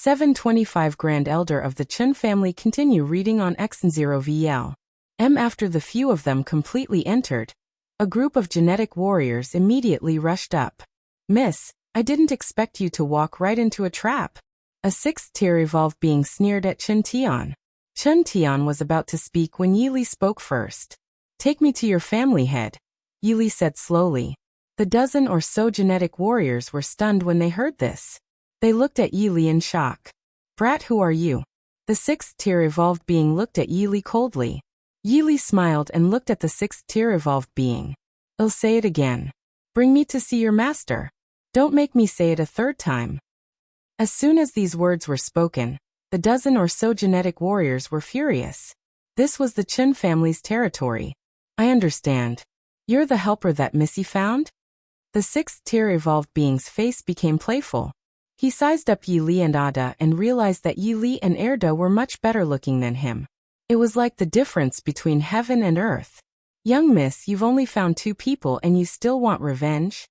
725 Grand Elder of the Chen family continue reading on X0VL. After the few of them completely entered, a group of genetic warriors immediately rushed up. Miss, I didn't expect you to walk right into a trap. A sixth-tier evolved being sneered at Chen Tian. Chen Tian was about to speak when Yili spoke first. Take me to your family head, Yili said slowly. The dozen or so genetic warriors were stunned when they heard this. They looked at Yili in shock. Brat, who are you? The sixth-tier evolved being looked at Yili coldly. Yili smiled and looked at the sixth-tier evolved being. I'll say it again. Bring me to see your master. Don't make me say it a third time. As soon as these words were spoken, the dozen or so genetic warriors were furious. This was the Chen family's territory. I understand. You're the helper that Missy found? The sixth-tier evolved being's face became playful. He sized up Yili and Ada and realized that Yili and Erda were much better looking than him. It was like the difference between heaven and earth. Young miss, you've only found 2 people and you still want revenge?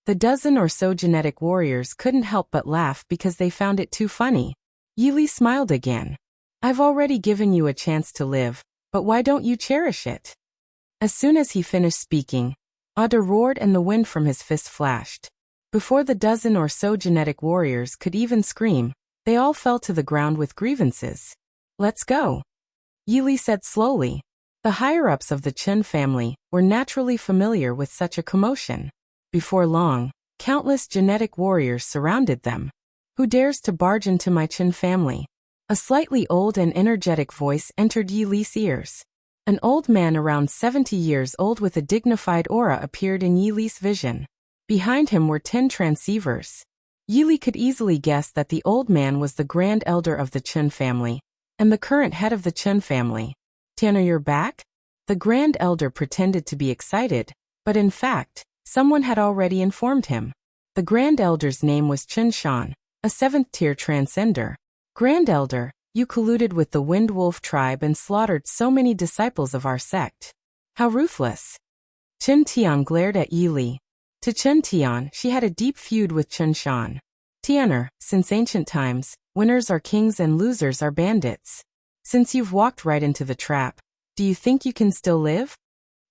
The dozen or so genetic warriors couldn't help but laugh because they found it too funny. Yili smiled again. I've already given you a chance to live, but why don't you cherish it? As soon as he finished speaking, Ada roared and the wind from his fist flashed. Before the dozen or so genetic warriors could even scream, they all fell to the ground with grievances. Let's go, Yili said slowly. The higher-ups of the Chen family were naturally familiar with such a commotion. Before long, countless genetic warriors surrounded them. Who dares to barge into my Chen family? A slightly old and energetic voice entered Yili's ears. An old man around 70 years old with a dignified aura appeared in Yili's vision. Behind him were 10 transceivers. Yili could easily guess that the old man was the Grand Elder of the Chen family, and the current head of the Chen family. Tiana, you're back? The Grand Elder pretended to be excited, but in fact, someone had already informed him. The Grand Elder's name was Chen Shan, a 7th-tier transcender. Grand Elder, you colluded with the Wind Wolf tribe and slaughtered so many disciples of our sect. How ruthless! Chen Tian glared at Yili. To Chen Tian, she had a deep feud with Chen Shan. Tianer, since ancient times, winners are kings and losers are bandits. Since you've walked right into the trap, do you think you can still live?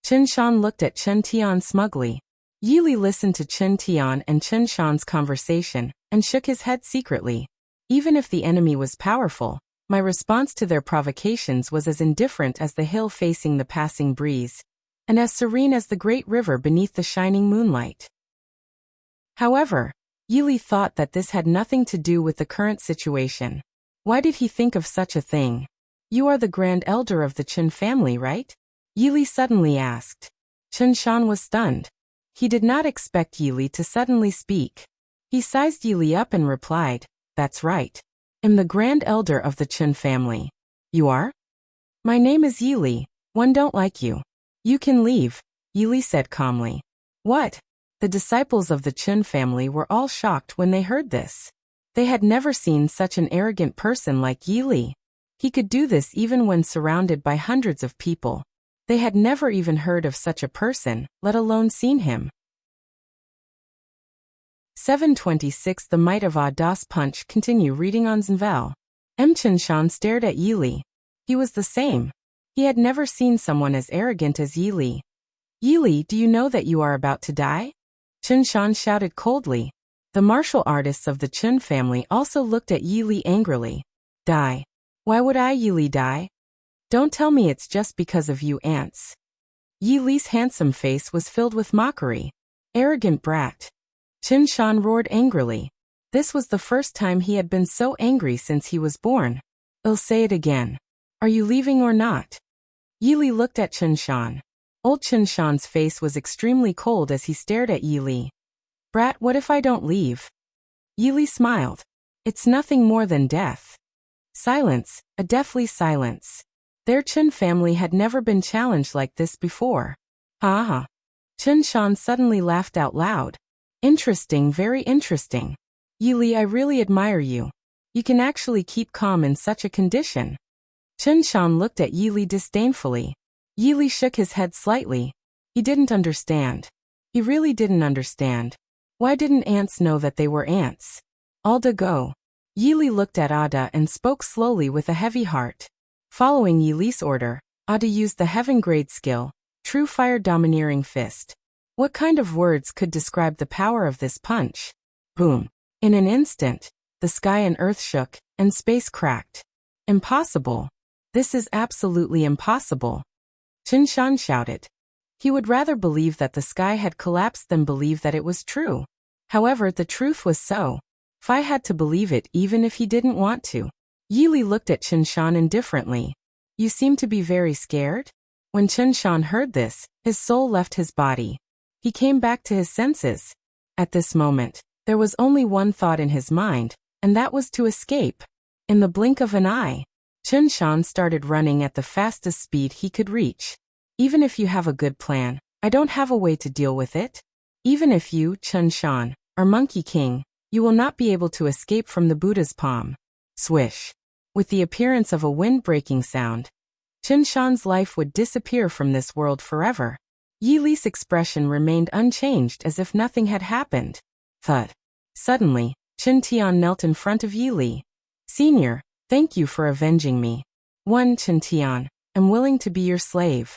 Chen Shan looked at Chen Tian smugly. Yili listened to Chen Tian and Chen Shan's conversation and shook his head secretly. Even if the enemy was powerful, my response to their provocations was as indifferent as the hill facing the passing breeze, and as serene as the great river beneath the shining moonlight. However, Yili thought that this had nothing to do with the current situation. Why did he think of such a thing? You are the Grand Elder of the Chen family, right? Yili suddenly asked. Chen Shan was stunned. He did not expect Yili to suddenly speak. He sized Yili up and replied, That's right. I'm the Grand Elder of the Chen family. You are? My name is Yili. One don't like you. You can leave, Yili said calmly. What? The disciples of the Chen family were all shocked when they heard this. They had never seen such an arrogant person like Yili. He could do this even when surrounded by hundreds of people. They had never even heard of such a person, let alone seen him. 726 The Might of Ada's Punch continue reading on Zenvel. Chen Shan stared at Yili. He was the same. He had never seen someone as arrogant as Yili. Yili, do you know that you are about to die? Chen Shan shouted coldly. The martial artists of the Chen family also looked at Yili angrily. Die. Why would I, Yili, die? Don't tell me it's just because of you ants. Yili's handsome face was filled with mockery. Arrogant brat. Chen Shan roared angrily. This was the first time he had been so angry since he was born. I'll say it again. Are you leaving or not? Yili looked at Chen Shan. Old Chen Shan's face was extremely cold as he stared at Yili. Brat, what if I don't leave? Yili smiled. It's nothing more than death. Silence, a deathly silence. Their Chen family had never been challenged like this before. Ha ha. Chen Shan suddenly laughed out loud. Interesting, very interesting. Yili, I really admire you. You can actually keep calm in such a condition. Chen Shan looked at Yili disdainfully. Yili shook his head slightly. He didn't understand. He really didn't understand. Why didn't ants know that they were ants? Alda, go. Yili looked at Ada and spoke slowly with a heavy heart. Following Yili's order, Ada used the heaven-grade skill, True Fire Domineering Fist. What kind of words could describe the power of this punch? Boom! In an instant, the sky and earth shook, and space cracked. Impossible! This is absolutely impossible! Qinshan shouted. He would rather believe that the sky had collapsed than believe that it was true. However, the truth was so. Fi had to believe it even if he didn't want to. Yili looked at Qinshan indifferently. You seem to be very scared? When Qinshan heard this, his soul left his body. He came back to his senses. At this moment, there was only one thought in his mind, and that was to escape. In the blink of an eye, Qinshan started running at the fastest speed he could reach. Even if you have a good plan, I don't have a way to deal with it. Even if you, Qinshan, are Monkey King, you will not be able to escape from the Buddha's palm. Swish. With the appearance of a wind-breaking sound, Qinshan's life would disappear from this world forever. Yili's expression remained unchanged as if nothing had happened. Thud. Suddenly, Qintian knelt in front of Yili. Senior, thank you for avenging me. Qintian, am willing to be your slave.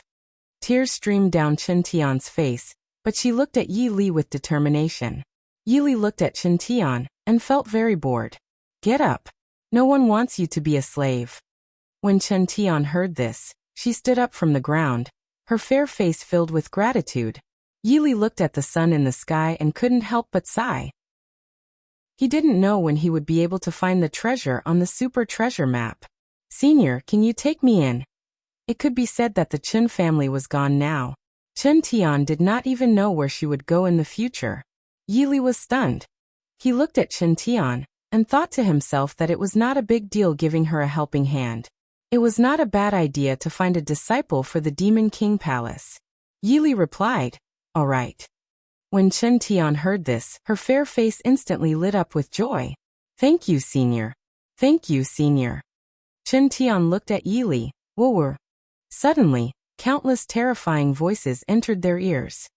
Tears streamed down Qintian's face, but she looked at Yili with determination. Yili looked at Qintian and felt very bored. Get up. No one wants you to be a slave. When Qintian heard this, she stood up from the ground, her fair face filled with gratitude. Yili looked at the sun in the sky and couldn't help but sigh. He didn't know when he would be able to find the treasure on the super treasure map. Senior, can you take me in? It could be said that the Qin family was gone now. Qintian did not even know where she would go in the future. Yili was stunned. He looked at Qintian and thought to himself that it was not a big deal giving her a helping hand. It was not a bad idea to find a disciple for the Demon King Palace. Yili replied, all right. When Qintian heard this, her fair face instantly lit up with joy. Thank you, Senior. Thank you, Senior. Qintian looked at Yili. Whoa. Suddenly, countless terrifying voices entered their ears.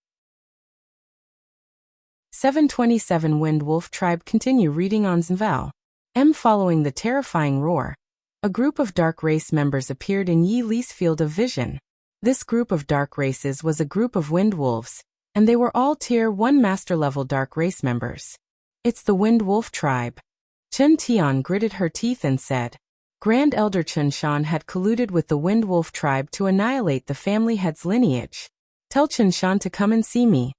727 Wind Wolf Tribe continue reading on Zval. Following the terrifying roar, a group of dark race members appeared in Yili's field of vision. This group of dark races was a group of wind wolves, and they were all Tier 1 master-level dark race members. It's the Wind Wolf Tribe. Qintian gritted her teeth and said, Grand Elder Qinshan had colluded with the Wind Wolf Tribe to annihilate the family head's lineage. Tell Qinshan to come and see me.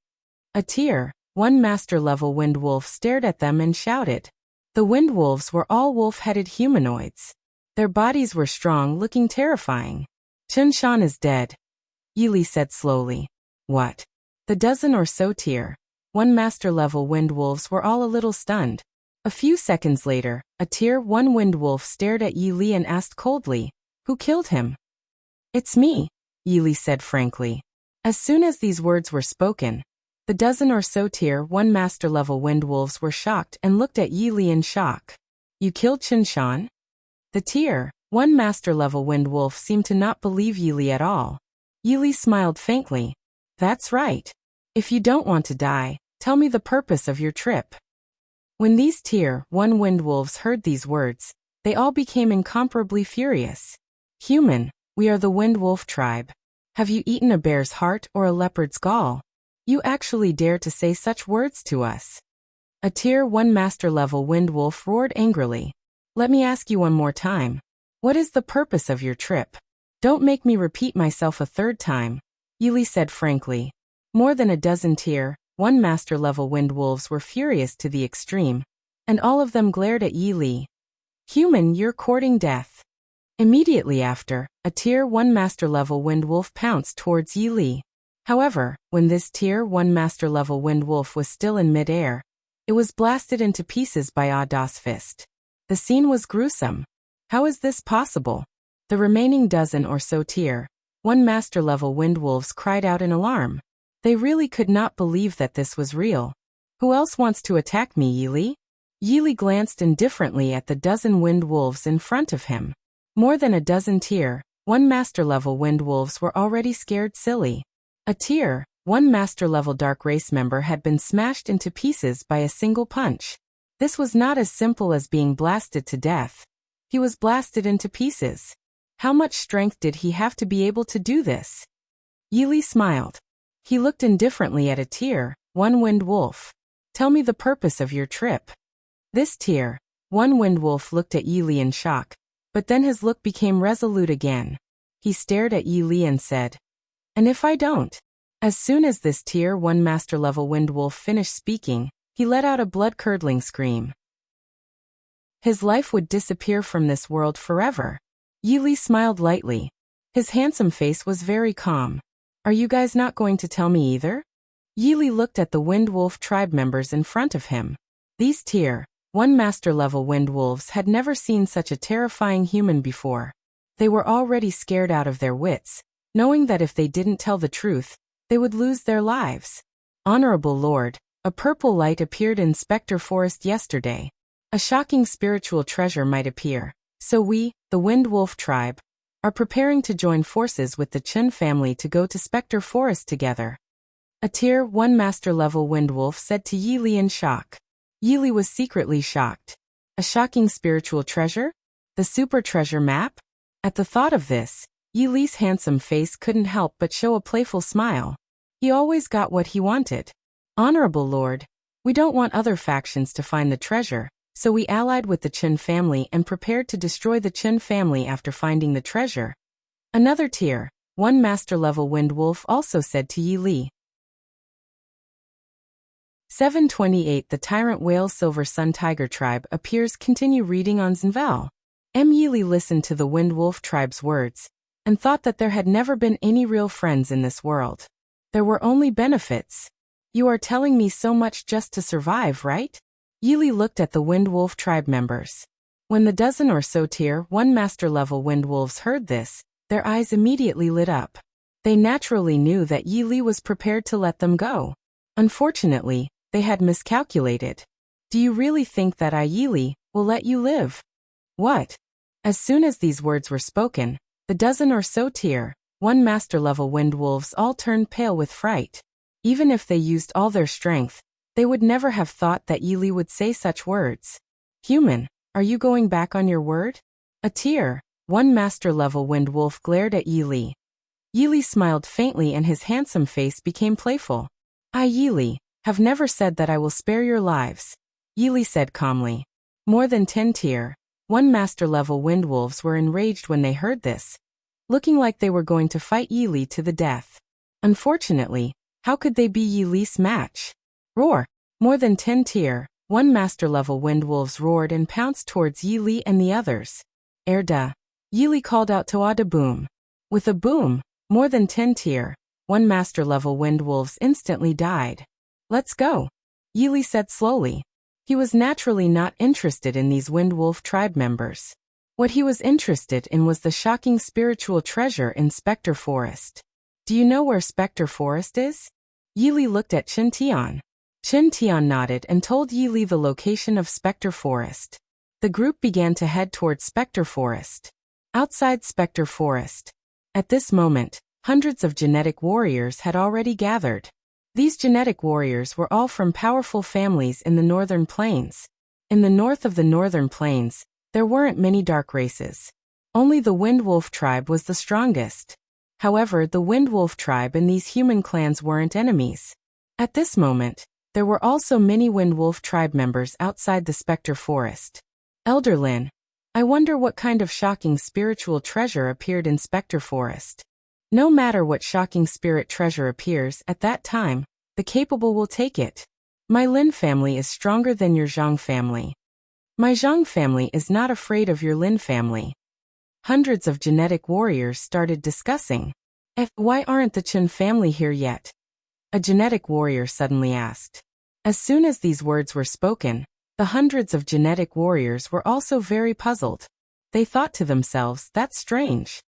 A Tier 1 master-level wind wolf stared at them and shouted. The wind wolves were all wolf-headed humanoids. Their bodies were strong, looking terrifying. Qinshan is dead, Yili said slowly. What? The dozen or so Tier 1 master-level wind wolves were all a little stunned. A few seconds later, a Tier 1 wind wolf stared at Yili and asked coldly, who killed him? It's me, Yili said frankly. As soon as these words were spoken, the dozen or so Tier 1 master-level wind wolves were shocked and looked at Yili in shock. You killed Qinshan? The Tier 1 master-level wind wolf seemed to not believe Yili at all. Yili smiled faintly. That's right. If you don't want to die, tell me the purpose of your trip. When these Tier 1 wind wolves heard these words, they all became incomparably furious. Human, we are the Wind Wolf Tribe. Have you eaten a bear's heart or a leopard's gall? You actually dare to say such words to us? A Tier 1 master-level wind wolf roared angrily. Let me ask you one more time. What is the purpose of your trip? Don't make me repeat myself a third time, Yili said frankly. More than a dozen Tier 1 master-level wind wolves were furious to the extreme, and all of them glared at Yili. Human, you're courting death. Immediately after, a Tier 1 master-level wind wolf pounced towards Yili. However, when this Tier 1 master-level wind wolf was still in mid-air, it was blasted into pieces by Ada's fist. The scene was gruesome. How is this possible? The remaining dozen or so Tier 1 master-level wind wolves cried out in alarm. They really could not believe that this was real. Who else wants to attack me, Yili? Yili glanced indifferently at the dozen wind wolves in front of him. More than a dozen Tier 1 master-level wind wolves were already scared silly. A Tier 1 master-level dark race member had been smashed into pieces by a single punch. This was not as simple as being blasted to death. He was blasted into pieces. How much strength did he have to be able to do this? Yili smiled. He looked indifferently at a Tier 1 Wind Wolf. Tell me the purpose of your trip. This Tier 1 Wind Wolf looked at Yili in shock, but then his look became resolute again. He stared at Yili and said, "And if I don't?" As soon as this Tier 1 Master-level Wind Wolf finished speaking, he let out a blood-curdling scream. His life would disappear from this world forever. Yili smiled lightly. His handsome face was very calm. Are you guys not going to tell me either? Yili looked at the Wind Wolf tribe members in front of him. These Tier 1 Master-level Wind Wolves had never seen such a terrifying human before. They were already scared out of their wits, knowing that if they didn't tell the truth, they would lose their lives. Honorable Lord, a purple light appeared in Spectre Forest yesterday. A shocking spiritual treasure might appear, so we, the Wind Wolf tribe, are preparing to join forces with the Chen family to go to Spectre Forest together. A Tier 1 Master-level Wind Wolf said to Yili in shock. Yili was secretly shocked. A shocking spiritual treasure? The super treasure map? At the thought of this, Yili's handsome face couldn't help but show a playful smile. He always got what he wanted. Honorable Lord, we don't want other factions to find the treasure, so we allied with the Chen family and prepared to destroy the Chen family after finding the treasure. Another Tier 1 Master-level Wind Wolf also said to Yili. 728 The Tyrant Whale Silver Sun Tiger Tribe appears. Continue reading on Zenvel. Yili listened to the Wind Wolf tribe's words, and thought that there had never been any real friends in this world. There were only benefits. You are telling me so much just to survive, right? Yili looked at the Wind Wolf tribe members. When the dozen or so Tier 1 Master-level Wind Wolves heard this, their eyes immediately lit up. They naturally knew that Yili was prepared to let them go. Unfortunately, they had miscalculated. Do you really think that I, Yili, will let you live? What? As soon as these words were spoken, the dozen or so Tier 1 Master-level Wind Wolves all turned pale with fright. Even if they used all their strength, they would never have thought that Yili would say such words. Human, are you going back on your word? A Tier 1 Master-level Wind Wolf glared at Yili. Yili smiled faintly and his handsome face became playful. I, Yili, have never said that I will spare your lives. Yili said calmly. More than 10 Tier 1 Master-level Wind Wolves were enraged when they heard this, looking like they were going to fight Yili to the death. Unfortunately, how could they be Yili's match? Roar! More than 10 Tier 1 Master-level Wind Wolves roared and pounced towards Yili and the others. Erda! Yili called out to Audiobook. With a boom, more than 10 Tier 1 Master-level Wind Wolves instantly died. Let's go, Yili said slowly. He was naturally not interested in these Wind Wolf tribe members. What he was interested in was the shocking spiritual treasure in Spectre Forest. Do you know where Spectre Forest is? Yili looked at Qin Tian. Qin Tian nodded and told Yili the location of Spectre Forest. The group began to head toward Spectre Forest. Outside Spectre Forest. At this moment, hundreds of genetic warriors had already gathered. These genetic warriors were all from powerful families in the Northern Plains. In the north of the Northern Plains, there weren't many dark races. Only the Wind Wolf tribe was the strongest. However, the Wind Wolf tribe and these human clans weren't enemies. At this moment, there were also many Wind Wolf tribe members outside the Spectre Forest. Elder Lin, I wonder what kind of shocking spiritual treasure appeared in Spectre Forest. No matter what shocking spirit treasure appears at that time, the capable will take it. My Lin family is stronger than your Zhang family. My Zhang family is not afraid of your Lin family. Hundreds of genetic warriors started discussing. Why aren't the Chen family here yet? A genetic warrior suddenly asked. As soon as these words were spoken, the hundreds of genetic warriors were also very puzzled. They thought to themselves, that's strange.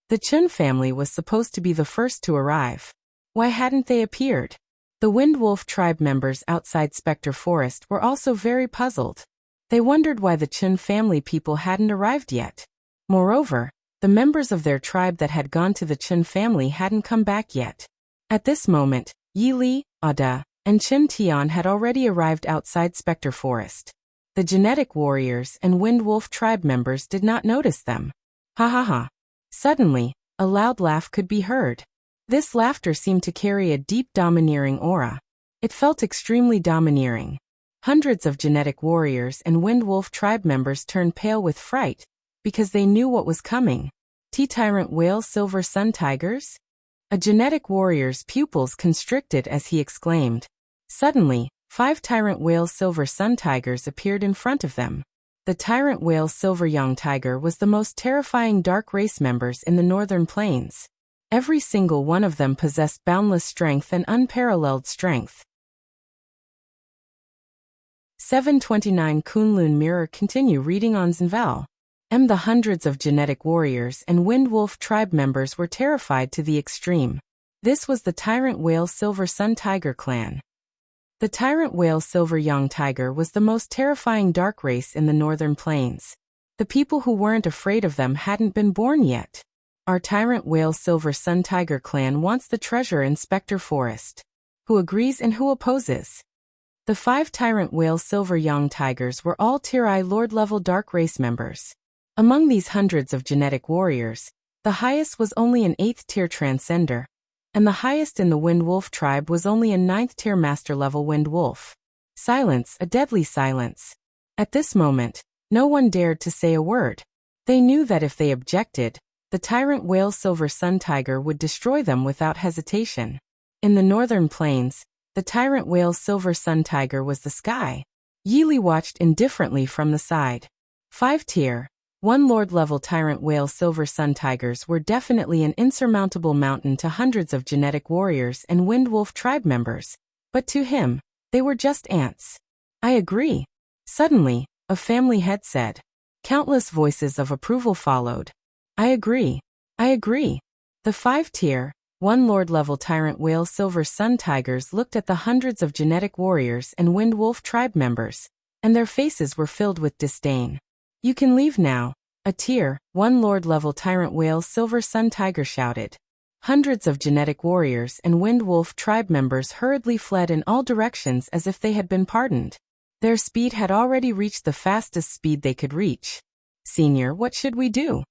The Chen family was supposed to be the first to arrive. Why hadn't they appeared? The Wind Wolf tribe members outside Spectre Forest were also very puzzled. They wondered why the Chen family people hadn't arrived yet. Moreover, the members of their tribe that had gone to the Chen family hadn't come back yet. At this moment, Yili, Ada, and Chen Tian had already arrived outside Spectre Forest. The genetic warriors and Wind Wolf tribe members did not notice them. Ha ha ha. Suddenly, a loud laugh could be heard. This laughter seemed to carry a deep domineering aura. It felt extremely domineering. Hundreds of genetic warriors and Wind Wolf tribe members turned pale with fright, because they knew what was coming. T-Tyrant Whale Silver Sun Tigers? A genetic warrior's pupils constricted as he exclaimed. Suddenly, 5 Tyrant Whale Silver Sun Tigers appeared in front of them. The Tyrant Whale Silver Young Tiger was the most terrifying dark race members in the Northern Plains. Every single one of them possessed boundless strength and unparalleled strength. 729 Kunlun Mirror. Continue reading on Zenval. The hundreds of genetic warriors and Wind Wolf tribe members were terrified to the extreme. This was the Tyrant Whale Silver Sun Tiger clan. The Tyrant Whale Silver Young Tiger was the most terrifying dark race in the Northern Plains. The people who weren't afraid of them hadn't been born yet. Our Tyrant Whale Silver Sun Tiger clan wants the treasure in Spectre Forest. Who agrees and who opposes? The 5 Tyrant Whale Silver Young Tigers were all Tier I Lord-level dark race members. Among these hundreds of genetic warriors, the highest was only an 8th tier Transcender, and the highest in the Wind Wolf tribe was only a 9th tier Master-level Wind Wolf. Silence, a deadly silence. At this moment, no one dared to say a word. They knew that if they objected, the Tyrant Whale Silver Sun Tiger would destroy them without hesitation. In the Northern Plains, the Tyrant Whale Silver Sun Tiger was the sky. Yili watched indifferently from the side. 5 tier, 1 Lord-level Tyrant Whale Silver Sun Tigers were definitely an insurmountable mountain to hundreds of genetic warriors and Wind Wolf tribe members, but to him, they were just ants. I agree. Suddenly, a family head said. Countless voices of approval followed. I agree. I agree. The 5 tier, 1 Lord-level Tyrant Whale Silver Sun Tigers looked at the hundreds of genetic warriors and Wind Wolf tribe members, and their faces were filled with disdain. You can leave now, a Tier 1 Lord-level Tyrant Whale Silver Sun Tiger shouted. Hundreds of genetic warriors and Wind Wolf tribe members hurriedly fled in all directions as if they had been pardoned. Their speed had already reached the fastest speed they could reach. Senior, what should we do?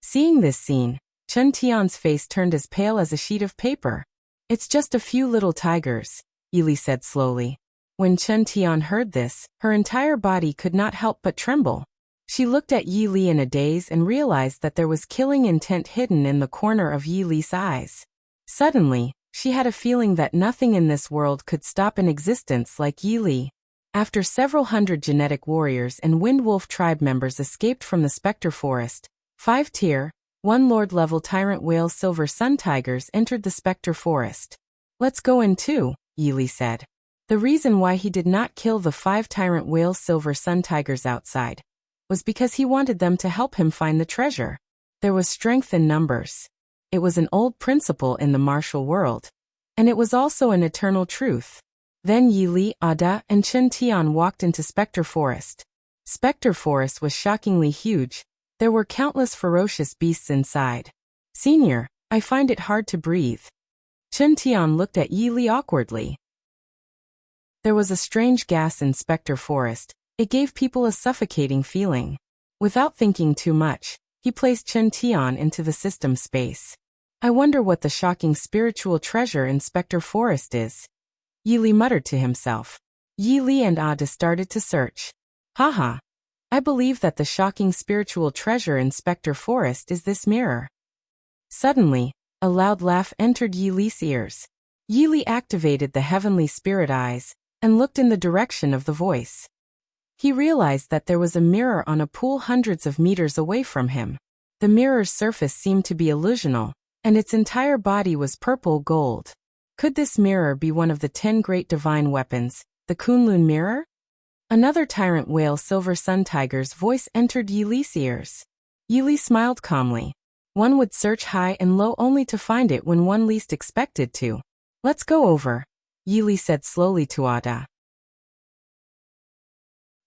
Seeing this scene, Chen Tian's face turned as pale as a sheet of paper. It's just a few little tigers, Yili said slowly. When Chen Tian heard this, her entire body could not help but tremble. She looked at Yi Li in a daze and realized that there was killing intent hidden in the corner of Yi Li's eyes. Suddenly, she had a feeling that nothing in this world could stop an existence like Yi Li. After several hundred genetic warriors and Wind Wolf tribe members escaped from the Spectre Forest, 5 tier, 1 Lord-level Tyrant Whale Silver Sun Tigers entered the Spectre Forest. Let's go in too, Yi Li said. The reason why he did not kill the 5 Tyrant Whale Silver Sun Tigers outside was because he wanted them to help him find the treasure. There was strength in numbers. It was an old principle in the martial world. And it was also an eternal truth. Then Yi Li, Ada, and Chen Tian walked into Spectre Forest. Spectre Forest was shockingly huge. There were countless ferocious beasts inside. Senior, I find it hard to breathe. Chen Tian looked at Yi Li awkwardly. There was a strange gas in Spectre Forest. It gave people a suffocating feeling. Without thinking too much, he placed Chen Tian into the system space. I wonder what the shocking spiritual treasure in Spectre Forest is. Yi Li muttered to himself. Yi Li and Ada started to search. Haha. I believe that the shocking spiritual treasure in Spectre Forest is this mirror. Suddenly, a loud laugh entered Yi Li's ears. Yi Li activated the heavenly spirit eyes and looked in the direction of the voice. He realized that there was a mirror on a pool hundreds of meters away from him. The mirror's surface seemed to be illusional, and its entire body was purple gold. Could this mirror be one of the 10 great divine weapons, the Kunlun mirror? Another Tyrant Whale Silver Sun Tiger's voice entered Yi Li's ears. Yi Li smiled calmly. One would search high and low only to find it when one least expected to. Let's go over, Yi Li said slowly to Ada.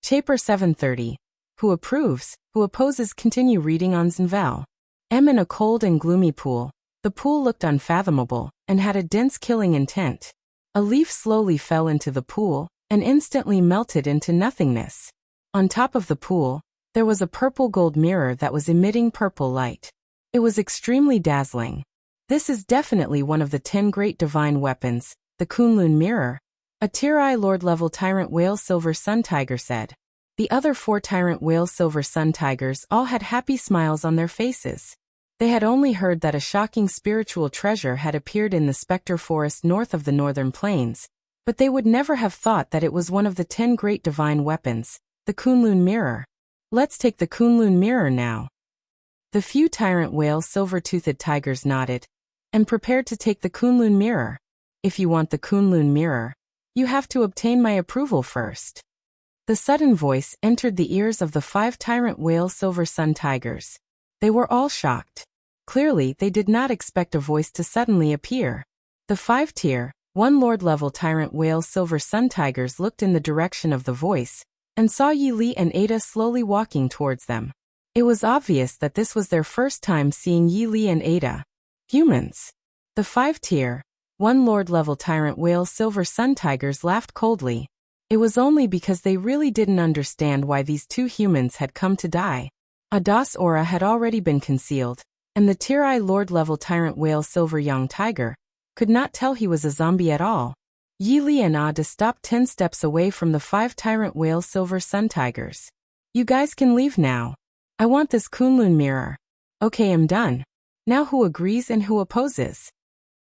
Chapter 730. Who approves, who opposes? Continue reading on Zenval. In a cold and gloomy pool. The pool looked unfathomable, and had a dense killing intent. A leaf slowly fell into the pool and instantly melted into nothingness. On top of the pool, there was a purple gold mirror that was emitting purple light. It was extremely dazzling. This is definitely one of the 10 great divine weapons, the Kunlun mirror, a Tier-I Lord-level Tyrant Whale Silver Sun Tiger said. The other 4 Tyrant Whale Silver Sun Tigers all had happy smiles on their faces. They had only heard that a shocking spiritual treasure had appeared in the Spectre Forest north of the Northern Plains, but they would never have thought that it was one of the 10 great divine weapons, the Kunlun mirror. Let's take the Kunlun mirror now. The few Tyrant Whale Silver-Toothed Tigers nodded and prepared to take the Kunlun mirror. If you want the Kunlun mirror, you have to obtain my approval first. The sudden voice entered the ears of the 5 Tyrant Whale Silver Sun Tigers. They were all shocked. Clearly, they did not expect a voice to suddenly appear. The 5 Tier 1 Lord-level Tyrant Whale Silver Sun Tigers looked in the direction of the voice and saw Yi Li and Ada slowly walking towards them. It was obvious that this was their first time seeing Yi Li and Ada. Humans. The 5 Tier 1 Lord-level Tyrant Whale Silver Sun Tigers laughed coldly. It was only because they really didn't understand why these 2 humans had come to die. Ada's aura had already been concealed, and the Tier-I Lord-level Tyrant Whale Silver Young Tiger could not tell he was a zombie at all. Yi Li and Ada stopped 10 steps away from the 5 Tyrant Whale Silver Sun Tigers. You guys can leave now. I want this Kunlun mirror. Okay, I'm done. Now who agrees and who opposes?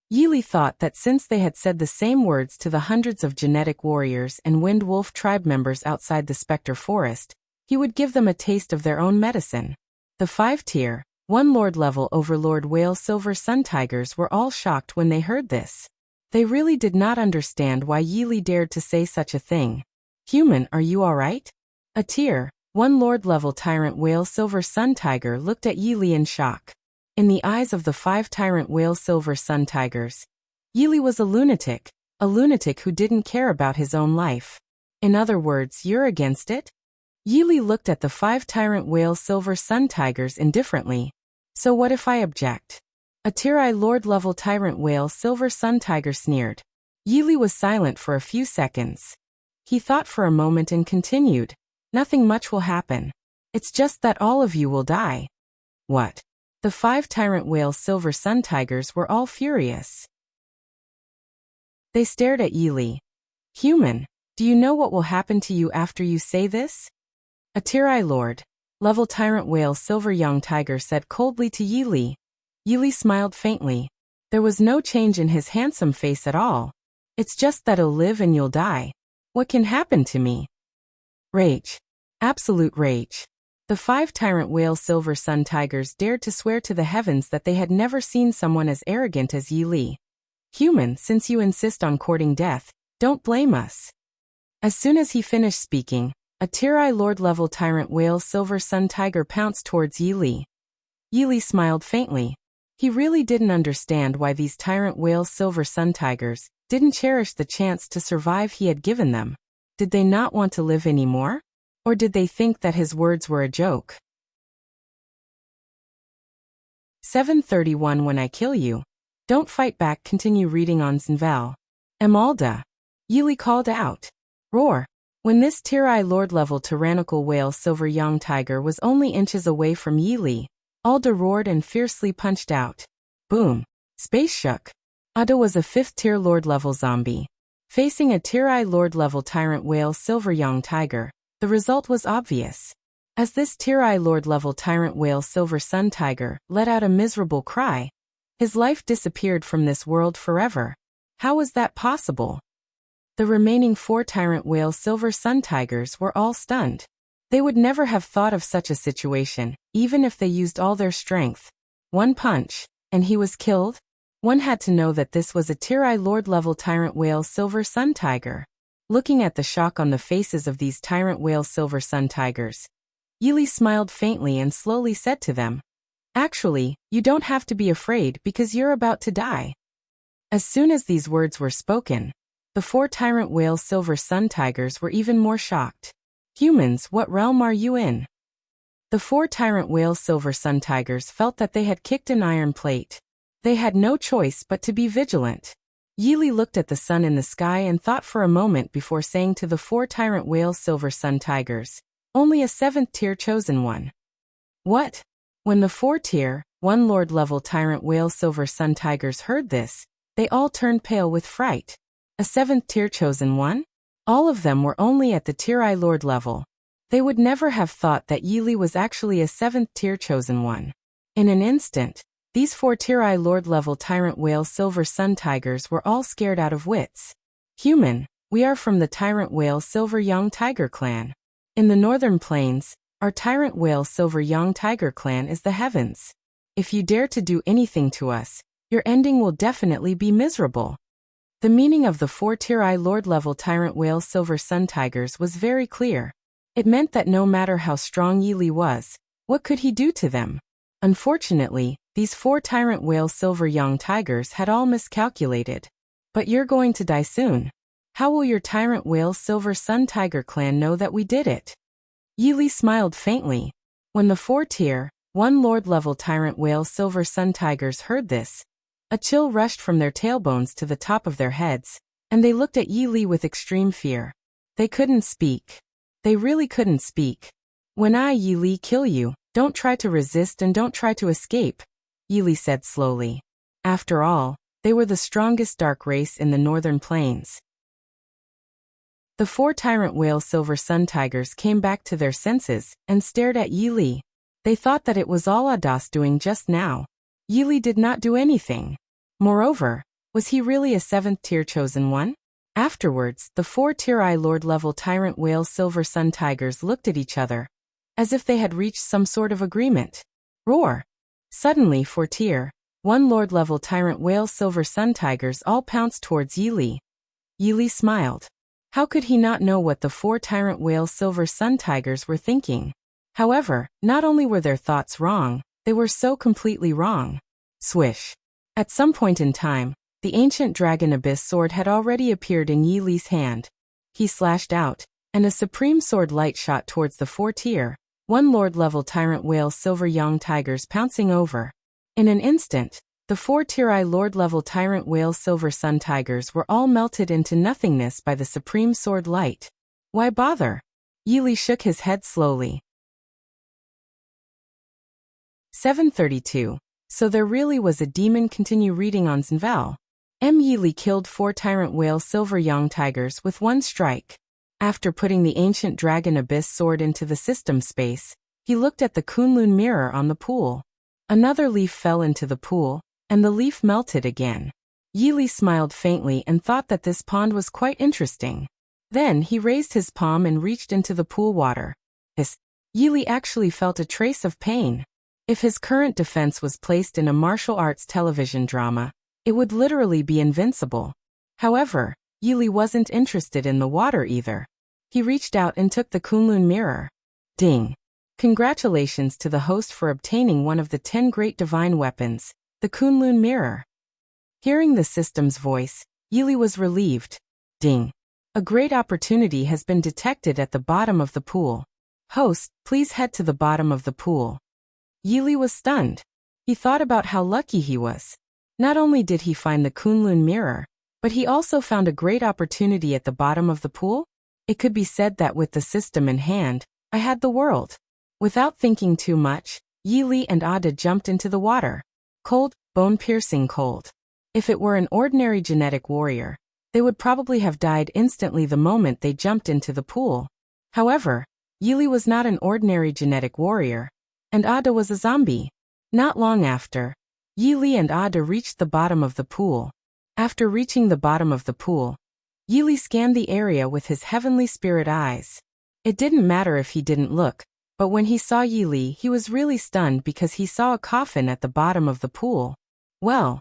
Yi Li thought that since they had said the same words to the hundreds of genetic warriors and Wind Wolf tribe members outside the Spectre Forest, he would give them a taste of their own medicine. The 5 Tier 1 Lord-level Overlord Whale Silver Sun Tigers were all shocked when they heard this. They really did not understand why Yi Li dared to say such a thing. Human, are you alright? A Tier 1 Lord-level Tyrant Whale Silver Sun Tiger looked at Yi Li in shock. In the eyes of the 5 Tyrant Whale Silver Sun Tigers, Yi Li was a lunatic who didn't care about his own life. In other words, you're against it? Yi Li looked at the 5 Tyrant Whale Silver Sun Tigers indifferently. So what if I object? A Tier-I Lord-level Tyrant Whale Silver Sun Tiger sneered. Yi Li was silent for a few seconds. He thought for a moment and continued. Nothing much will happen. It's just that all of you will die. What? The 5 Tyrant Whale Silver Sun Tigers were all furious. They stared at Yi Li. Human, do you know what will happen to you after you say this? A Tier-I Lord-level Tyrant Whale Silver Young Tiger said coldly to Yi Li. Yi Li smiled faintly. There was no change in his handsome face at all. It's just that I'll live and you'll die. What can happen to me? Rage. Absolute rage. The 5 Tyrant Whale Silver Sun Tigers dared to swear to the heavens that they had never seen someone as arrogant as Yi Li. Human, since you insist on courting death, don't blame us. As soon as he finished speaking, a Tier-I Lord-level Tyrant Whale Silver Sun Tiger pounced towards Yi Li. Yi Li smiled faintly. He really didn't understand why these Tyrant Whale Silver Sun Tigers didn't cherish the chance to survive he had given them. Did they not want to live anymore? Or did they think that his words were a joke? 731 When I kill you. Don't fight back. Continue reading on Zenvel. Emalda. Yi Li called out. Roar. When this Tier-I Lord-level tyrannical whale Silver Young Tiger was only inches away from Yi Li, Alda roared and fiercely punched out. Boom. Space shook. Ada was a 5th Tier Lord-level zombie. Facing a Tier-I Lord-level Tyrant Whale Silver Young Tiger, the result was obvious. As this Tier-I Lord-level Tyrant Whale Silver Sun Tiger let out a miserable cry, his life disappeared from this world forever. How was that possible? The remaining 4 Tyrant Whale Silver Sun Tigers were all stunned. They would never have thought of such a situation, even if they used all their strength. One punch, and he was killed? One had to know that this was a Tier-I Lord-level Tyrant Whale Silver Sun Tiger. Looking at the shock on the faces of these Tyrant Whale Silver Sun Tigers, Yi Li smiled faintly and slowly said to them, Actually, you don't have to be afraid because you're about to die. As soon as these words were spoken, the 4 Tyrant Whale Silver Sun Tigers were even more shocked. Humans, what realm are you in? The 4 Tyrant Whale Silver Sun Tigers felt that they had kicked an iron plate. They had no choice but to be vigilant. Yili looked at the sun in the sky and thought for a moment before saying to the 4 tyrant whale silver sun tigers, "Only a 7th tier chosen one." What? When the 4 tier, 1 lord level tyrant whale silver sun tigers heard this, they all turned pale with fright. A 7th tier chosen one? All of them were only at the tier I lord level. They would never have thought that Yili was actually a 7th tier chosen one. In an instant, these 4 tier I lord level tyrant whale silver sun tigers were all scared out of wits. "Human, we are from the tyrant whale silver young tiger clan. In the northern plains, our tyrant whale silver young tiger clan is the heavens. If you dare to do anything to us, your ending will definitely be miserable." The meaning of the 4 tier I lord level tyrant whale silver sun tigers was very clear. It meant that no matter how strong Yili was, what could he do to them? Unfortunately, these 4 tyrant whale silver young tigers had all miscalculated. "But you're going to die soon. How will your tyrant whale silver sun tiger clan know that we did it?" Yili smiled faintly. When the 4 tier, 1 lord level tyrant whale silver sun tigers heard this, a chill rushed from their tailbones to the top of their heads, and they looked at Yili with extreme fear. They couldn't speak. They really couldn't speak. "When I, Yili, kill you, don't try to resist and don't try to escape," Yili said slowly. After all, they were the strongest dark race in the northern plains. The 4 tyrant whale silver sun tigers came back to their senses and stared at Yili. They thought that it was all Adas doing just now. Yili did not do anything. Moreover, was he really a 7th tier chosen one? Afterwards, the 4 tier I lord level tyrant whale silver sun tigers looked at each other, as if they had reached some sort of agreement. Roar! Suddenly 4 tier, 1 lord level tyrant whale silver sun tigers all pounced towards Yili. Yili smiled. How could he not know what the 4 tyrant whale silver sun tigers were thinking? However, not only were their thoughts wrong, they were so completely wrong. Swish! At some point in time, the ancient dragon abyss sword had already appeared in Yili's hand. He slashed out, and a supreme sword light shot towards the 4 tier, 1 lord level tyrant whale silver young tigers pouncing over. In an instant, the 4 tier I lord level tyrant whale silver sun tigers were all melted into nothingness by the supreme sword light. Why bother? Yili shook his head slowly. 732. So there really was a demon. Continue reading on Zenval. Yili killed 4 tyrant whale silver young tigers with 1 strike. After putting the ancient dragon abyss sword into the system space, he looked at the Kunlun mirror on the pool. Another leaf fell into the pool, and the leaf melted again. Yili smiled faintly and thought that this pond was quite interesting. Then he raised his palm and reached into the pool water. Yili actually felt a trace of pain. If his current defense was placed in a martial arts television drama, it would literally be invincible. However, Yili wasn't interested in the water either. He reached out and took the Kunlun mirror. Ding! Congratulations to the host for obtaining one of the 10 great divine weapons, the Kunlun mirror. Hearing the system's voice, Yili was relieved. Ding! A great opportunity has been detected at the bottom of the pool. Host, please head to the bottom of the pool. Yili was stunned. He thought about how lucky he was. Not only did he find the Kunlun mirror, but he also found a great opportunity at the bottom of the pool. It could be said that with the system in hand, I had the world. Without thinking too much, Yili and Ada jumped into the water. Cold, bone-piercing cold. If it were an ordinary genetic warrior, they would probably have died instantly the moment they jumped into the pool. However, Yili was not an ordinary genetic warrior, and Ada was a zombie. Not long after, Yili and Ada reached the bottom of the pool. After reaching the bottom of the pool, Yili scanned the area with his heavenly spirit eyes. It didn't matter if he didn't look, but when he saw Yili, he was really stunned because he saw a coffin at the bottom of the pool. Well,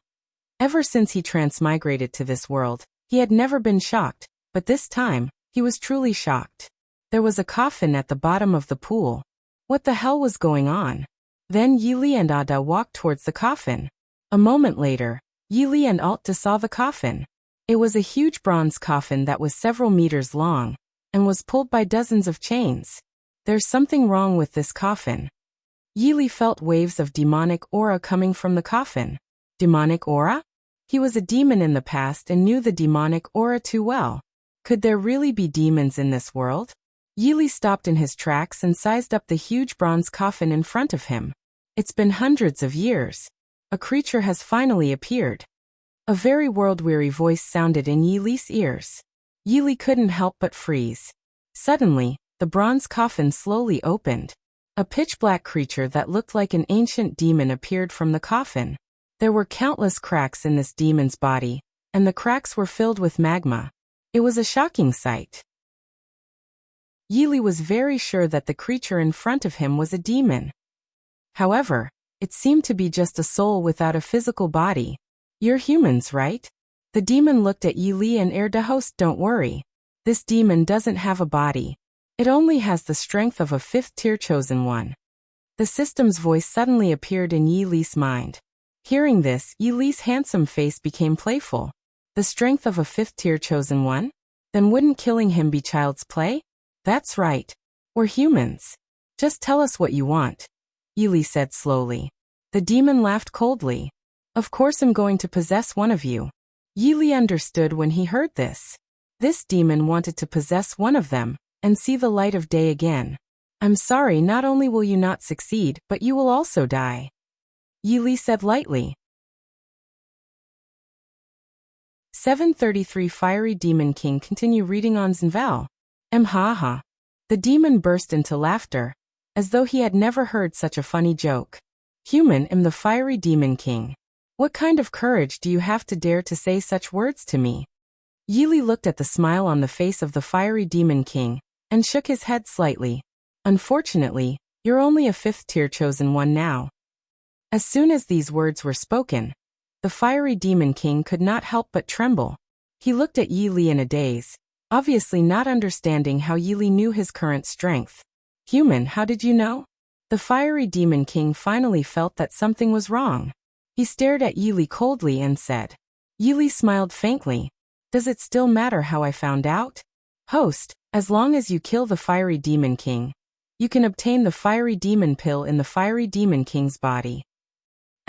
ever since he transmigrated to this world, he had never been shocked, but this time, he was truly shocked. There was a coffin at the bottom of the pool. What the hell was going on? Then Yili and Ada walked towards the coffin. A moment later, Yili and Alta saw the coffin. It was a huge bronze coffin that was several meters long, and was pulled by dozens of chains. There's something wrong with this coffin. Yili felt waves of demonic aura coming from the coffin. Demonic aura? He was a demon in the past and knew the demonic aura too well. Could there really be demons in this world? Yili stopped in his tracks and sized up the huge bronze coffin in front of him. It's been hundreds of years. A creature has finally appeared. A very world-weary voice sounded in Yili's ears. Yili couldn't help but freeze. Suddenly, the bronze coffin slowly opened. A pitch-black creature that looked like an ancient demon appeared from the coffin. There were countless cracks in this demon's body, and the cracks were filled with magma. It was a shocking sight. Yili was very sure that the creature in front of him was a demon. However, it seemed to be just a soul without a physical body. You're humans, right? The demon looked at Yili and aired a host. Don't worry. This demon doesn't have a body. It only has the strength of a fifth-tier chosen one. The system's voice suddenly appeared in Yili's mind. Hearing this, Yili's handsome face became playful. The strength of a fifth-tier chosen one? Then wouldn't killing him be child's play? That's right. We're humans. Just tell us what you want, Yili said slowly. The demon laughed coldly. Of course I'm going to possess one of you. Yili understood when he heard this. This demon wanted to possess one of them, and see the light of day again. I'm sorry, not only will you not succeed, but you will also die, Yili said lightly. 733 Fiery Demon King. Continue reading on Zenval. Ha. The demon burst into laughter, as though he had never heard such a funny joke. Human, am the Fiery Demon King. What kind of courage do you have to dare to say such words to me? Yili looked at the smile on the face of the Fiery Demon King, and shook his head slightly. Unfortunately, you're only a fifth-tier chosen one now. As soon as these words were spoken, the Fiery Demon King could not help but tremble. He looked at Yili in a daze, obviously not understanding how Yili knew his current strength. Human, how did you know? The Fiery Demon King finally felt that something was wrong. He stared at Yili coldly and said. Yili smiled faintly. Does it still matter how I found out? Host, as long as you kill the Fiery Demon King, you can obtain the Fiery Demon Pill in the Fiery Demon King's body.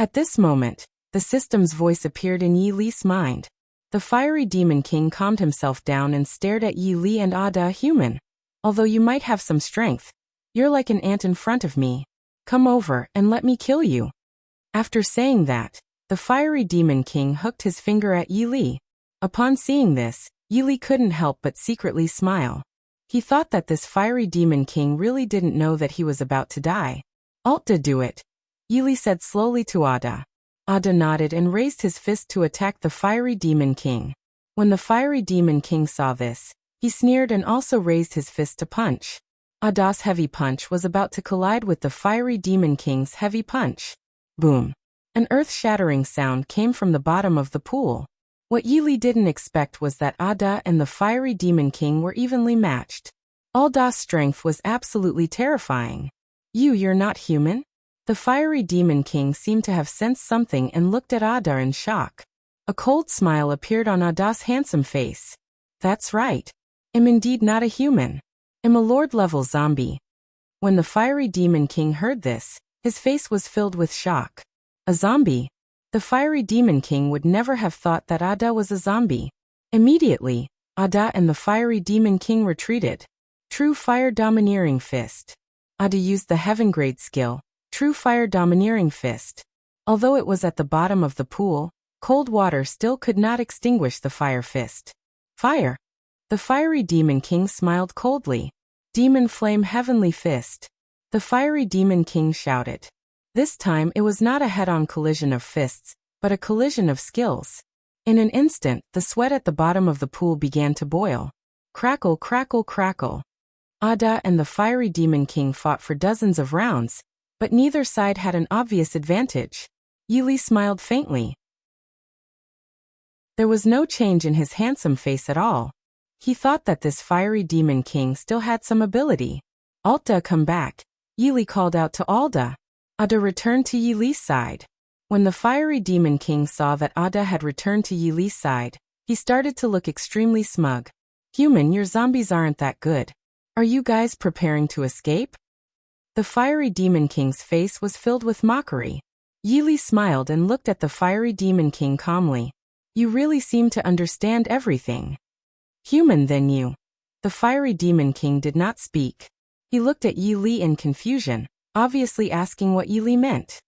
At this moment, the system's voice appeared in Yili's mind. The Fiery Demon King calmed himself down and stared at Yili and Ada. Human, although you might have some strength, you're like an ant in front of me. Come over and let me kill you. After saying that, the Fiery Demon King hooked his finger at Yili. Upon seeing this, Yili couldn't help but secretly smile. He thought that this Fiery Demon King really didn't know that he was about to die. Alta, do it, Yili said slowly to Ada. Ada nodded and raised his fist to attack the Fiery Demon King. When the Fiery Demon King saw this, he sneered and also raised his fist to punch. Ada's heavy punch was about to collide with the Fiery Demon King's heavy punch. Boom! An earth-shattering sound came from the bottom of the pool. What Yili didn't expect was that Ada and the Fiery Demon King were evenly matched. Ada's strength was absolutely terrifying. You're not human? The Fiery Demon King seemed to have sensed something and looked at Ada in shock. A cold smile appeared on Ada's handsome face. That's right. I'm indeed not a human. I'm a Lord-level zombie. When the Fiery Demon King heard this, his face was filled with shock. A zombie? The Fiery Demon King would never have thought that Ada was a zombie. Immediately, Ada and the Fiery Demon King retreated. True Fire Domineering Fist. Ada used the Heaven-grade skill, True Fire Domineering Fist. Although it was at the bottom of the pool, cold water still could not extinguish the fire fist. Fire! The Fiery Demon King smiled coldly. Demon Flame Heavenly Fist. The Fiery Demon King shouted. This time it was not a head-on collision of fists, but a collision of skills. In an instant, the sweat at the bottom of the pool began to boil. Crackle, crackle, crackle. Ada and the Fiery Demon King fought for dozens of rounds, but neither side had an obvious advantage. Yili smiled faintly. There was no change in his handsome face at all. He thought that this Fiery Demon King still had some ability. Alta, come back, Yili called out to Alda. Ada returned to Yili's side. When the Fiery Demon King saw that Ada had returned to Yili's side, he started to look extremely smug. Human, your zombies aren't that good. Are you guys preparing to escape? The Fiery Demon King's face was filled with mockery. Yili smiled and looked at the Fiery Demon King calmly. You really seem to understand everything. Human then you. The fiery demon king did not speak. He looked at Yi Li in confusion, obviously asking what Yi Li meant.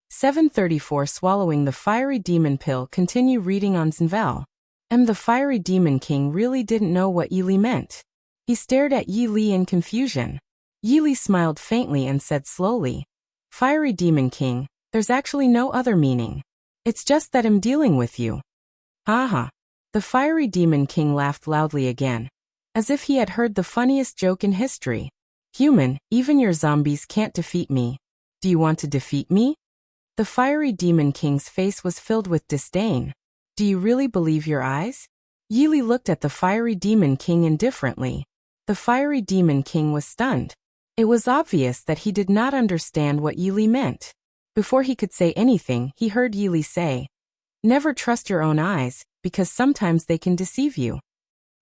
734 Swallowing the fiery demon pill. Continue reading on Zenvel. The fiery demon king really didn't know what Yi Li meant. He stared at Yi Li in confusion. Yi Li smiled faintly and said slowly, Fiery demon king, there's actually no other meaning. It's just that I'm dealing with you. Haha. The fiery demon king laughed loudly again, as if he had heard the funniest joke in history. Human, even your zombies can't defeat me. Do you want to defeat me? The fiery demon king's face was filled with disdain. Do you really believe your eyes? Yi Li looked at the fiery demon king indifferently. The fiery demon king was stunned. It was obvious that he did not understand what Yi Li meant. Before he could say anything, he heard Yi Li say, Never trust your own eyes, because sometimes they can deceive you.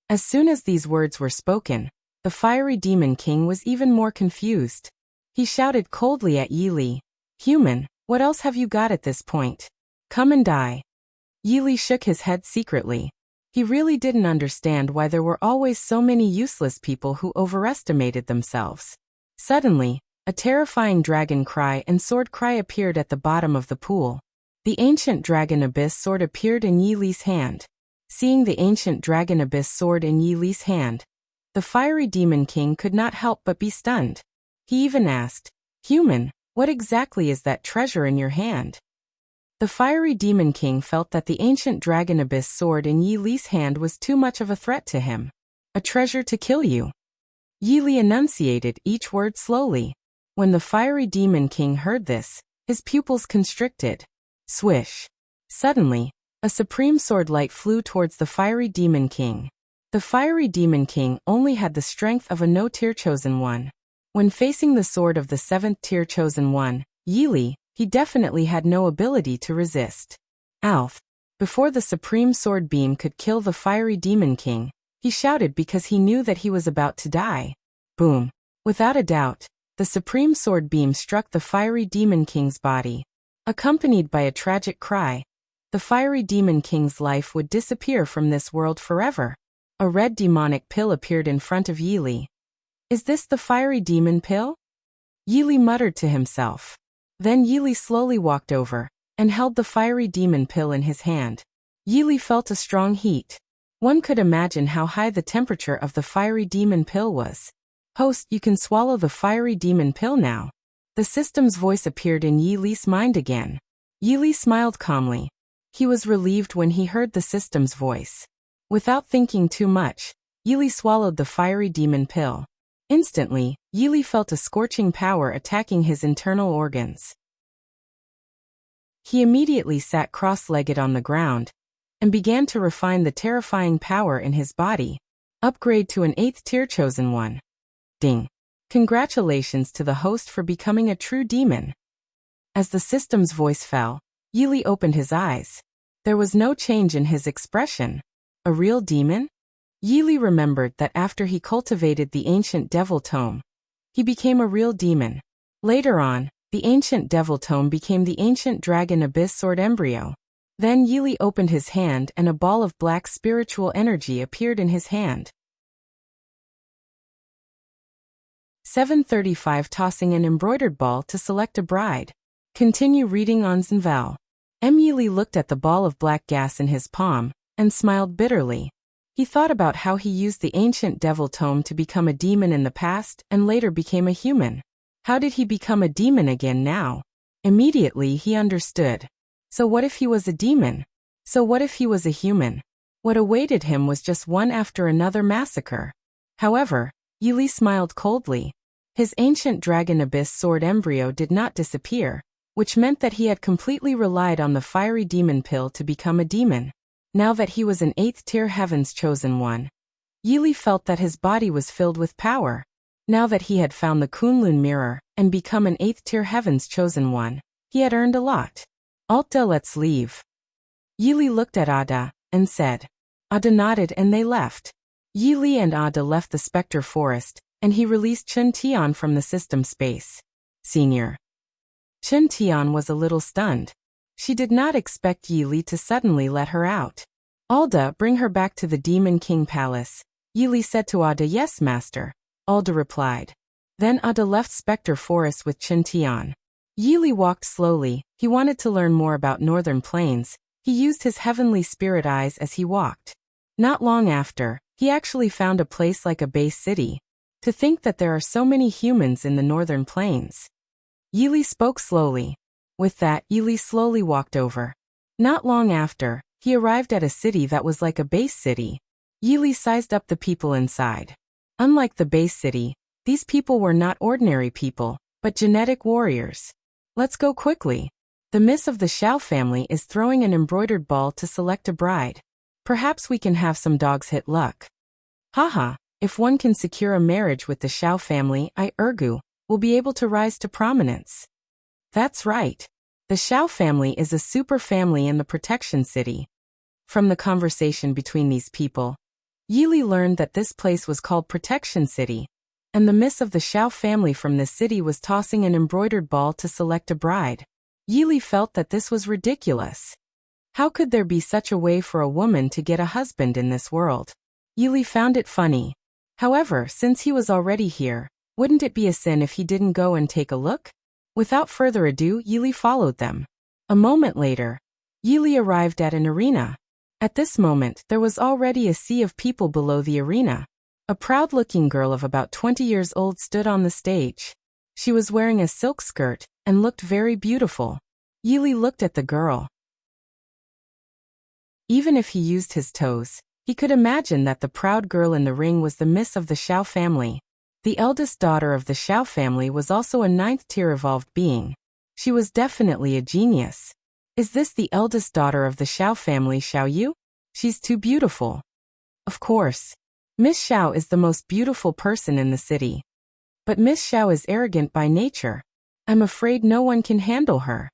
As soon as these words were spoken, the fiery demon king was even more confused. He shouted coldly at Yi Li, Human, what else have you got at this point? Come and die. Yi Li shook his head secretly. He really didn't understand why there were always so many useless people who overestimated themselves. Suddenly, a terrifying dragon cry and sword cry appeared at the bottom of the pool. The ancient dragon abyss sword appeared in Yi Li's hand. Seeing the ancient dragon abyss sword in Yi Li's hand, the fiery demon king could not help but be stunned. He even asked, Human, what exactly is that treasure in your hand? The fiery demon king felt that the ancient dragon abyss sword in Yi Li's hand was too much of a threat to him. A treasure to kill you. Yi Li enunciated each word slowly. When the fiery demon king heard this, his pupils constricted. Swish. Suddenly, a supreme sword light flew towards the fiery demon king. The fiery demon king only had the strength of a no-tier chosen one. When facing the sword of the 7th tier chosen one, Yi Li, he definitely had no ability to resist. Alf. Before the supreme sword beam could kill the fiery demon king, he shouted because he knew that he was about to die. Boom. Without a doubt, the supreme sword beam struck the fiery demon king's body. Accompanied by a tragic cry, the fiery demon king's life would disappear from this world forever. A red demonic pill appeared in front of Yi Li. Is this the fiery demon pill? Yi Li muttered to himself. Then Yi Li slowly walked over and held the fiery demon pill in his hand. Yi Li felt a strong heat. One could imagine how high the temperature of the fiery demon pill was. Host, you can swallow the fiery demon pill now. The system's voice appeared in Yi Li's mind again. Yi Li smiled calmly. He was relieved when he heard the system's voice. Without thinking too much, Yi Li swallowed the fiery demon pill. Instantly, Yi Li felt a scorching power attacking his internal organs. He immediately sat cross-legged on the ground and began to refine the terrifying power in his body. Upgrade to an 8th tier chosen one. Ding. Congratulations to the host for becoming a true demon. As the system's voice fell, Yi Li opened his eyes. There was no change in his expression. A real demon? Yi Li remembered that after he cultivated the ancient devil tome, he became a real demon. Later on, the ancient devil tome became the ancient dragon abyss sword embryo. Then Yi Li opened his hand and a ball of black spiritual energy appeared in his hand. 735 Tossing an embroidered ball to select a bride. Continue reading on Zenvel. Yi Li looked at the ball of black gas in his palm and smiled bitterly. He thought about how he used the ancient devil tome to become a demon in the past and later became a human. How did he become a demon again now? Immediately he understood. So what if he was a demon? So what if he was a human? What awaited him was just one after another massacre. However, Yi Li smiled coldly. His ancient dragon abyss sword embryo did not disappear, which meant that he had completely relied on the fiery demon pill to become a demon. Now that he was an 8th tier heaven's chosen one, Yi Li felt that his body was filled with power. Now that he had found the Kunlun mirror and become an 8th tier heaven's chosen one, he had earned a lot. Alta, let's leave. Yi Li looked at Ada and said. Ada nodded and they left. Yi Li and Ada left the Spectre Forest, and he released Chun Tian from the system space. Senior. Chun Tian was a little stunned. She did not expect Yi Li to suddenly let her out. Alda, bring her back to the Demon King Palace, Yi Li said to Ada. Yes, master, Alda replied. Then Ada left Spectre Forest with Chen Tian. Yi Li walked slowly. He wanted to learn more about Northern Plains. He used his heavenly spirit eyes as he walked. Not long after, he actually found a place like a base city. To think that there are so many humans in the Northern Plains. Yi Li spoke slowly. With that, Yi Li slowly walked over. Not long after, he arrived at a city that was like a base city. Yi Li sized up the people inside. Unlike the base city, these people were not ordinary people, but genetic warriors. Let's go quickly. The miss of the Xiao family is throwing an embroidered ball to select a bride. Perhaps we can have some dogs hit luck. Haha, if one can secure a marriage with the Xiao family, Ergu will be able to rise to prominence. That's right. The Xiao family is a super family in the Protection City. From the conversation between these people, Yi Li learned that this place was called Protection City, and the miss of the Xiao family from this city was tossing an embroidered ball to select a bride. Yi Li felt that this was ridiculous. How could there be such a way for a woman to get a husband in this world? Yi Li found it funny. However, since he was already here, wouldn't it be a sin if he didn't go and take a look? Without further ado, Yi Li followed them. A moment later, Yi Li arrived at an arena. At this moment, there was already a sea of people below the arena. A proud-looking girl of about 20 years old stood on the stage. She was wearing a silk skirt and looked very beautiful. Yi Li looked at the girl. Even if he used his toes, he could imagine that the proud girl in the ring was the miss of the Xiao family. The eldest daughter of the Xiao family was also a 9th-tier evolved being. She was definitely a genius. Is this the eldest daughter of the Xiao family, Xiao Yu? She's too beautiful. Of course. Miss Xiao is the most beautiful person in the city. But Miss Xiao is arrogant by nature. I'm afraid no one can handle her.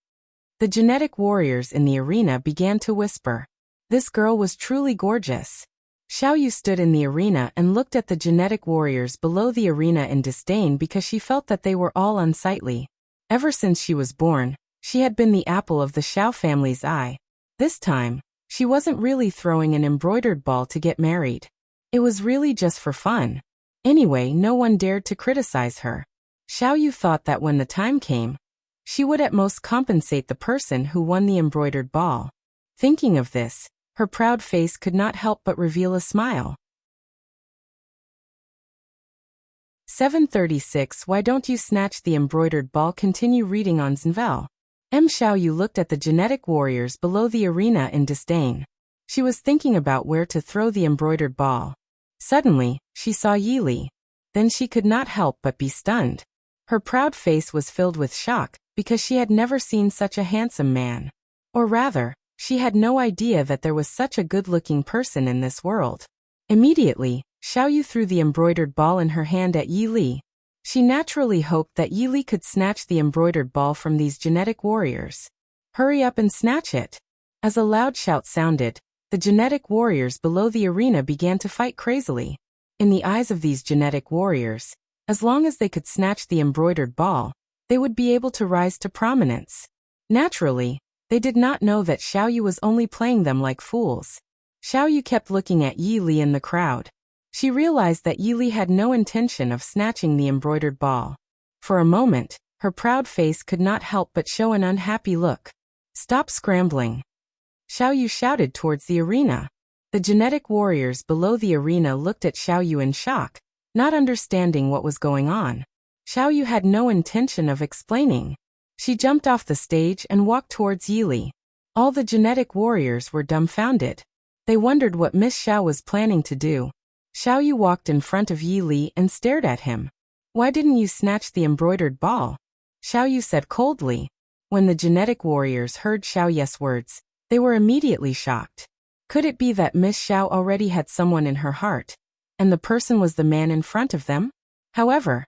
The genetic warriors in the arena began to whisper. This girl was truly gorgeous. Xiao Yu stood in the arena and looked at the genetic warriors below the arena in disdain because she felt that they were all unsightly. Ever since she was born, she had been the apple of the Xiao family's eye. This time, she wasn't really throwing an embroidered ball to get married. It was really just for fun. Anyway, no one dared to criticize her. Xiao Yu thought that when the time came, she would at most compensate the person who won the embroidered ball. Thinking of this, her proud face could not help but reveal a smile. 736 Why don't you snatch the embroidered ball? Continue reading on Zenvel. Xiao Yu looked at the genetic warriors below the arena in disdain. She was thinking about where to throw the embroidered ball. Suddenly, she saw Yi Li. Then she could not help but be stunned. Her proud face was filled with shock, because she had never seen such a handsome man. Or rather, she had no idea that there was such a good-looking person in this world. Immediately, Xiao Yu threw the embroidered ball in her hand at Yi Li. She naturally hoped that Yi Li could snatch the embroidered ball from these genetic warriors. Hurry up and snatch it. As a loud shout sounded, the genetic warriors below the arena began to fight crazily. In the eyes of these genetic warriors, as long as they could snatch the embroidered ball, they would be able to rise to prominence. Naturally, they did not know that Xiao Yu was only playing them like fools. Xiao Yu kept looking at Yi Li in the crowd. She realized that Yi Li had no intention of snatching the embroidered ball. For a moment, her proud face could not help but show an unhappy look. Stop scrambling. Xiao Yu shouted towards the arena. The genetic warriors below the arena looked at Xiao Yu in shock, not understanding what was going on. Xiao Yu had no intention of explaining. She jumped off the stage and walked towards Yi Li. All the genetic warriors were dumbfounded. They wondered what Miss Xiao was planning to do. Xiao Yu walked in front of Yi Li and stared at him. Why didn't you snatch the embroidered ball? Xiao Yu said coldly. When the genetic warriors heard Xiao Yu's words, they were immediately shocked. Could it be that Miss Xiao already had someone in her heart, and the person was the man in front of them? However,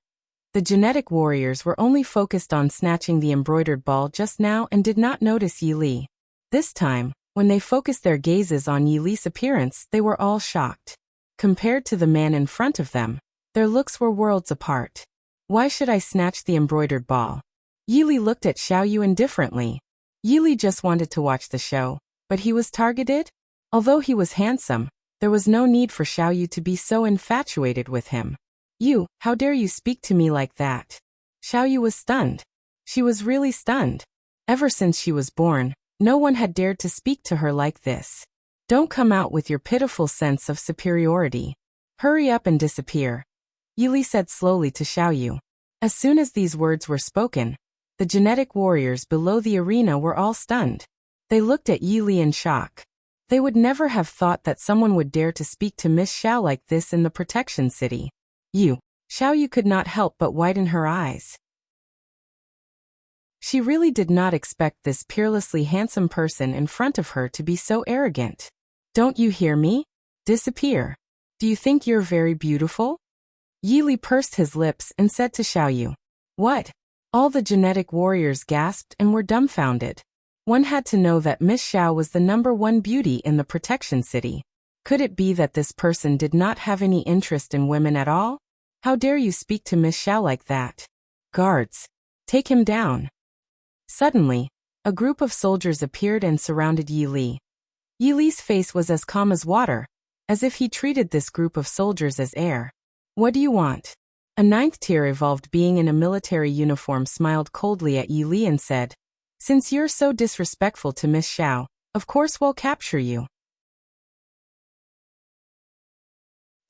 the genetic warriors were only focused on snatching the embroidered ball just now and did not notice Yi Li. This time, when they focused their gazes on Yi Li's appearance, they were all shocked. Compared to the man in front of them, their looks were worlds apart. Why should I snatch the embroidered ball? Yi Li looked at Xiao Yu indifferently. Yili just wanted to watch the show, but he was targeted? Although he was handsome, there was no need for Xiaoyu to be so infatuated with him. You, how dare you speak to me like that? Xiaoyu was stunned. She was really stunned. Ever since she was born, no one had dared to speak to her like this. Don't come out with your pitiful sense of superiority. Hurry up and disappear, Yili said slowly to Xiaoyu. As soon as these words were spoken, the genetic warriors below the arena were all stunned. They looked at Yili in shock. They would never have thought that someone would dare to speak to Miss Xiao like this in the protection city. Xiaoyu could not help but widen her eyes. She really did not expect this peerlessly handsome person in front of her to be so arrogant. Don't you hear me? Disappear. Do you think you're very beautiful? Yili pursed his lips and said to Xiaoyu. What? All the genetic warriors gasped and were dumbfounded. One had to know that Miss Xiao was the #1 beauty in the protection city. Could it be that this person did not have any interest in women at all? How dare you speak to Miss Xiao like that? Guards, take him down. Suddenly, a group of soldiers appeared and surrounded Yili. Yili's face was as calm as water, as if he treated this group of soldiers as air. What do you want? A 9th-tier evolved being in a military uniform smiled coldly at Yili and said, Since you're so disrespectful to Miss Xiao, of course we'll capture you.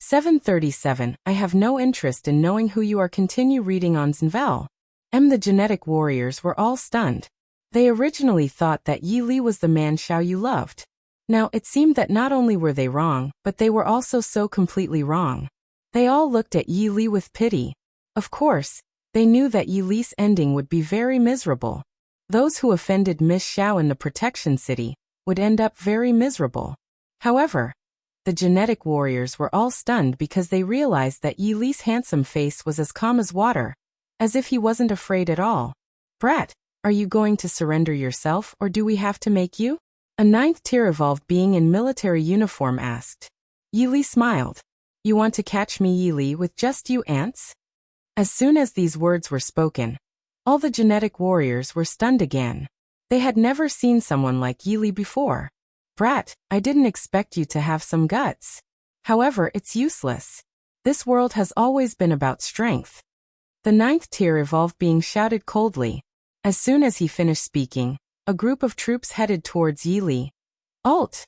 737. I have no interest in knowing who you are. Continue reading on Zenvel. The genetic warriors were all stunned. They originally thought that Yili was the man Xiaoyu loved. Now it seemed that not only were they wrong, but they were also so completely wrong. They all looked at Yili with pity. Of course, they knew that Yili's ending would be very miserable. Those who offended Miss Xiao in the protection city would end up very miserable. However, the genetic warriors were all stunned because they realized that Yili's handsome face was as calm as water, as if he wasn't afraid at all. Brat, are you going to surrender yourself or do we have to make you? A 9th-tier evolved being in military uniform asked. Yili smiled. You want to catch me, Yili, with just you ants? As soon as these words were spoken, all the genetic warriors were stunned again. They had never seen someone like Yili before. Brat, I didn't expect you to have some guts. However, it's useless. This world has always been about strength. The 9th-tier evolved being shouted coldly. As soon as he finished speaking, a group of troops headed towards Yili. Alt!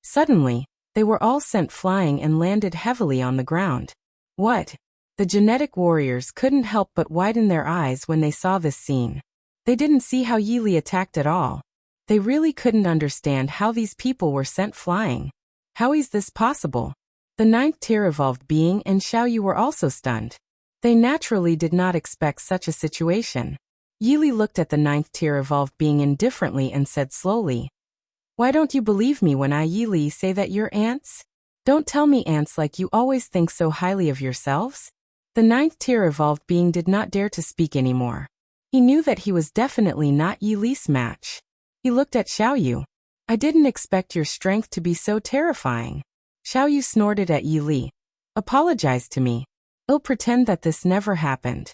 Suddenly, they were all sent flying and landed heavily on the ground. What? The genetic warriors couldn't help but widen their eyes when they saw this scene. They didn't see how Yili attacked at all. They really couldn't understand how these people were sent flying. How is this possible? The 9th-tier evolved being and Xiaoyu were also stunned. They naturally did not expect such a situation. Yili looked at the 9th-tier evolved being indifferently and said slowly, Why don't you believe me when I, Yili, say that you're ants? Don't tell me ants like you always think so highly of yourselves. The 9th-tier evolved being did not dare to speak anymore. He knew that he was definitely not Yili's match. He looked at Xiaoyu. I didn't expect your strength to be so terrifying. Xiaoyu snorted at Yili. Apologize to me. I'll pretend that this never happened.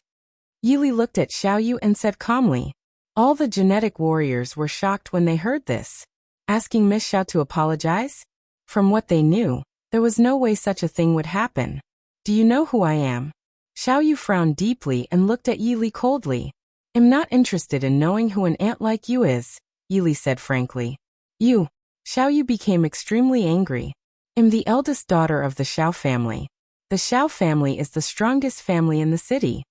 Yili looked at Xiaoyu and said calmly. All the genetic warriors were shocked when they heard this. Asking Miss Xiao to apologize? From what they knew, there was no way such a thing would happen. Do you know who I am? Xiaoyu frowned deeply and looked at Yili coldly. I'm not interested in knowing who an ant like you is, Yili said frankly. You. Xiaoyu became extremely angry. I'm the eldest daughter of the Xiao family. The Xiao family is the strongest family in the city.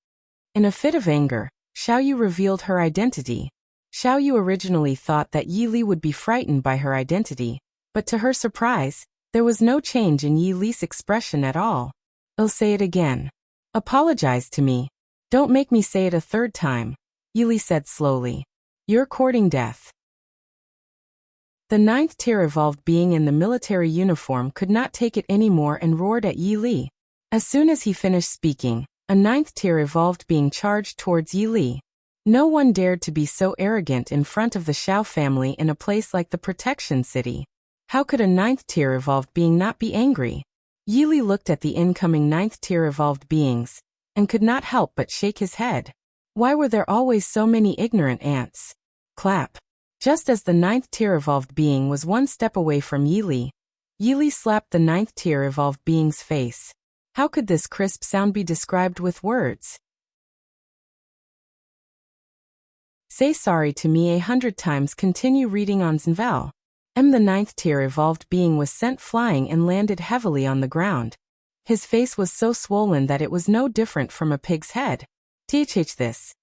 In a fit of anger, Xiaoyu revealed her identity. Xiaoyu originally thought that Yili would be frightened by her identity, but to her surprise, there was no change in Yili's expression at all. I'll say it again. Apologize to me. Don't make me say it a third time, Yili said slowly. You're courting death. The 9th-tier evolved being in the military uniform could not take it anymore and roared at Yili. As soon as he finished speaking, a 9th-tier evolved being charged towards Yili. No one dared to be so arrogant in front of the Xiao family in a place like the protection city. How could a 9th-tier evolved being not be angry? Yili looked at the incoming 9th-tier evolved beings, and could not help but shake his head. Why were there always so many ignorant ants? Clap. Just as the ninth tier evolved being was one step away from Yi Li slapped the ninth tier evolved being's face. How could this crisp sound be described with words? Say sorry to me 100 times. Continue reading on Zenvel. The ninth tier evolved being was sent flying and landed heavily on the ground. His face was so swollen that it was no different from a pig's head. This.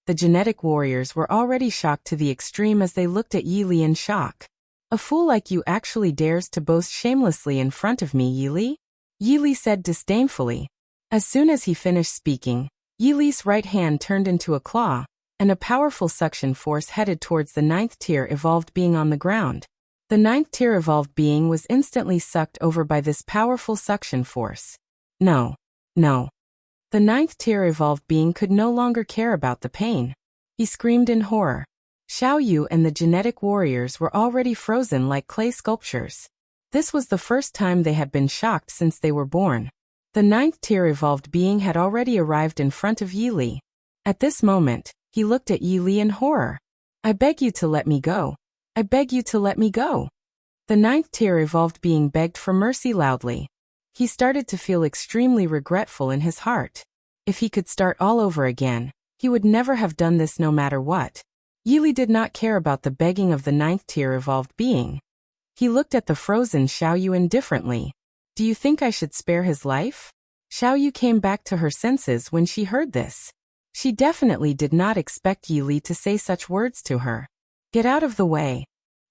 The genetic warriors were already shocked to the extreme as they looked at Yi Li in shock. A fool like you actually dares to boast shamelessly in front of me, Yi Li? Yi Li said disdainfully. As soon as he finished speaking, Yi Li's right hand turned into a claw, and a powerful suction force headed towards the ninth tier evolved being on the ground. The ninth tier evolved being was instantly sucked over by this powerful suction force. No. The ninth tier evolved being could no longer care about the pain. He screamed in horror. Xiao Yu and the genetic warriors were already frozen like clay sculptures. This was the first time they had been shocked since they were born. The ninth tier evolved being had already arrived in front of Yi Li. At this moment, he looked at Yi Li in horror. I beg you to let me go. I beg you to let me go. The ninth tier evolved being begged for mercy loudly. He started to feel extremely regretful in his heart. If he could start all over again, he would never have done this no matter what. Yi Li did not care about the begging of the ninth tier evolved being. He looked at the frozen Xiao Yu indifferently. Do you think I should spare his life? Xiao Yu came back to her senses when she heard this. She definitely did not expect Yi Li to say such words to her. Get out of the way.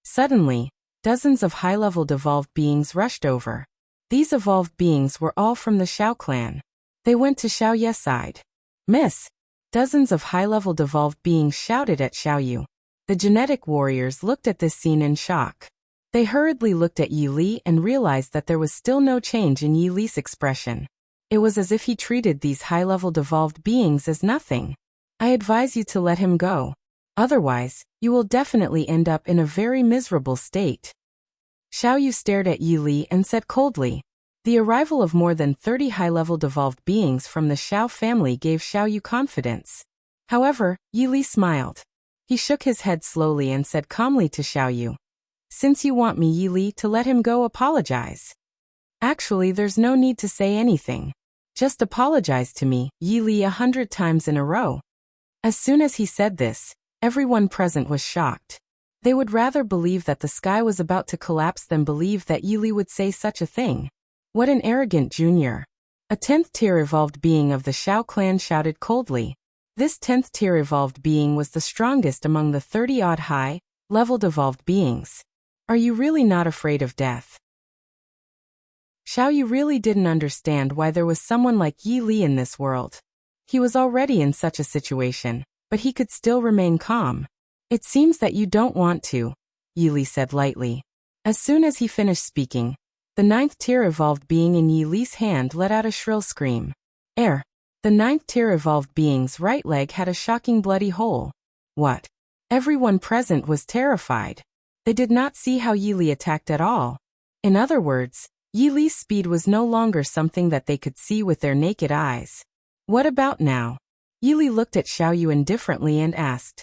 Suddenly, dozens of high-level evolved beings rushed over. These evolved beings were all from the Xiao clan. They went to Xiao Ye's side. Miss! Dozens of high-level evolved beings shouted at Xiao Yu. The genetic warriors looked at this scene in shock. They hurriedly looked at Yi Li and realized that there was still no change in Yi Li's expression. It was as if he treated these high-level evolved beings as nothing. I advise you to let him go. Otherwise, you will definitely end up in a very miserable state. Xiao Yu stared at Yi Li and said coldly. The arrival of more than 30 high-level evolved beings from the Xiao family gave Xiao Yu confidence. However, Yi Li smiled. He shook his head slowly and said calmly to Xiao Yu. Since you want me, Yi Li, to let him go, apologize. Actually, there's no need to say anything. Just apologize to me, Yi Li, 100 times in a row. As soon as he said this, everyone present was shocked. They would rather believe that the sky was about to collapse than believe that Yi Li would say such a thing. What an arrogant junior. A 10th tier evolved being of the Xiao clan shouted coldly. This 10th tier evolved being was the strongest among the 30-odd high-leveled evolved beings. Are you really not afraid of death? Xiao Yu really didn't understand why there was someone like Yi Li in this world. He was already in such a situation, but he could still remain calm. It seems that you don't want to, Yi Li said lightly. As soon as he finished speaking, the 9th tier evolved being in Yi Li's hand let out a shrill scream. The 9th tier evolved being's right leg had a shocking bloody hole. What? Everyone present was terrified. They did not see how Yi Li attacked at all. In other words, Yi Li's speed was no longer something that they could see with their naked eyes. What about now? Yi Li looked at Xiao Yu indifferently and asked.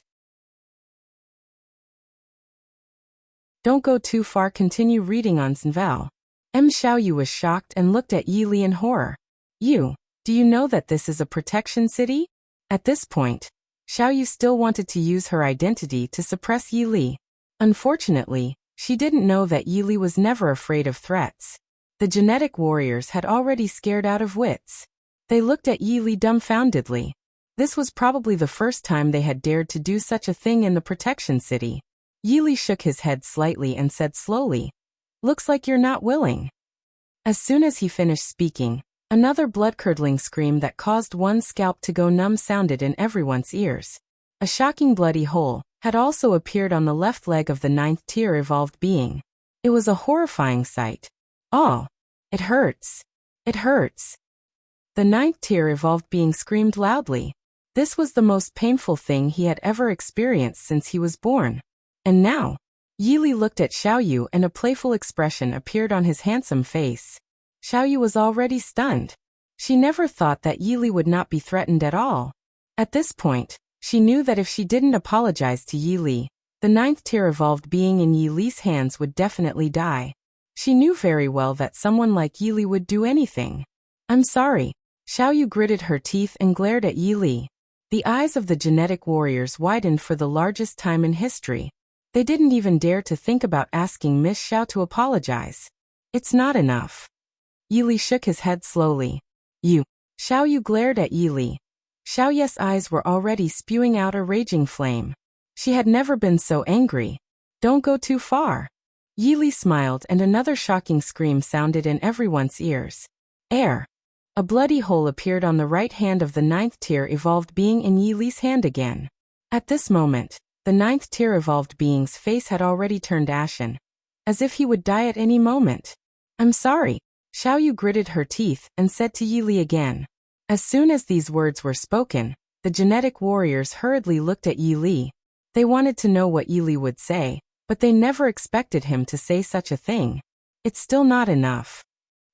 Don't go too far. Continue reading on Zenvel. Xiao Yu was shocked and looked at Yi Li in horror. Do you know that this is a protection city? At this point, Xiao Yu still wanted to use her identity to suppress Yi Li. Unfortunately, she didn't know that Yi Li was never afraid of threats. The genetic warriors had already scared out of wits. They looked at Yi Li dumbfoundedly. This was probably the first time they had dared to do such a thing in the protection city. Yi Li shook his head slightly and said slowly, "Looks like you're not willing." As soon as he finished speaking, another blood-curdling scream that caused one's scalp to go numb sounded in everyone's ears. A shocking bloody hole had also appeared on the left leg of the 9th tier evolved being. It was a horrifying sight. Oh, it hurts. It hurts. The 9th tier evolved being screamed loudly. This was the most painful thing he had ever experienced since he was born. And now, Yi Li looked at Xiao Yu and a playful expression appeared on his handsome face. Xiao Yu was already stunned. She never thought that Yi Li would not be threatened at all. At this point, she knew that if she didn't apologize to Yi Li, The ninth tier evolved being in Yi Li's hands would definitely die. She knew very well that someone like Yi Li would do anything. I'm sorry. Xiao Yu gritted her teeth and glared at Yi Li. The eyes of the genetic warriors widened for the largest time in history. They didn't even dare to think about asking Miss Xiao to apologize. It's not enough. Yi Li shook his head slowly. You. Xiao Yu glared at Yi Li. Xiao Yu's eyes were already spewing out a raging flame. She had never been so angry. Don't go too far. Yi Li smiled and another shocking scream sounded in everyone's ears. Air. A bloody hole appeared on the right hand of the ninth tier evolved being in Yi Li's hand again. At this moment, the ninth tier evolved being's face had already turned ashen, as if he would die at any moment. I'm sorry. Xiao Yu gritted her teeth and said to Yi Li again. As soon as these words were spoken, the genetic warriors hurriedly looked at Yi Li. They wanted to know what Yi Li would say, but they never expected him to say such a thing. It's still not enough.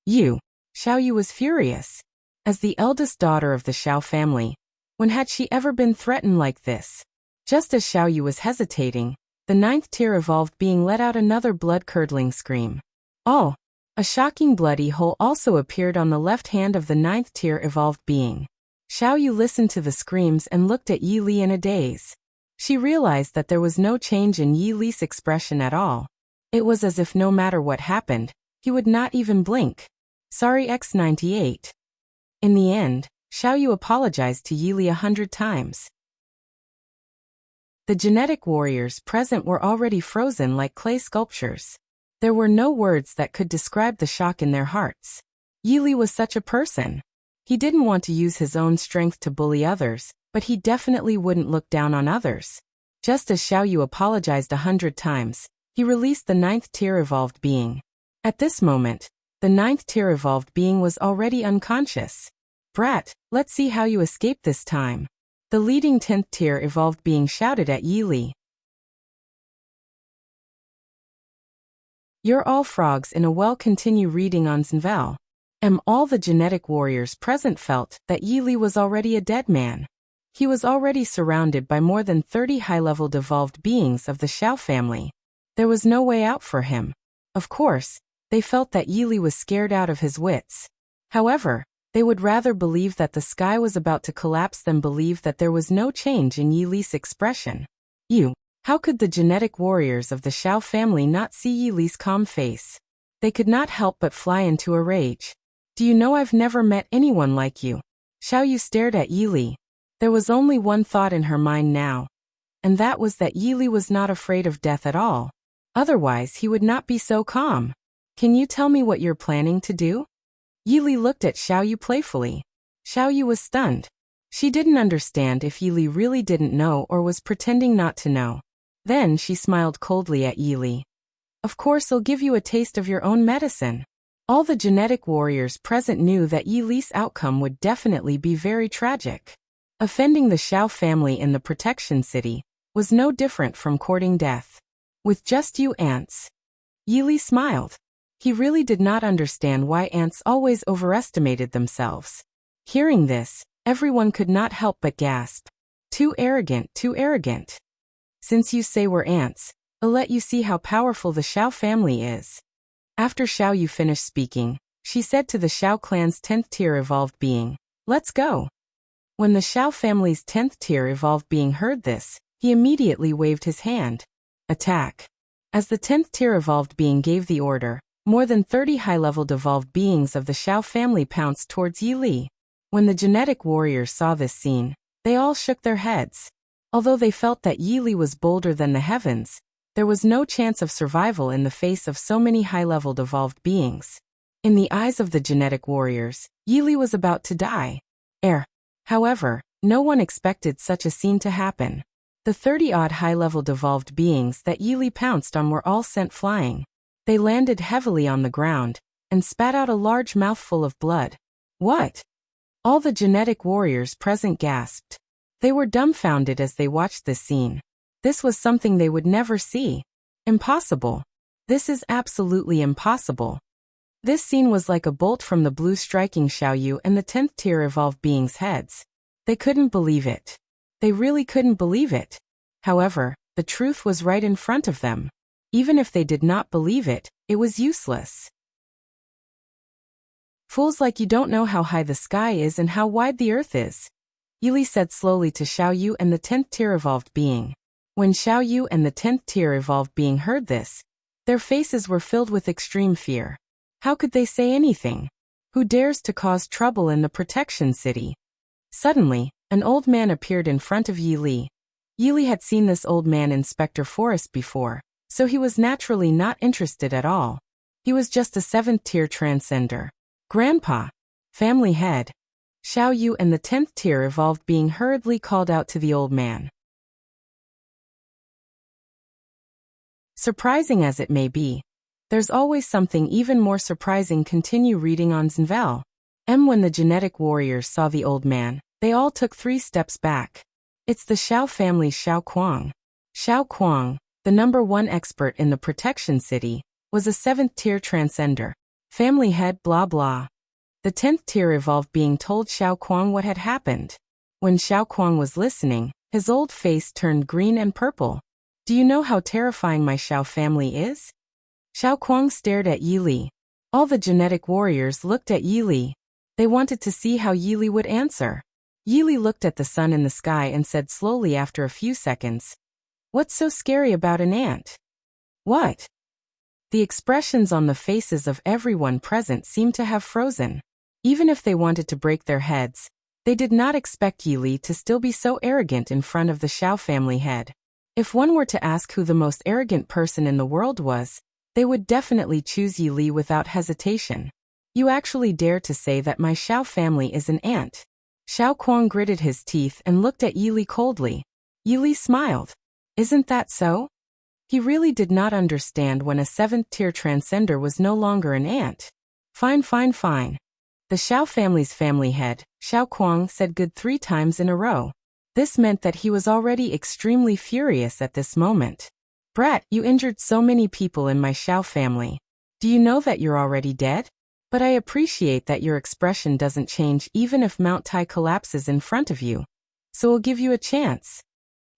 You. Xiao Yu was furious. As the eldest daughter of the Xiao family, when had she ever been threatened like this? Just as Xiao Yu was hesitating, the ninth tier evolved being let out another blood-curdling scream. Oh! A shocking bloody hole also appeared on the left hand of the ninth tier evolved being. Xiao Yu listened to the screams and looked at Yi Li in a daze. She realized that there was no change in Yi Li's expression at all. It was as if no matter what happened, he would not even blink. Sorry X98. In the end, Xiao Yu apologized to Yi Li 100 times. The genetic warriors present were already frozen like clay sculptures. There were no words that could describe the shock in their hearts. Yi Li was such a person. He didn't want to use his own strength to bully others, but he definitely wouldn't look down on others. Just as Xiao Yu apologized 100 times, he released the ninth tier evolved being. At this moment, the ninth tier evolved being was already unconscious. Brat, let's see how you escape this time. The leading 10th tier evolved being shouted at Yi Li. You're all frogs in a well. Continue reading on Zenvel. All the genetic warriors present felt that Yi Li was already a dead man. He was already surrounded by more than 30 high-level evolved beings of the Xiao family. There was no way out for him. Of course, they felt that Yi Li was scared out of his wits. However, they would rather believe that the sky was about to collapse than believe that there was no change in Yi Li's expression. How could the genetic warriors of the Xiao family not see Yi Li's calm face? They could not help but fly into a rage. Do you know I've never met anyone like you? Xiao Yu stared at Yi Li. There was only one thought in her mind now, and that was that Yi Li was not afraid of death at all. Otherwise he would not be so calm. Can you tell me what you're planning to do? Yi Li looked at Xiao Yu playfully. Xiao Yu was stunned. She didn't understand if Yi Li really didn't know or was pretending not to know. Then she smiled coldly at Yi Li. Of course I'll give you a taste of your own medicine. All the genetic warriors present knew that Yi Li's outcome would definitely be very tragic. Offending the Xiao family in the protection city was no different from courting death. With just you ants. Yi Li smiled. He really did not understand why ants always overestimated themselves. Hearing this, everyone could not help but gasp. Too arrogant, too arrogant. Since you say we're ants, I'll let you see how powerful the Xiao family is. After Xiao Yu finished speaking, she said to the Xiao clan's 10th tier evolved being, let's go. When the Xiao family's 10th tier evolved being heard this, he immediately waved his hand. Attack. As the 10th tier evolved being gave the order, more than 30 high-level evolved beings of the Xiao family pounced towards Yi Li. When the genetic warriors saw this scene, they all shook their heads. Although they felt that Yi Li was bolder than the heavens, there was no chance of survival in the face of so many high-level evolved beings. In the eyes of the genetic warriors, Yi Li was about to die. However, no one expected such a scene to happen. The 30-odd high-level evolved beings that Yi Li pounced on were all sent flying. They landed heavily on the ground and spat out a large mouthful of blood. What? All the genetic warriors present gasped. They were dumbfounded as they watched this scene. This was something they would never see. Impossible. This is absolutely impossible. This scene was like a bolt from the blue striking Xiao Yu and the 10th tier evolved beings' heads. They couldn't believe it. They really couldn't believe it. However, The truth was right in front of them. Even if they did not believe it, it was useless. Fools like you don't know how high the sky is and how wide the earth is, Yili said slowly to Xiao Yu and the 10th tier evolved being. When Xiao Yu and the 10th tier evolved being heard this, their faces were filled with extreme fear. How could they say anything? Who dares to cause trouble in the protection city? Suddenly, an old man appeared in front of Yili. Yili had seen this old man in Spectre Forest before, so he was naturally not interested at all. He was just a 7th tier transcender. Grandpa, family head. Xiao Yu and the 10th tier evolved being hurriedly called out to the old man. Surprising as it may be, there's always something even more surprising. Continue reading on Zenvel. When the genetic warriors saw the old man, they all took 3 steps back. It's the Xiao family's Xiao Kuang. Xiao Kuang, the #1 expert in the protection city, was a 7th tier transcender. Family head blah blah. The 10th tier evolved being told Xiao Kuang what had happened. When Xiao Kuang was listening, his old face turned green and purple. Do you know how terrifying my Xiao family is? Xiao Kuang stared at Yili. All the genetic warriors looked at Yili. They wanted to see how Yili would answer. Yili looked at the sun in the sky and said slowly after a few seconds, "What's so scary about an ant?" What? The expressions on the faces of everyone present seemed to have frozen. Even if they wanted to break their heads, they did not expect Yili to still be so arrogant in front of the Xiao family head. If one were to ask who the most arrogant person in the world was, they would definitely choose Yili without hesitation. You actually dare to say that my Xiao family is an ant? Xiao Kuang gritted his teeth and looked at Yili coldly. Yili smiled. Isn't that so? He really did not understand when a 7th tier transcender was no longer an ant. Fine. The Xiao family's family head, Xiao Kuang, said good 3 times in a row. This meant that he was already extremely furious at this moment. Brat, you injured so many people in my Xiao family. Do you know that you're already dead? But I appreciate that your expression doesn't change even if Mount Tai collapses in front of you. So I'll give you a chance.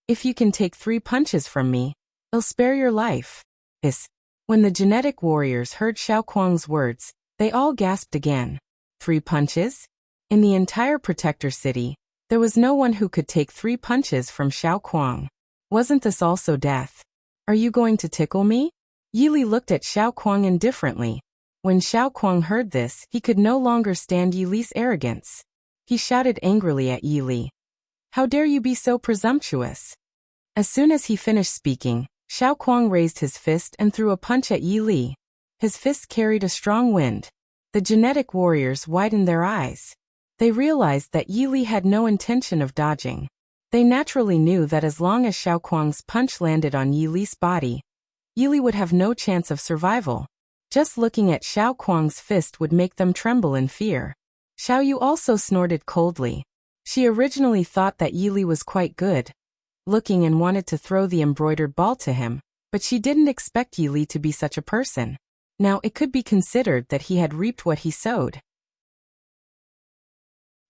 If you can take 3 punches from me, I'll spare your life. When the genetic warriors heard Xiao Kuang's words, they all gasped again. 3 punches? In the entire protector city, there was no one who could take 3 punches from Xiao Kuang. Wasn't this also death? Are you going to tickle me? Yili looked at Xiao Kuang indifferently. When Xiao Kuang heard this, he could no longer stand Yili's arrogance. He shouted angrily at Yili. How dare you be so presumptuous? As soon as he finished speaking, Xiao Kuang raised his fist and threw a punch at Yili. His fist carried a strong wind. The genetic warriors widened their eyes. They realized that Yili had no intention of dodging. They naturally knew that as long as Xiao Kuang's punch landed on Yili's body, Yili would have no chance of survival. Just looking at Xiao Kuang's fist would make them tremble in fear. Xiao Yu also snorted coldly. She originally thought that Yili was quite good looking and wanted to throw the embroidered ball to him, but she didn't expect Yili to be such a person. Now it could be considered that he had reaped what he sowed.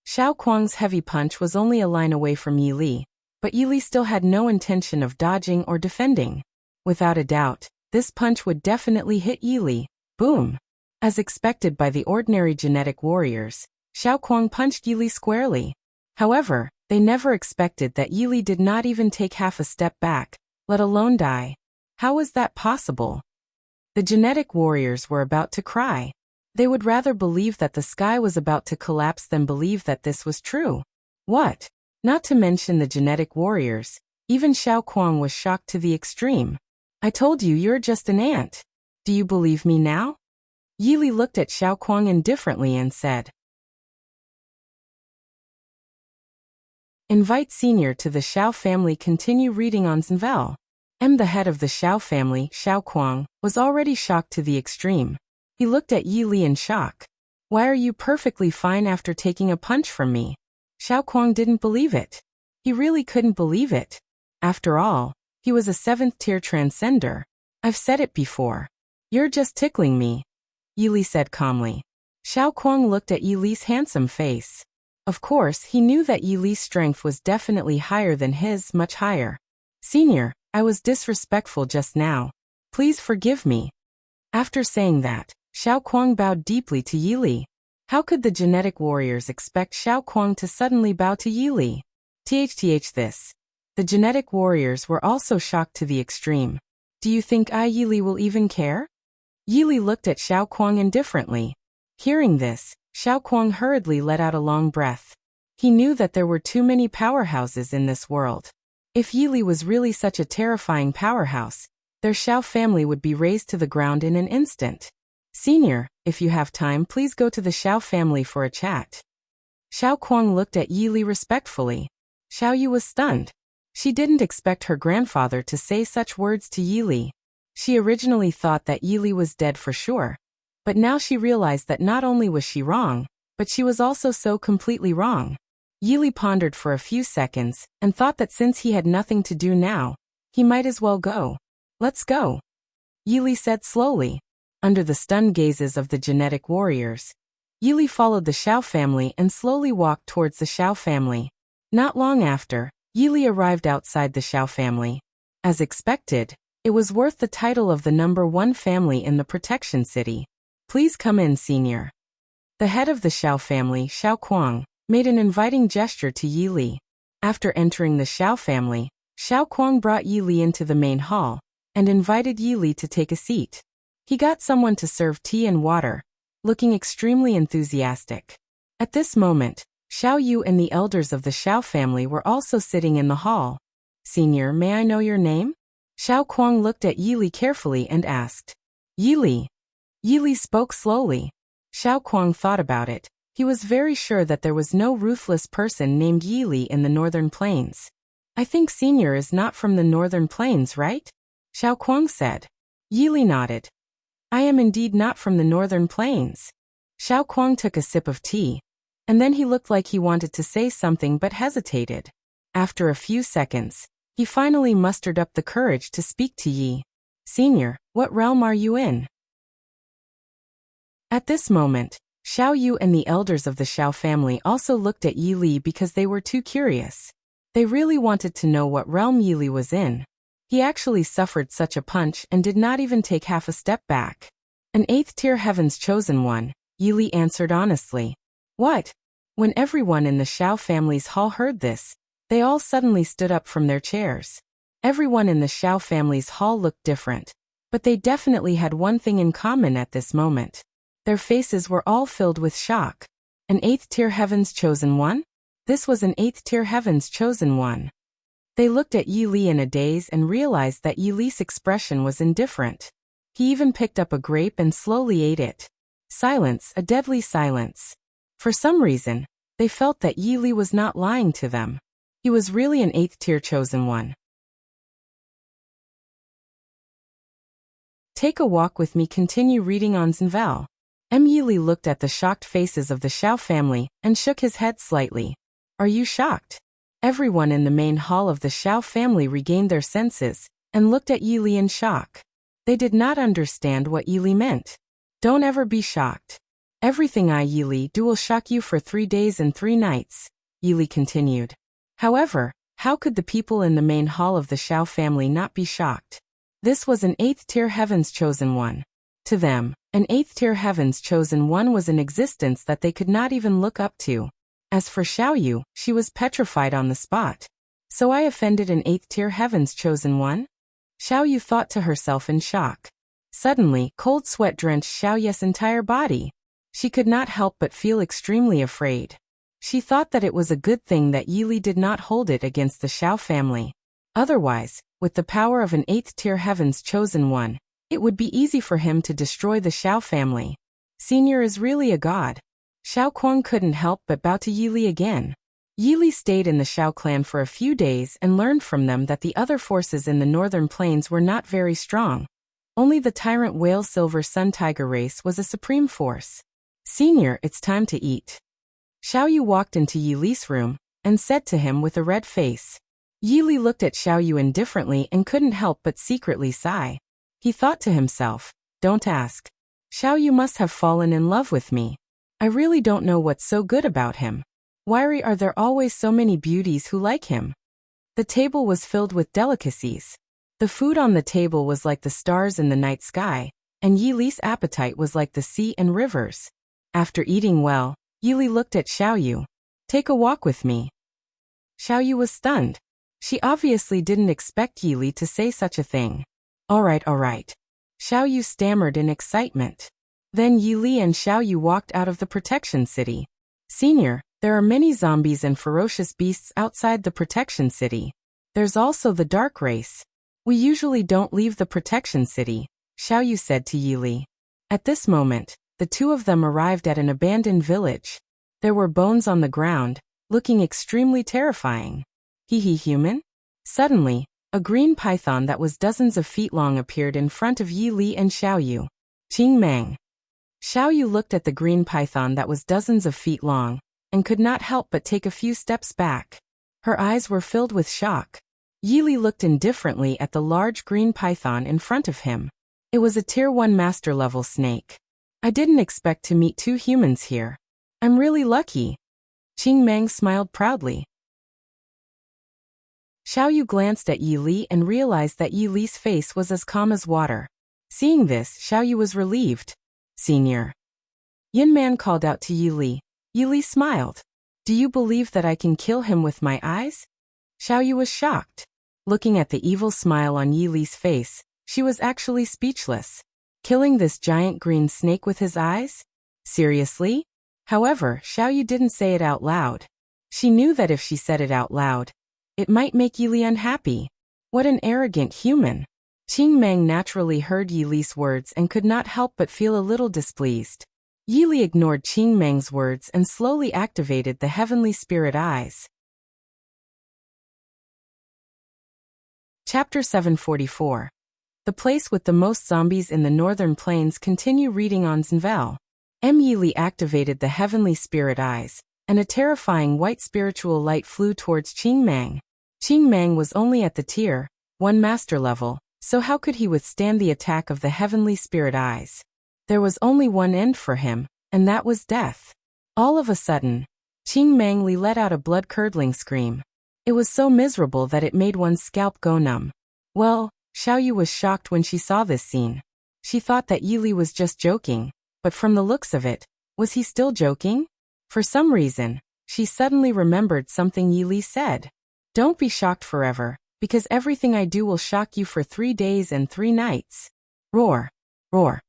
Xiao Kuang's heavy punch was only a line away from Yili, but Yili still had no intention of dodging or defending. Without a doubt, this punch would definitely hit Yili. Boom! As expected by the ordinary genetic warriors, Xiao Kuang punched Yili squarely. However, they never expected that Yili did not even take half a step back, let alone die. How was that possible? The genetic warriors were about to cry. They would rather believe that the sky was about to collapse than believe that this was true. What? Not to mention the genetic warriors, even Xiao Kuang was shocked to the extreme. I told you you're just an ant. Do you believe me now? Yili looked at Xiao Kuang indifferently and said, Invite Senior to the Xiao family. Continue reading on Zenvel. The head of the Xiao family, Xiao Kuang, was already shocked to the extreme. He looked at Yili in shock. Why are you perfectly fine after taking a punch from me? Xiao Kuang didn't believe it. He really couldn't believe it. After all, he was a 7th tier transcender. I've said it before. You're just tickling me, Yili said calmly. Xiao Kuang looked at Yili's handsome face. Of course, he knew that Yili's strength was definitely higher than his, much higher. Senior, I was disrespectful just now. Please forgive me. After saying that, Xiao Kuang bowed deeply to Yi Li. How could the genetic warriors expect Xiao Kuang to suddenly bow to Yi Li? This. The genetic warriors were also shocked to the extreme. Do you think Yi Li will even care? Yi Li looked at Xiao Kuang indifferently. Hearing this, Xiao Kuang hurriedly let out a long breath. He knew that there were too many powerhouses in this world. If Yi Li was really such a terrifying powerhouse, their Xiao family would be razed to the ground in an instant. Senior, if you have time, please go to the Xiao family for a chat. Xiao Kuang looked at Yi Li respectfully. Xiao Yu was stunned. She didn't expect her grandfather to say such words to Yi Li. She originally thought that Yi Li was dead for sure. But now she realized that not only was she wrong, but she was also so completely wrong. Yi Li pondered for a few seconds, and thought that since he had nothing to do now, he might as well go. Let's go. Yi Li said slowly. Under the stunned gazes of the genetic warriors, Yi Li followed the Xiao family and slowly walked towards the Xiao family. Not long after, Yi Li arrived outside the Xiao family. As expected, it was worth the title of the #1 family in the protection city. Please come in, senior. The head of the Xiao family, Xiao Kuang, made an inviting gesture to Yi Li. After entering the Xiao family, Xiao Kuang brought Yi Li into the main hall and invited Yi Li to take a seat. He got someone to serve tea and water, looking extremely enthusiastic. At this moment, Xiao Yu and the elders of the Xiao family were also sitting in the hall. Senior, may I know your name? Xiao Kuang looked at Yi Li carefully and asked. Yi Li. Yi Li spoke slowly. Xiao Kuang thought about it. He was very sure that there was no ruthless person named Yi Li in the Northern Plains. I think Senior is not from the Northern Plains, right? Xiao Kuang said. Yi Li nodded. I am indeed not from the Northern Plains. Xiao Kuang took a sip of tea, and then he looked like he wanted to say something but hesitated. After a few seconds, he finally mustered up the courage to speak to Yi. Senior, what realm are you in? At this moment, Xiao Yu and the elders of the Xiao family also looked at Yi Li because they were too curious. They really wanted to know what realm Yi Li was in. He actually suffered such a punch and did not even take half a step back. An 8th tier Heaven's Chosen One, Yi Li answered honestly. What? When everyone in the Xiao family's hall heard this, they all suddenly stood up from their chairs. Everyone in the Xiao family's hall looked different, but they definitely had one thing in common at this moment. Their faces were all filled with shock. An 8th tier Heaven's Chosen One? This was an 8th tier Heaven's Chosen One. They looked at Yi Li in a daze and realized that Yi Li's expression was indifferent. He even picked up a grape and slowly ate it. Silence, a deadly silence. For some reason, they felt that Yi Li was not lying to them. He was really an 8th tier Chosen One. Take a walk with me. Continue reading on Zenvel. Yi Li looked at the shocked faces of the Xiao family and shook his head slightly. Are you shocked? Everyone in the main hall of the Xiao family regained their senses and looked at Yi Li in shock. They did not understand what Yi Li meant. Don't ever be shocked. Everything Yi Li do will shock you for 3 days and 3 nights, Yi Li continued. However, how could the people in the main hall of the Xiao family not be shocked? This was an 8th tier Heaven's Chosen One. To them, an 8th tier Heaven's Chosen One was an existence that they could not even look up to. As for Xiao Yu, she was petrified on the spot. So I offended an 8th tier Heaven's Chosen One? Xiao Yu thought to herself in shock. Suddenly, cold sweat drenched Xiao Yu's entire body. She could not help but feel extremely afraid. She thought that it was a good thing that Yi Li did not hold it against the Xiao family. Otherwise, with the power of an 8th tier Heaven's Chosen One, it would be easy for him to destroy the Xiao family. Senior is really a god. Xiao Kuang couldn't help but bow to Yi Li again. Yi Li stayed in the Xiao clan for a few days and learned from them that the other forces in the Northern Plains were not very strong. Only the Tyrant Whale Silver Sun Tiger race was a supreme force. Senior, it's time to eat. Xiao Yu walked into Yi Li's room and said to him with a red face. Yi Li looked at Xiao Yu indifferently and couldn't help but secretly sigh. He thought to himself, don't ask. Xiao Yu must have fallen in love with me. I really don't know what's so good about him. Why are there always so many beauties who like him? The table was filled with delicacies. The food on the table was like the stars in the night sky, and Yili's appetite was like the sea and rivers. After eating well, Yili looked at Xiaoyu. "Take a walk with me." Xiaoyu was stunned. She obviously didn't expect Yili to say such a thing. All right. Xiaoyu stammered in excitement. Then Yili and Xiaoyu walked out of the protection city. "Senior, there are many zombies and ferocious beasts outside the protection city. There's also the dark race. We usually don't leave the protection city," Xiaoyu said to Yili. At this moment, the two of them arrived at an abandoned village. There were bones on the ground, looking extremely terrifying. Human? Suddenly, a green python that was dozens of feet long appeared in front of Yili and Xiaoyu. "Qing Mang." Xiaoyu looked at the green python that was dozens of feet long, and could not help but take a few steps back. Her eyes were filled with shock. Yili looked indifferently at the large green python in front of him. It was a Tier 1 master-level snake. "I didn't expect to meet two humans here. I'm really lucky." Qing Mang smiled proudly. Xiaoyu glanced at Yili and realized that Yili's face was as calm as water. Seeing this, Xiaoyu was relieved. "Senior." Yin Man called out to Yili. Yili smiled. "Do you believe that I can kill him with my eyes?" Xiaoyu was shocked. Looking at the evil smile on Yili's face, she was actually speechless. Killing this giant green snake with his eyes? Seriously? However, Xiaoyu didn't say it out loud. She knew that if she said it out loud, it might make Yili unhappy. What an arrogant human. Qing Mang naturally heard Yili's words and could not help but feel a little displeased. Yili ignored Qing Mang's words and slowly activated the heavenly spirit eyes. Chapter 744. The place with the most zombies in the northern plains. Continue reading on Zenvel. Yili activated the heavenly spirit eyes, and a terrifying white spiritual light flew towards Qing Mang. Qing Mang was only at the Tier 1 master level, so how could he withstand the attack of the heavenly spirit eyes? There was only one end for him, and that was death. All of a sudden, Qing Mang Li let out a blood-curdling scream. It was so miserable that it made one's scalp go numb. Well, Xiaoyu was shocked when she saw this scene. She thought that Yili was just joking, but from the looks of it, was he still joking? For some reason, she suddenly remembered something Yili said. "Don't be shocked forever, because everything I do will shock you for 3 days and 3 nights. Roar! Roar!"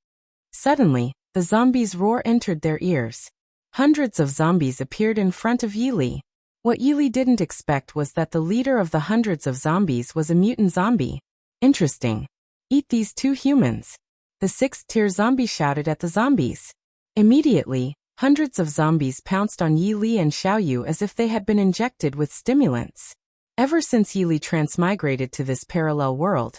Suddenly, the zombies' roar entered their ears. Hundreds of zombies appeared in front of Yili. What Yili didn't expect was that the leader of the hundreds of zombies was a mutant zombie. Interesting. "Eat these 2 humans." The 6th-tier zombie shouted at the zombies. Immediately, hundreds of zombies pounced on Yili and Xiaoyu as if they had been injected with stimulants. Ever since Yili transmigrated to this parallel world,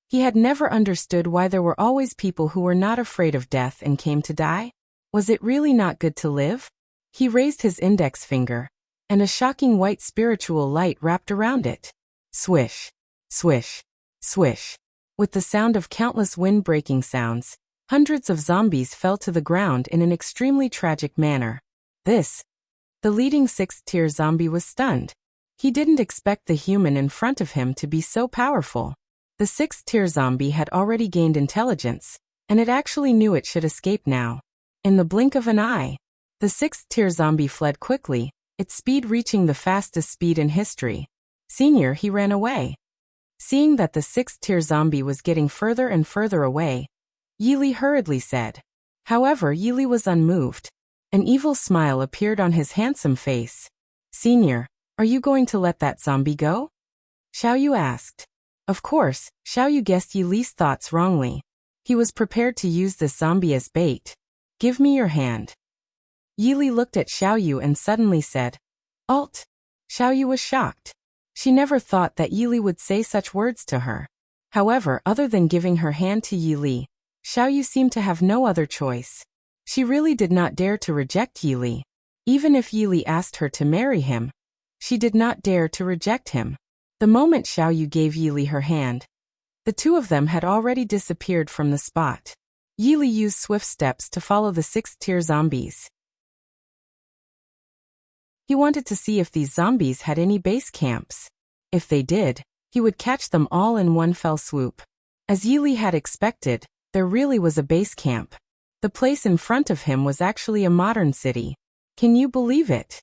he had never understood why there were always people who were not afraid of death and came to die. Was it really not good to live? He raised his index finger, and a shocking white spiritual light wrapped around it. Swish, swish, swish. With the sound of countless wind-breaking sounds, hundreds of zombies fell to the ground in an extremely tragic manner. The leading 6th-tier zombie was stunned. He didn't expect the human in front of him to be so powerful. The 6th-tier zombie had already gained intelligence, and it actually knew it should escape now. In the blink of an eye, the 6th-tier zombie fled quickly, its speed reaching the fastest speed in history. "Senior," he ran away. Seeing that the 6th-tier zombie was getting further and further away, Yili hurriedly said. However, Yili was unmoved. An evil smile appeared on his handsome face. "Senior, are you going to let that zombie go?" Xiaoyu asked. Of course, Xiaoyu guessed Yili's thoughts wrongly. He was prepared to use this zombie as bait. "Give me your hand." Yili looked at Xiaoyu and suddenly said, "Alt." Xiaoyu was shocked. She never thought that Yili would say such words to her. However, other than giving her hand to Yili, Xiaoyu seemed to have no other choice. She really did not dare to reject Yili. Even if Yili asked her to marry him, she did not dare to reject him. The moment Xiaoyu gave Yili her hand, the two of them had already disappeared from the spot. Yili used swift steps to follow the 6th-tier zombies. He wanted to see if these zombies had any base camps. If they did, He would catch them all in one fell swoop. As Yili had expected, there really was a base camp. The place in front of him was actually a modern city. Can you believe it?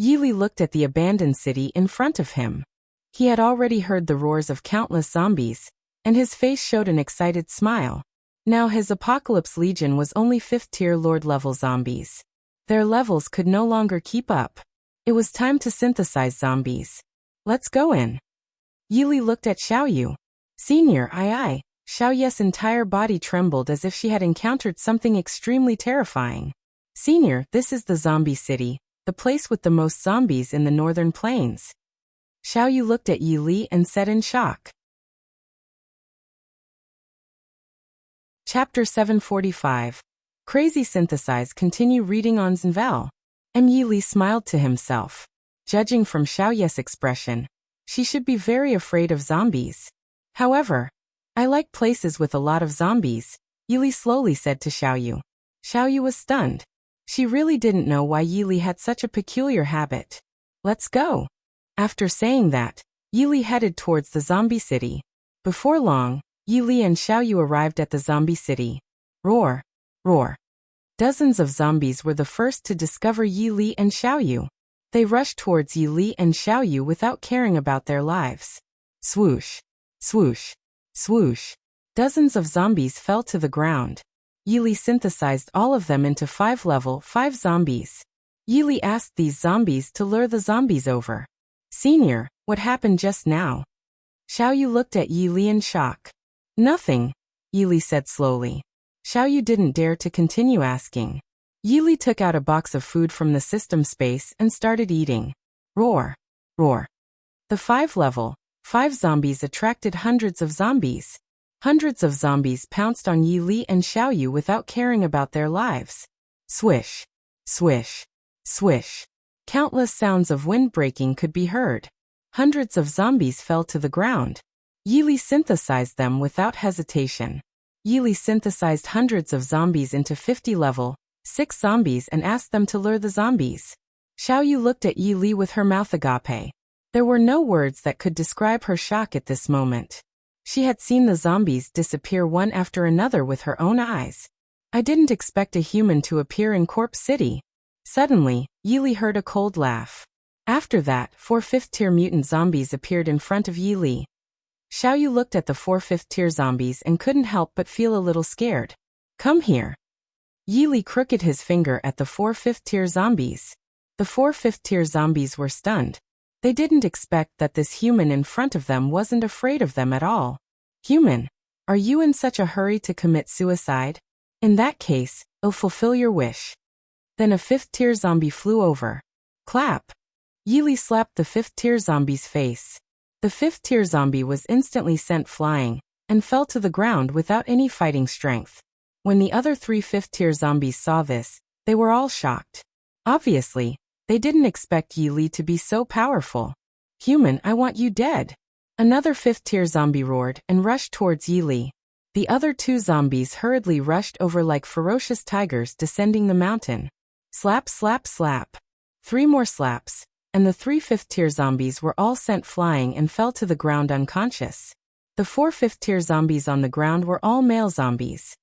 Yili looked at the abandoned city in front of him. He had already heard the roars of countless zombies, and his face showed an excited smile. Now his Apocalypse Legion was only 5th-tier Lord-level zombies. Their levels could no longer keep up. It was time to synthesize zombies. Let's go in. Yili looked at Xiaoyu. Senior, aye. Xiaoyu's entire body trembled as if she had encountered something extremely terrifying. Senior, this is the zombie city, the place with the most zombies in the northern plains. Xiaoyu looked at Yili and said in shock. Chapter 745. Crazy Synthesize. Continue reading on Zenvel. Yili smiled to himself. Judging from Xiaoyu's expression, she should be very afraid of zombies. However, I like places with a lot of zombies, Yili slowly said to Xiaoyu. Xiaoyu was stunned. She really didn't know why Yili had such a peculiar habit. Let's go. After saying that, Yili headed towards the zombie city. Before long, Yili and Xiaoyu arrived at the zombie city. Roar, roar. Dozens of zombies were the first to discover Yili and Xiaoyu. They rushed towards Yili and Xiaoyu without caring about their lives. Swoosh, swoosh, swoosh. Dozens of zombies fell to the ground. Yili synthesized all of them into 5 level 5 zombies. Yili asked these zombies to lure the zombies over. Senior, what happened just now? Xiaoyu looked at Yili in shock. Nothing, Yili said slowly. Xiaoyu didn't dare to continue asking. Yili took out a box of food from the system space and started eating. Roar, roar. The 5-level 5 zombies attracted hundreds of zombies. Hundreds of zombies pounced on Yili and Xiaoyu without caring about their lives. Swish, swish, swish. Countless sounds of wind breaking could be heard. Hundreds of zombies fell to the ground. Yili synthesized them without hesitation. Yili synthesized hundreds of zombies into 50-level 6 zombies and asked them to lure the zombies. Xiaoyu looked at Yili with her mouth agape. There were no words that could describe her shock at this moment. She had seen the zombies disappear one after another with her own eyes. I didn't expect a human to appear in Corpse City. Suddenly, Yili heard a cold laugh. After that, 4 5th-tier mutant zombies appeared in front of Yili. Xiaoyu looked at the 4 5th-tier zombies and couldn't help but feel a little scared. Come here. Yili crooked his finger at the 4 5th-tier zombies. The 4 5th-tier zombies were stunned. They didn't expect that this human in front of them wasn't afraid of them at all. Human, are you in such a hurry to commit suicide? In that case, I'll fulfill your wish. Then a 5th-tier zombie flew over. Clap. Yili slapped the 5th-tier zombie's face. The 5th-tier zombie was instantly sent flying and fell to the ground without any fighting strength. When the other 3 5th-tier zombies saw this, they were all shocked. Obviously, they didn't expect Yili to be so powerful. Human, I want you dead. Another 5th-tier zombie roared and rushed towards Yili. The other 2 zombies hurriedly rushed over like ferocious tigers descending the mountain. Slap, slap, slap. 3 more slaps, and the 3 5th-tier zombies were all sent flying and fell to the ground unconscious. The 4 5th-tier zombies on the ground were all male zombies.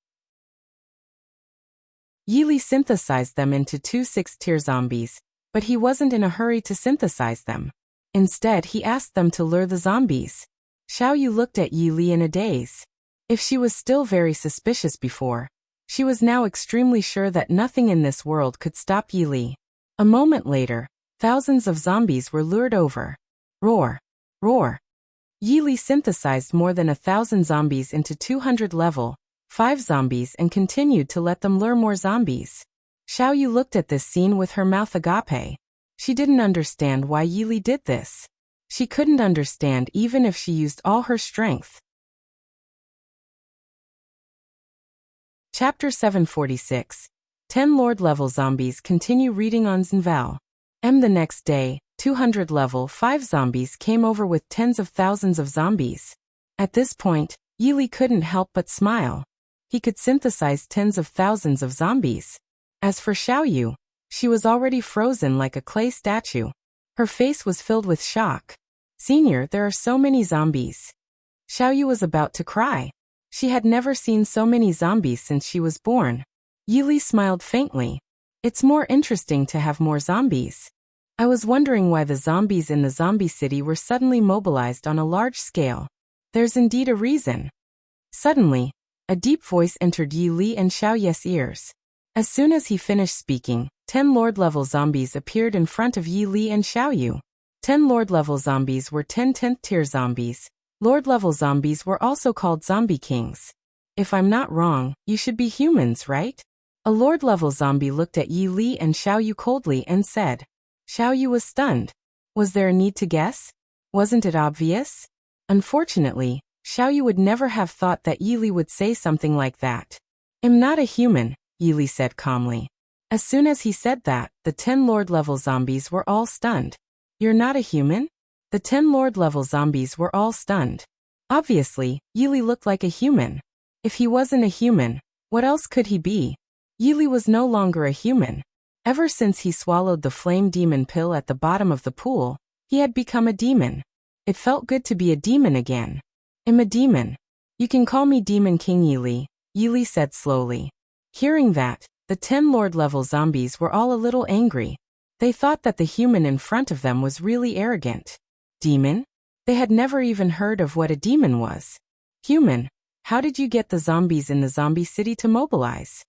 Yili synthesized them into 2 6th-tier zombies, but he wasn't in a hurry to synthesize them. Instead, he asked them to lure the zombies. Xiaoyu looked at Yili in a daze. If she was still very suspicious before, she was now extremely sure that nothing in this world could stop Yili. A moment later, thousands of zombies were lured over. Roar, roar. Yili synthesized more than 1,000 zombies into 200-level 5 zombies and continued to let them lure more zombies. Xiaoyu looked at this scene with her mouth agape. She didn't understand why Yili did this. She couldn't understand even if she used all her strength. Chapter 746. 10 Lord-level zombies. Continue reading on Zenval. The next day, 200-level 5 zombies came over with tens of thousands of zombies. At this point, Yili couldn't help but smile. He could synthesize tens of thousands of zombies. As for Xiaoyu, she was already frozen like a clay statue. Her face was filled with shock. Senior, there are so many zombies. Xiaoyu was about to cry. She had never seen so many zombies since she was born. Yili smiled faintly. It's more interesting to have more zombies. I was wondering why the zombies in the zombie city were suddenly mobilized on a large scale. There's indeed a reason. Suddenly, a deep voice entered Yi Li and Xiaoyu's ears. As soon as he finished speaking, 10 Lord-level zombies appeared in front of Yi Li and Xiaoyu. 10 Lord-level zombies were 10 10th-tier zombies. Lord-level zombies were also called zombie kings. If I'm not wrong, you should be humans, right? A Lord-level zombie looked at Yi Li and Xiaoyu coldly and said. Xiaoyu was stunned. Was there a need to guess? Wasn't it obvious? Unfortunately, Xiaoyu would never have thought that Yi Li would say something like that. I'm not a human, Yi Li said calmly. As soon as he said that, the 10 Lord-level zombies were all stunned. You're not a human? The 10 Lord-level zombies were all stunned. Obviously, Yi Li looked like a human. If he wasn't a human, what else could he be? Yi Li was no longer a human. Ever since he swallowed the flame demon pill at the bottom of the pool, he had become a demon. It felt good to be a demon again. I'm a demon. You can call me Demon King Yi Li said slowly. Hearing that, the 10 Lord-level zombies were all a little angry. They thought that the human in front of them was really arrogant. Demon? They had never even heard of what a demon was. Human, how did you get the zombies in the zombie city to mobilize?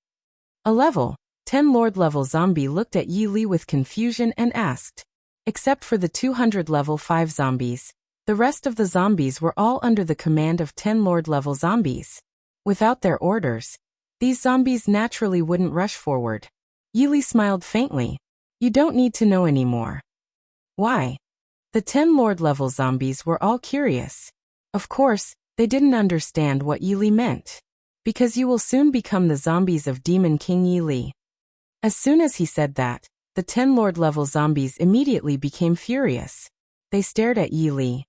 A level 10 Lord-level zombie looked at Yi Li with confusion and asked. Except for the 200 level 5 zombies, the rest of the zombies were all under the command of 10 Lord-level zombies. Without their orders, these zombies naturally wouldn't rush forward. Yi Li smiled faintly. You don't need to know anymore. Why? The 10 Lord-level zombies were all curious. Of course, they didn't understand what Yi Li meant. Because you will soon become the zombies of Demon King Yi Li. As soon as he said that, the 10 Lord-level zombies immediately became furious. They stared at Yi Li.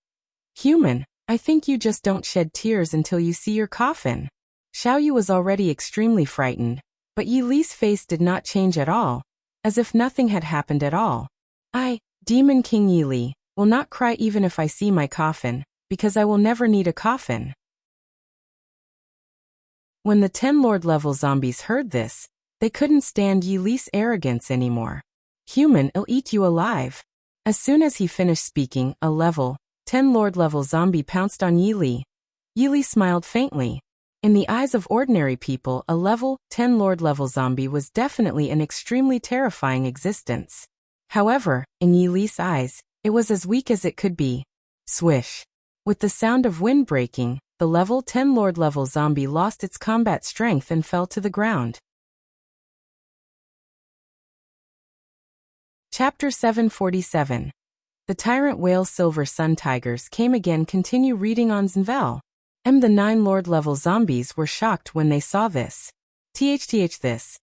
Human, I think you just don't shed tears until you see your coffin. Xiaoyu was already extremely frightened, but Yi Li's face did not change at all, as if nothing had happened at all. I, Demon King Yi Li, will not cry even if I see my coffin, because I will never need a coffin. When the 10 Lord-level zombies heard this, they couldn't stand Yi Li's arrogance anymore. Human, I'll eat you alive. As soon as he finished speaking, a level 10 Lord-level zombie pounced on Yi Li. Yi Li smiled faintly. In the eyes of ordinary people, a level 10 Lord-level zombie was definitely an extremely terrifying existence. However, in Yi Li's eyes, it was as weak as it could be. Swish. With the sound of wind breaking, the level 10 Lord-level zombie lost its combat strength and fell to the ground. Chapter 747. The Tyrant Whale Silver Sun Tigers came again. Continue reading on Zenvel. The 9 Lord-level zombies were shocked when they saw this. This.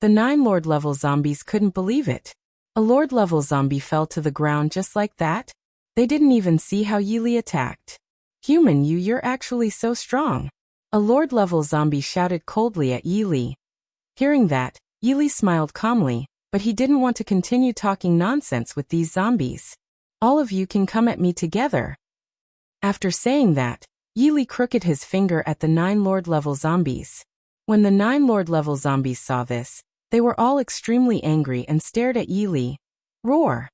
The 9 Lord-level zombies couldn't believe it. A Lord-level zombie fell to the ground just like that? They didn't even see how Yi Li attacked. Human, you're actually so strong. A Lord-level zombie shouted coldly at Yi Li. Hearing that, Yi Li smiled calmly, but he didn't want to continue talking nonsense with these zombies. All of you can come at me together. After saying that, Yi Li crooked his finger at the 9 Lord-level zombies. When the 9 Lord-level zombies saw this, they were all extremely angry and stared at Yi Li. Roar!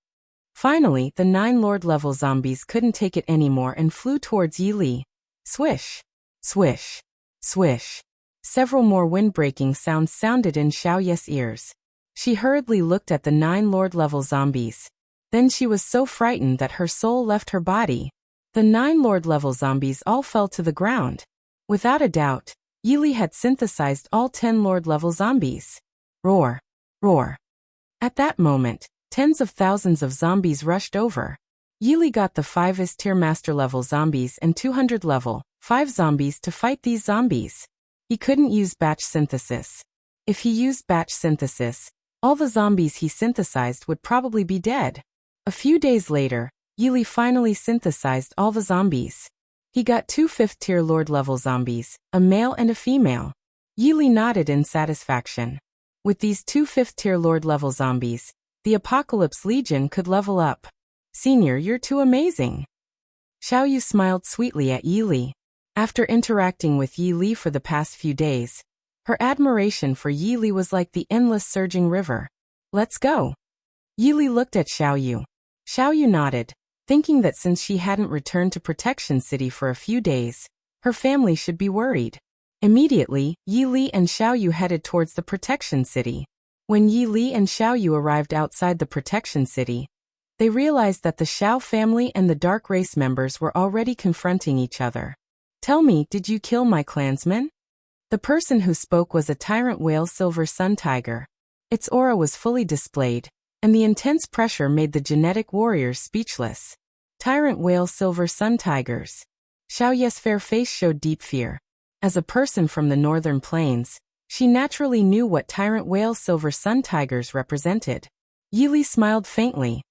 Finally, the 9 Lord-level zombies couldn't take it anymore and flew towards Yi Li. Swish! Swish! Swish! Several more wind-breaking sounds sounded in Xiaoyu's ears. She hurriedly looked at the 9 Lord-level zombies. Then she was so frightened that her soul left her body. The 9 Lord-level zombies all fell to the ground. Without a doubt, Yi Li had synthesized all 10 Lord-level zombies. Roar! Roar! At that moment, tens of thousands of zombies rushed over. Yi Li got the 5th tier master-level zombies and 200 level 5 zombies to fight these zombies. He couldn't use batch synthesis. If he used batch synthesis, all the zombies he synthesized would probably be dead. A few days later, Yi Li finally synthesized all the zombies. He got 2 5th-tier Lord-level zombies, a male and a female. Yi Li nodded in satisfaction. With these 2 5th-tier Lord-level zombies, the Apocalypse Legion could level up. Senior, you're too amazing. Xiao Yu smiled sweetly at Yi Li. After interacting with Yi Li for the past few days, her admiration for Yi Li was like the endless surging river. Let's go. Yi Li looked at Xiao Yu. Xiao Yu nodded, thinking that since she hadn't returned to Protection City for a few days, her family should be worried. Immediately, Yi Li and Xiao Yu headed towards the Protection City. When Yi Li and Xiao Yu arrived outside the Protection City, they realized that the Xiao family and the Dark Race members were already confronting each other. Tell me, did you kill my clansmen? The person who spoke was a tyrant whale Silver Sun Tiger. Its aura was fully displayed, and the intense pressure made the genetic warriors speechless. Tyrant whale Silver Sun Tigers. Xiao Yu's fair face showed deep fear. As a person from the northern plains, she naturally knew what tyrant whale Silver Sun Tigers represented. Yi Li smiled faintly.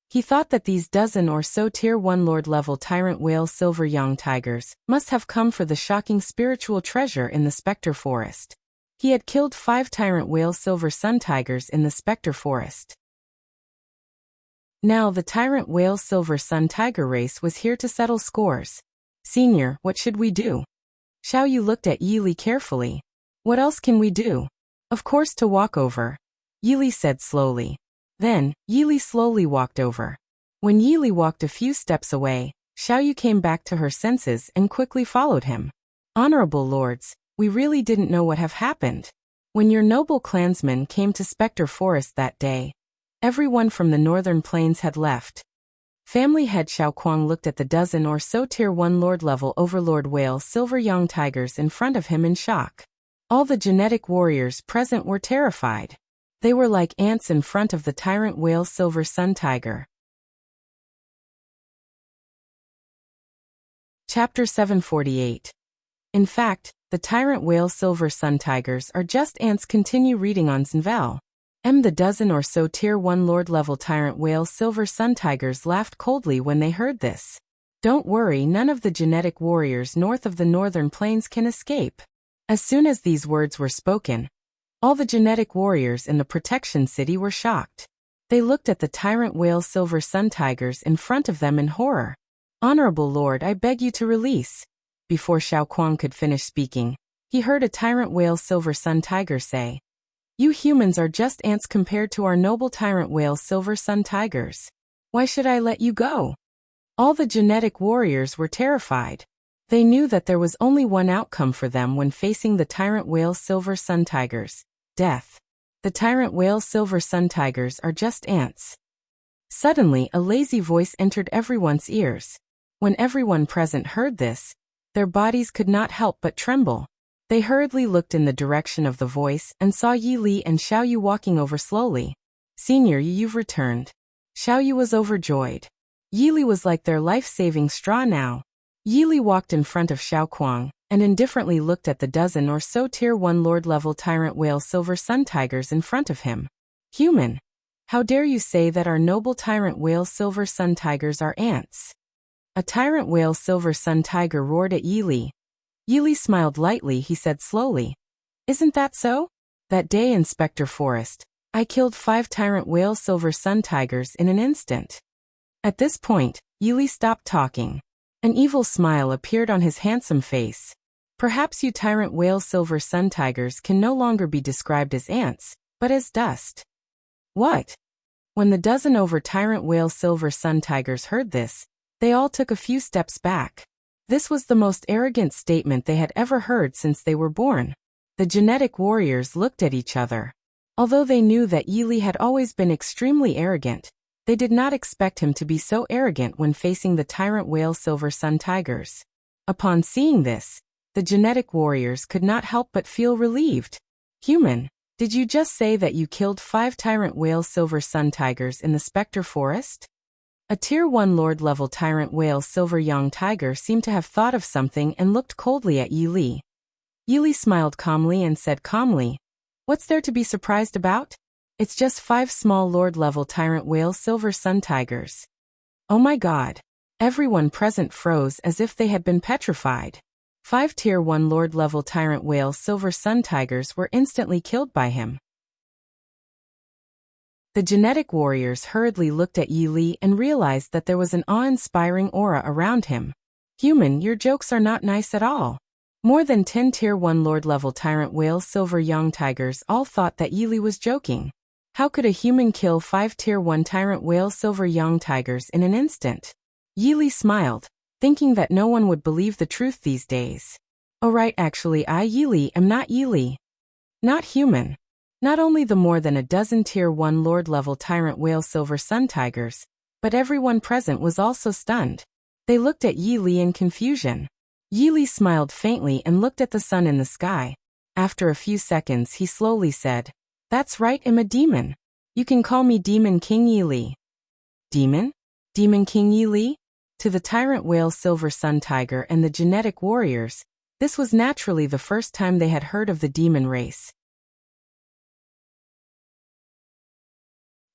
He thought that these dozen or so Tier 1 Lord-level tyrant whale Silver Yang Tigers must have come for the shocking spiritual treasure in the Spectre Forest. He had killed 5 tyrant whale Silver Sun Tigers in the Spectre Forest. Now the tyrant whale Silver Sun Tiger race was here to settle scores. Senior, what should we do? Xiao Yu looked at Yi Li carefully. What else can we do? Of course to walk over. Yi Li said slowly. Then, Yi Li slowly walked over. When Yi Li walked a few steps away, Xiao Yu came back to her senses and quickly followed him. Honorable lords, we really didn't know what have happened. When your noble clansmen came to Spectre Forest that day, everyone from the northern plains had left. Family head Xiao Kuang looked at the dozen or so Tier 1 Lord-level Overlord whale Silver Yang Tigers in front of him in shock. All the genetic warriors present were terrified. They were like ants in front of the tyrant whale Silver Sun Tiger. Chapter 748. In fact, the tyrant whale Silver Sun Tigers are just ants. Continue reading on Zenvel. The dozen or so Tier 1 Lord-level tyrant whale Silver Sun Tigers laughed coldly when they heard this. Don't worry, none of the genetic warriors north of the northern plains can escape. As soon as these words were spoken, all the genetic warriors in the Protection City were shocked. They looked at the tyrant whale Silver Sun Tigers in front of them in horror. Honorable Lord, I beg you to release. Before Xiao Kuang could finish speaking, he heard a tyrant whale Silver Sun Tiger say, You humans are just ants compared to our noble tyrant whale Silver Sun Tigers. Why should I let you go? All the genetic warriors were terrified. They knew that there was only one outcome for them when facing the tyrant whale Silver Sun Tigers. Death. The tyrant whale Silver Sun Tigers are just ants. Suddenly a lazy voice entered everyone's ears. When everyone present heard this, their bodies could not help but tremble. They hurriedly looked in the direction of the voice and saw Yi Li and Xiao Yu walking over slowly. Senior, you've returned. Xiao Yu was overjoyed. Yi Li was like their life-saving straw now. Yi Li walked in front of Xiao Kuang and indifferently looked at the dozen or so Tier 1 Lord-level tyrant whale Silver Sun Tigers in front of him. Human! How dare you say that our noble tyrant whale Silver Sun Tigers are ants? A tyrant whale Silver Sun Tiger roared at Yi Li. Yi Li smiled lightly. He said slowly, Isn't that so? That day in Spectre Forest, I killed 5 tyrant whale Silver Sun Tigers in an instant. At this point, Yi Li stopped talking. An evil smile appeared on his handsome face. Perhaps you tyrant whale Silver Sun Tigers can no longer be described as ants, but as dust. What? When the dozen over tyrant whale Silver Sun Tigers heard this, they all took a few steps back. This was the most arrogant statement they had ever heard since they were born. The genetic warriors looked at each other. Although they knew that Yi Li had always been extremely arrogant, they did not expect him to be so arrogant when facing the tyrant whale Silver Sun Tigers. Upon seeing this, the genetic warriors could not help but feel relieved. Human, did you just say that you killed 5 tyrant whale Silver Sun Tigers in the Spectre Forest? A Tier 1 Lord-level tyrant whale Silver Yang Tiger seemed to have thought of something and looked coldly at Yi Li. Yi Li smiled calmly and said calmly, What's there to be surprised about? It's just 5 small Lord-level tyrant whale Silver Sun Tigers. Oh my god. Everyone present froze as if they had been petrified. 5 Tier 1 Lord-level tyrant whale Silver Sun Tigers were instantly killed by him. The genetic warriors hurriedly looked at Yi Li and realized that there was an awe-inspiring aura around him. Human, your jokes are not nice at all. More than 10 Tier 1 Lord-level Tyrant Whale Silver Young Tigers all thought that Yi Li was joking. How could a human kill 5 Tier 1 Tyrant Whale Silver Young Tigers in an instant? Yi Li smiled, thinking that no one would believe the truth these days. Oh right, actually Yi Li am not Yi Li. Not human. Not only the more than a dozen Tier 1 Lord-level Tyrant Whale Silver Sun Tigers, but everyone present was also stunned. They looked at Yi Li in confusion. Yi Li smiled faintly and looked at the sun in the sky. After a few seconds he slowly said, "That's right, I'm a demon. You can call me Demon King Yi Li." Demon? Demon King Yi Li? To the Tyrant Whale Silver Sun Tiger and the genetic warriors, this was naturally the first time they had heard of the demon race.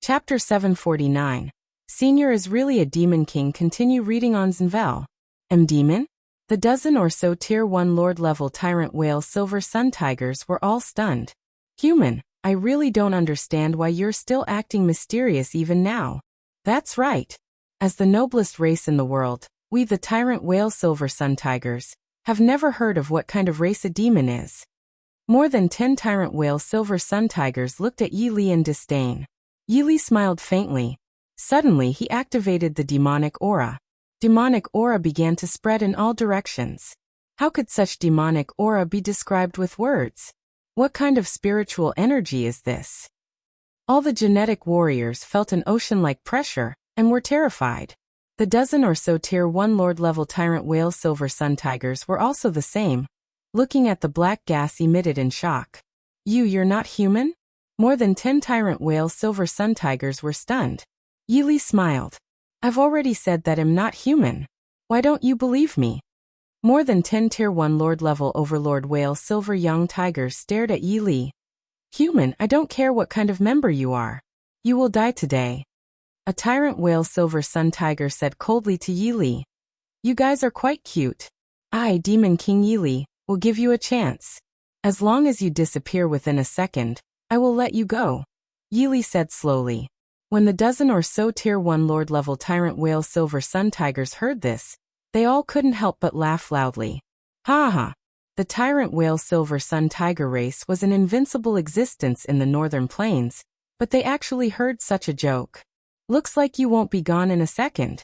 Chapter 749. Senior is really a demon king. Continue reading on Zenvel. Demon? The dozen or so Tier 1 Lord-level Tyrant Whale Silver Sun Tigers were all stunned. Human, I really don't understand why you're still acting mysterious even now. That's right. As the noblest race in the world, we the Tyrant Whale Silver Sun Tigers have never heard of what kind of race a demon is. More than 10 Tyrant Whale Silver Sun Tigers looked at Yi Li in disdain. Yi Li smiled faintly. Suddenly he activated the demonic aura. Demonic aura began to spread in all directions. How could such demonic aura be described with words? What kind of spiritual energy is this? All the genetic warriors felt an ocean-like pressure and were terrified. The dozen or so Tier 1 Lord-level Tyrant Whale Silver Sun Tigers were also the same, looking at the black gas emitted in shock. You're not human? More than 10 Tyrant Whale Silver Sun Tigers were stunned. Yi Li smiled. I've already said that I'm not human. Why don't you believe me? More than 10 Tier 1 Lord-level Overlord Whale Silver Young Tigers stared at Yi Li. Human, I don't care what kind of member you are. You will die today. A Tyrant Whale Silver Sun Tiger said coldly to Yi Li. You guys are quite cute. I, Demon King Yi Li, will give you a chance. As long as you disappear within a second, I will let you go. Yi Li said slowly. When the dozen or so Tier 1 Lord-level Tyrant Whale Silver Sun Tigers heard this, they all couldn't help but laugh loudly. Ha ha! The Tyrant Whale Silver Sun Tiger race was an invincible existence in the northern plains, but they actually heard such a joke. Looks like you won't be gone in a second.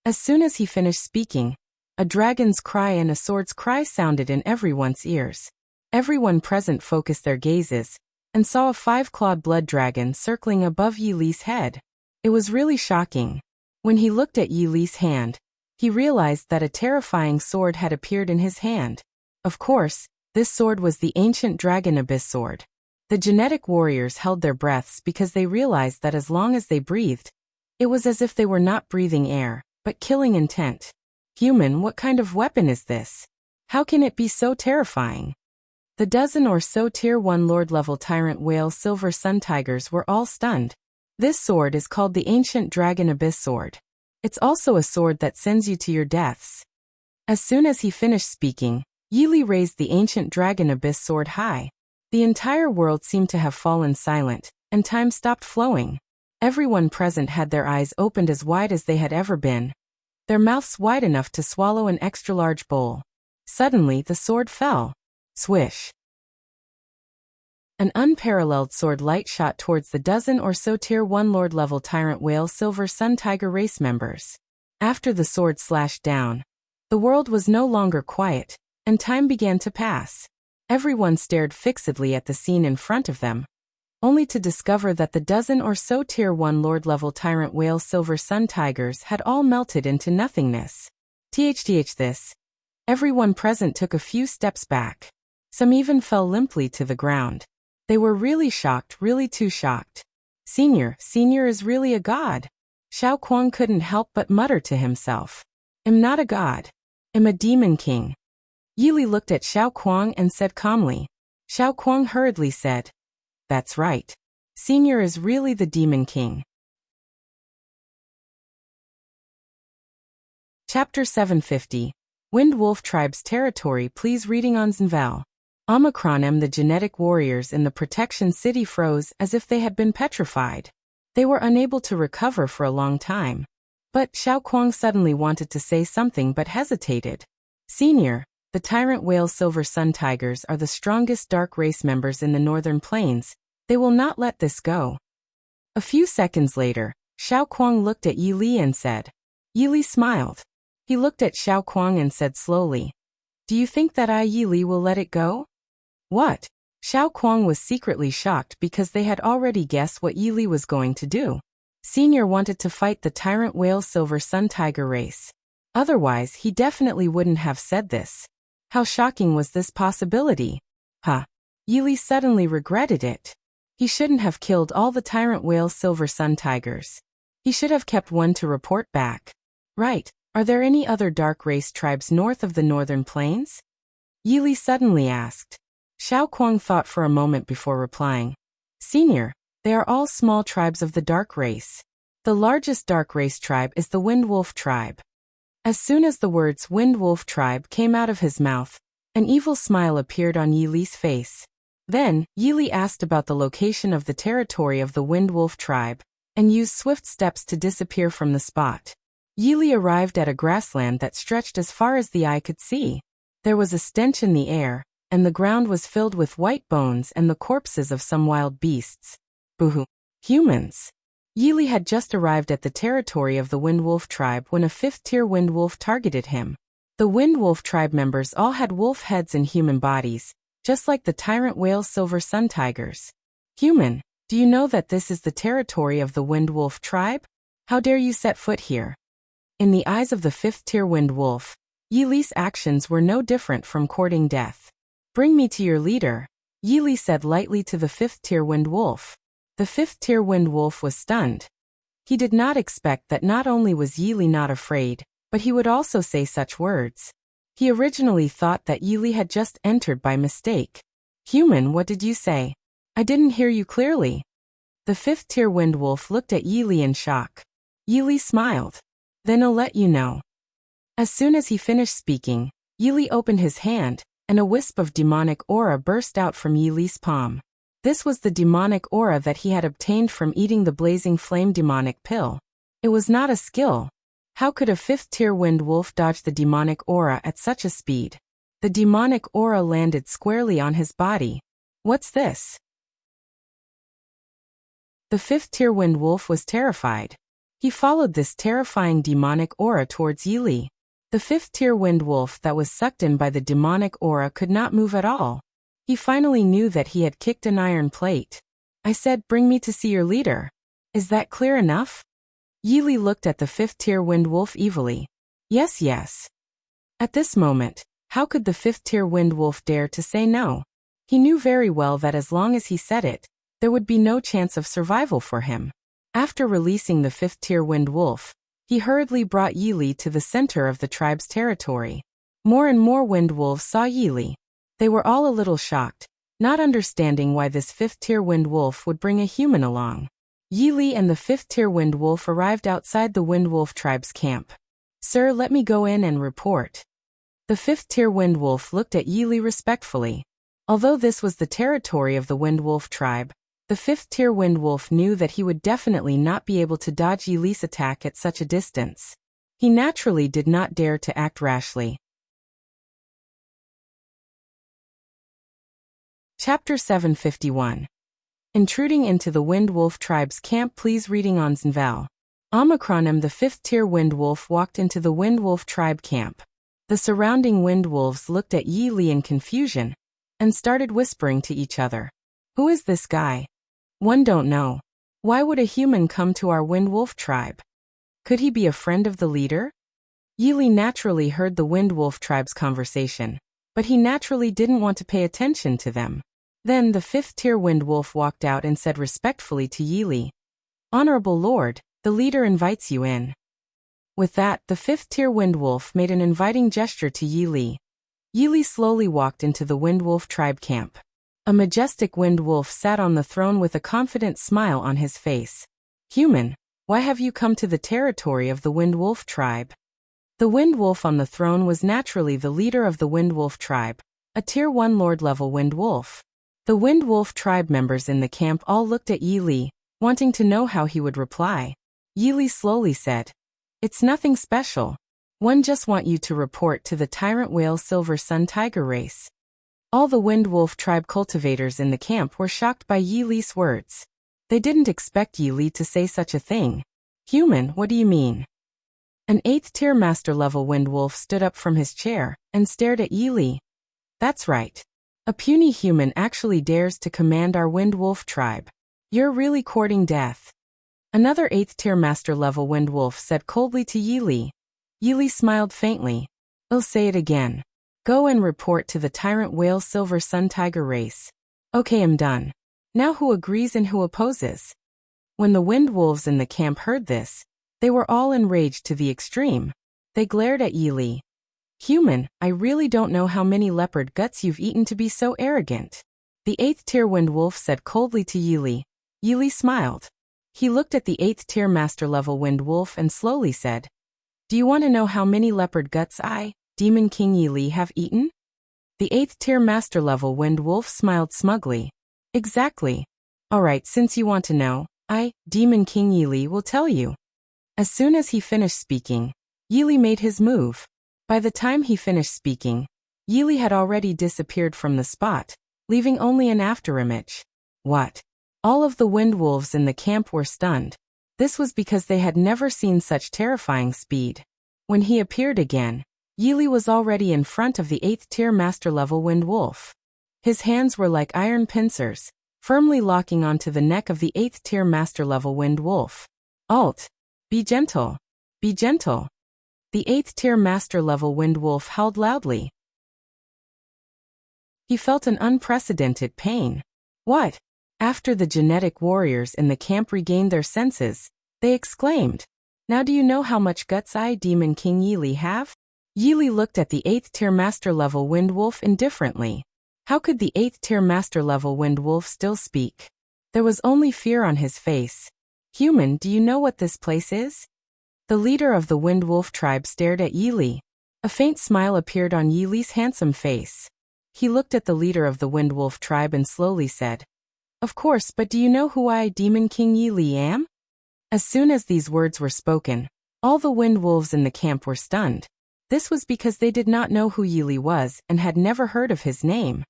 As soon as he finished speaking, a dragon's cry and a sword's cry sounded in everyone's ears. Everyone present focused their gazes and saw a 5-clawed blood dragon circling above Yi Li's head. It was really shocking. When he looked at Yi Li's hand, he realized that a terrifying sword had appeared in his hand. Of course, this sword was the ancient Dragon Abyss sword. The genetic warriors held their breaths because they realized that as long as they breathed, it was as if they were not breathing air, but killing intent. Human, what kind of weapon is this? How can it be so terrifying? The dozen or so Tier 1 Lord-level Tyrant Whale Silver Sun Tigers were all stunned. This sword is called the Ancient Dragon Abyss Sword. It's also a sword that sends you to your deaths. As soon as he finished speaking, Yi Li raised the Ancient Dragon Abyss Sword high. The entire world seemed to have fallen silent, and time stopped flowing. Everyone present had their eyes opened as wide as they had ever been, their mouths wide enough to swallow an extra-large bowl. Suddenly the sword fell. Swish. An unparalleled sword light shot towards the dozen or so Tier 1 Lord-level Tyrant Whale Silver Sun Tiger race members. After the sword slashed down, the world was no longer quiet, and time began to pass. Everyone stared fixedly at the scene in front of them, only to discover that the dozen or so Tier 1 Lord-level Tyrant Whale Silver Sun Tigers had all melted into nothingness. This. Everyone present took a few steps back. Some even fell limply to the ground. They were really shocked, really too shocked. Senior is really a god. Xiao Kuang couldn't help but mutter to himself. I'm not a god. I'm a demon king. Yi Li looked at Xiao Kuang and said calmly. Xiao Kuang hurriedly said, That's right. Senior is really the demon king. Chapter 750. Wind Wolf Tribe's Territory. Please reading on Zenvel. Omicron M. The genetic warriors in the protection city froze as if they had been petrified. They were unable to recover for a long time. But Xiao Kuang suddenly wanted to say something but hesitated. Senior, the tyrant whale silver sun tigers are the strongest dark race members in the northern plains. They will not let this go. A few seconds later, Xiao Kuang looked at Yi Li and said. Yi Li smiled. He looked at Xiao Kuang and said slowly, "Do you think that Yi Li will let it go?" What? Xiao Kuang was secretly shocked because they had already guessed what Yi Li was going to do. Senior wanted to fight the tyrant whale silver sun tiger race. Otherwise, he definitely wouldn't have said this. How shocking was this possibility? Yi Li suddenly regretted it. He shouldn't have killed all the tyrant whale silver sun tigers. He should have kept one to report back. Right, are there any other dark race tribes north of the northern plains? Yi Li suddenly asked. Xiao Kuang thought for a moment before replying. Senior, they are all small tribes of the dark race. The largest dark race tribe is the Wind Wolf tribe. As soon as the words Wind Wolf tribe came out of his mouth, an evil smile appeared on Yi Li's face. Then, Yi Li asked about the location of the territory of the Wind Wolf tribe, and used swift steps to disappear from the spot. Yi Li arrived at a grassland that stretched as far as the eye could see. There was a stench in the air, and the ground was filled with white bones and the corpses of some wild beasts. Boo-hoo. Humans. Yi Li had just arrived at the territory of the Wind Wolf tribe when a fifth-tier Wind Wolf targeted him. The Wind Wolf tribe members all had wolf heads and human bodies, just like the tyrant whale silver sun tigers. Human, do you know that this is the territory of the Wind Wolf tribe? How dare you set foot here? In the eyes of the fifth-tier Wind Wolf, Yi Li's actions were no different from courting death. Bring me to your leader, Yi Li said lightly to the fifth-tier Wind Wolf. The fifth-tier Wind Wolf was stunned. He did not expect that not only was Yi Li not afraid, but he would also say such words. He originally thought that Yi Li had just entered by mistake. Human, what did you say? I didn't hear you clearly. The fifth-tier Wind Wolf looked at Yi Li in shock. Yi Li smiled. Then I'll let you know. As soon as he finished speaking, Yi Li opened his hand, and a wisp of demonic aura burst out from Yi Li's palm. This was the demonic aura that he had obtained from eating the blazing flame demonic pill. It was not a skill. How could a fifth-tier Wind Wolf dodge the demonic aura at such a speed? The demonic aura landed squarely on his body. What's this? The fifth-tier Wind Wolf was terrified. He followed this terrifying demonic aura towards Yi Li. The fifth-tier Wind Wolf that was sucked in by the demonic aura could not move at all. He finally knew that he had kicked an iron plate. I said, bring me to see your leader. Is that clear enough? Yi Li looked at the fifth-tier Wind Wolf evilly. Yes, yes. At this moment, how could the fifth-tier Wind Wolf dare to say no? He knew very well that as long as he said it, there would be no chance of survival for him. After releasing the fifth-tier Wind Wolf, he hurriedly brought Yi Li to the center of the tribe's territory. More and more Wind Wolves saw Yi Li. They were all a little shocked, not understanding why this fifth-tier Wind Wolf would bring a human along. Yi Li and the fifth-tier Wind Wolf arrived outside the Wind Wolf tribe's camp. Sir, let me go in and report. The fifth-tier Wind Wolf looked at Yi Li respectfully. Although this was the territory of the Wind Wolf tribe, the fifth-tier Wind Wolf knew that he would definitely not be able to dodge Yi Li's attack at such a distance. He naturally did not dare to act rashly. Chapter 751. Intruding into the Wind Wolf tribe's camp. Please reading on Zenval. Omicronim. The fifth-tier Wind Wolf walked into the Wind Wolf tribe camp. The surrounding Wind Wolves looked at Yi Li in confusion, and started whispering to each other. Who is this guy? One don't know. Why would a human come to our Wind Wolf tribe? Could he be a friend of the leader? Yi Li naturally heard the Wind Wolf tribe's conversation, but he naturally didn't want to pay attention to them. Then the fifth-tier Wind Wolf walked out and said respectfully to Yi Li, Honorable Lord, the leader invites you in. With that, the fifth-tier Wind Wolf made an inviting gesture to Yi Li. Yi Li slowly walked into the Wind Wolf tribe camp. A majestic Wind Wolf sat on the throne with a confident smile on his face. Human, why have you come to the territory of the Wind Wolf tribe? The Wind Wolf on the throne was naturally the leader of the Wind Wolf tribe, a Tier 1 Lord-level Wind Wolf. The Wind Wolf tribe members in the camp all looked at Yi Li, wanting to know how he would reply. Yili slowly said, "It's nothing special. One just want you to report to the Tyrant Whale Silver Sun Tiger race." All the Wind Wolf tribe cultivators in the camp were shocked by Yi Li's words. They didn't expect Yi Li to say such a thing. "Human, what do you mean?" An 8th-tier master-level Wind Wolf stood up from his chair and stared at Yi Li. "That's right. A puny human actually dares to command our Wind Wolf tribe. You're really courting death." Another 8th-tier master-level Wind Wolf said coldly to Yi Li. Yi Li smiled faintly. "I'll say it again. Go and report to the Tyrant Whale Silver Sun Tiger race." "Okay, I'm done. Now who agrees and who opposes?" When the Wind Wolves in the camp heard this, they were all enraged to the extreme. They glared at Yi Li. "Human, I really don't know how many leopard guts you've eaten to be so arrogant." The 8th-tier Wind Wolf said coldly to Yi Li. Yi Li smiled. He looked at the 8th-tier master-level Wind Wolf and slowly said, "Do you want to know how many leopard guts I, Demon King Yi Li, have eaten?" The 8th-tier master-level Wind Wolf smiled smugly. "Exactly. All right, since you want to know, I, Demon King Yi Li, will tell you." As soon as he finished speaking, Yi Li made his move. By the time he finished speaking, Yi Li had already disappeared from the spot, leaving only an afterimage. What? All of the Wind Wolves in the camp were stunned. This was because they had never seen such terrifying speed. When he appeared again, Yi Li was already in front of the 8th-tier master-level Wind Wolf. His hands were like iron pincers, firmly locking onto the neck of the 8th-tier master-level Wind Wolf. "Alt! Be gentle! Be gentle!" The 8th-tier master-level Wind Wolf howled loudly. He felt an unprecedented pain. "What?" After the genetic warriors in the camp regained their senses, they exclaimed, "Now do you know how much guts I, Demon King Yi Li, have?" Yi Li looked at the 8th-tier master-level Wind Wolf indifferently. How could the 8th-tier master-level Wind Wolf still speak? There was only fear on his face. "Human, do you know what this place is?" The leader of the Wind Wolf tribe stared at Yi Li. A faint smile appeared on Yi Li's handsome face. He looked at the leader of the Wind Wolf tribe and slowly said, "Of course, but do you know who I, Demon King Yi Li, am?" As soon as these words were spoken, all the Wind Wolves in the camp were stunned. This was because they did not know who Yi Li was and had never heard of his name.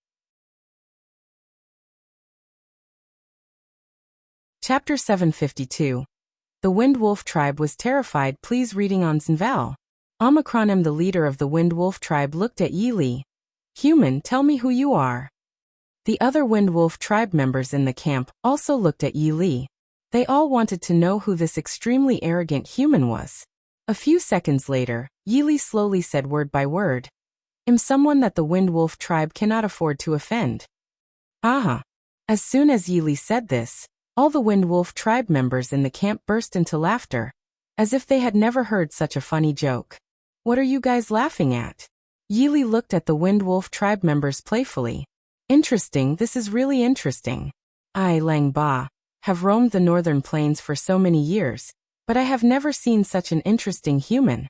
Chapter 752. The Wind Wolf tribe was terrified. Please reading on Zenval. Omicronim, the leader of the Wind Wolf tribe, looked at Yi Li. "Human, tell me who you are." The other Wind Wolf tribe members in the camp also looked at Yi Li. They all wanted to know who this extremely arrogant human was. A few seconds later, Yi Li slowly said word by word, "I'm someone that the Wind Wolf tribe cannot afford to offend." Aha! As soon as Yi Li said this, all the Wind Wolf tribe members in the camp burst into laughter, as if they had never heard such a funny joke. "What are you guys laughing at?" Yi Li looked at the Wind Wolf tribe members playfully. "Interesting, this is really interesting. I, Lang Ba, have roamed the northern plains for so many years, but I have never seen such an interesting human."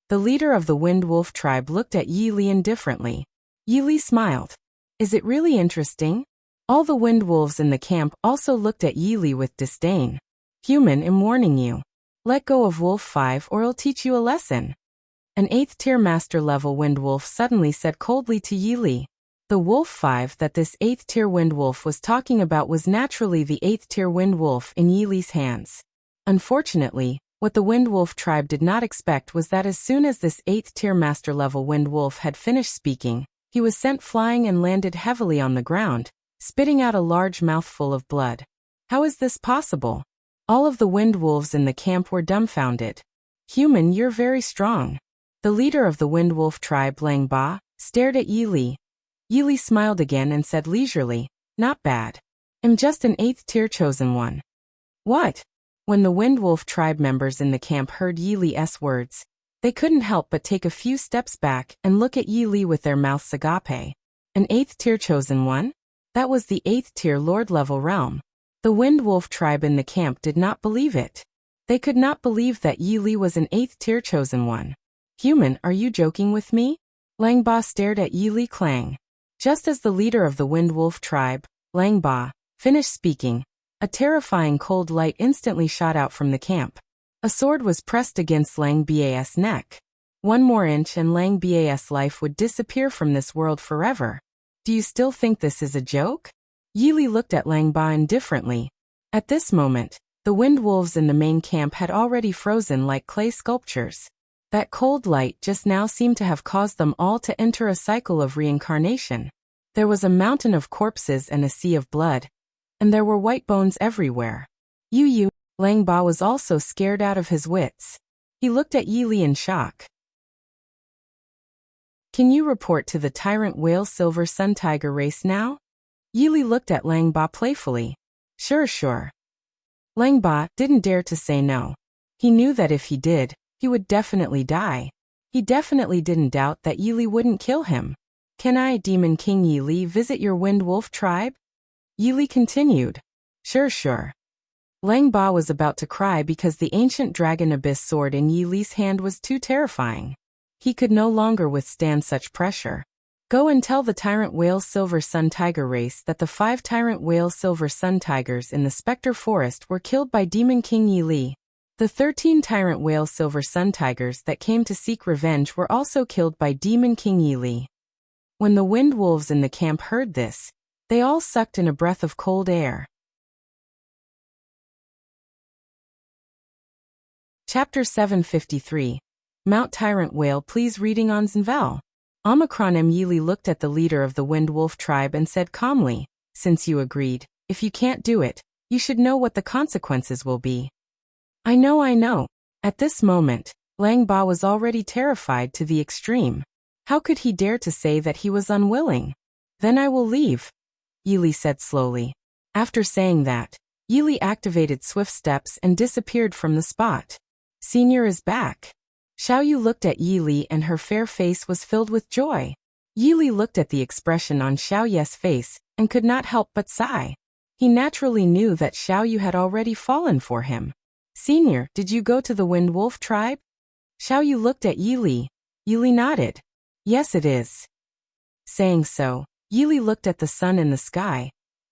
The leader of the Wind Wolf tribe looked at Yi Li indifferently. Yi Li smiled. "Is it really interesting?" All the Wind Wolves in the camp also looked at Yi Li with disdain. "Human, I'm warning you. Let go of Wolf 5 or I'll teach you a lesson." An 8th-tier master-level Wind Wolf suddenly said coldly to Yi Li. The Wolf 5 that this 8th-tier Wind Wolf was talking about was naturally the 8th-tier Wind Wolf in Yi Li's hands. Unfortunately, what the Wind Wolf tribe did not expect was that as soon as this 8th-tier master-level Wind Wolf had finished speaking, he was sent flying and landed heavily on the ground, spitting out a large mouthful of blood. How is this possible? All of the Wind Wolves in the camp were dumbfounded. "Human, you're very strong." The leader of the Wind Wolf tribe, Lang Ba, stared at Yi Li. Yi Li smiled again and said leisurely, "Not bad. I'm just an 8th-tier chosen one." "What?" When the Wind Wolf tribe members in the camp heard Yi Li's words, they couldn't help but take a few steps back and look at Yi Li with their mouths agape. An 8th-tier chosen one? That was the 8th-tier Lord-level realm. The Wind Wolf tribe in the camp did not believe it. They could not believe that Yi Li was an 8th-tier chosen one. "Human, are you joking with me?" Lang Ba stared at Yi Li Clang. Just as the leader of the Wind Wolf tribe, Lang Ba, finished speaking, A terrifying cold light instantly shot out from the camp. A sword was pressed against Lang Ba's neck. One more inch and Lang Ba's life would disappear from this world forever. Do you still think this is a joke? Yili looked at Lang Ba indifferently. At this moment, the wind wolves in the main camp had already frozen like clay sculptures. That cold light just now seemed to have caused them all to enter a cycle of reincarnation. There was a mountain of corpses and a sea of blood, and there were white bones everywhere. Yu, Lang Ba was also scared out of his wits. He looked at Yili in shock. Can you report to the tyrant whale silver sun tiger race now? Yili looked at Lang Ba playfully. Sure. Lang Ba didn't dare to say no. He knew that if he did, he would definitely die. He definitely didn't doubt that Yili wouldn't kill him. Can I, Demon King Yili, visit your wind wolf tribe? Yili continued. Sure. Lang Ba was about to cry because the ancient dragon abyss sword in Yili's hand was too terrifying. He could no longer withstand such pressure. Go and tell the tyrant whale silver sun tiger race that the 5 tyrant whale silver sun tigers in the Spectre Forest were killed by Demon King Yili. The 13 tyrant whale silver sun tigers that came to seek revenge were also killed by Demon King Yili. When the wind wolves in the camp heard this, they all sucked in a breath of cold air. Chapter 753. Mount Tyrant Whale, please reading on Zenvel. Omicron M. Yili looked at the leader of the Wind Wolf tribe and said calmly, since you agreed, if you can't do it, you should know what the consequences will be. I know. At this moment, Lang Ba was already terrified to the extreme. How could he dare to say that he was unwilling? Then I will leave, Yili said slowly. After saying that, Yili activated swift steps and disappeared from the spot. Senior is back. Xiao Yu looked at Yili and her fair face was filled with joy. Yili looked at the expression on Xiao Yu's face and could not help but sigh. He naturally knew that Xiao Yu had already fallen for him. Senior, did you go to the Wind Wolf tribe? Xiao Yu looked at Yili. Yili nodded. Yes, it is. Saying so, Yili looked at the sun in the sky,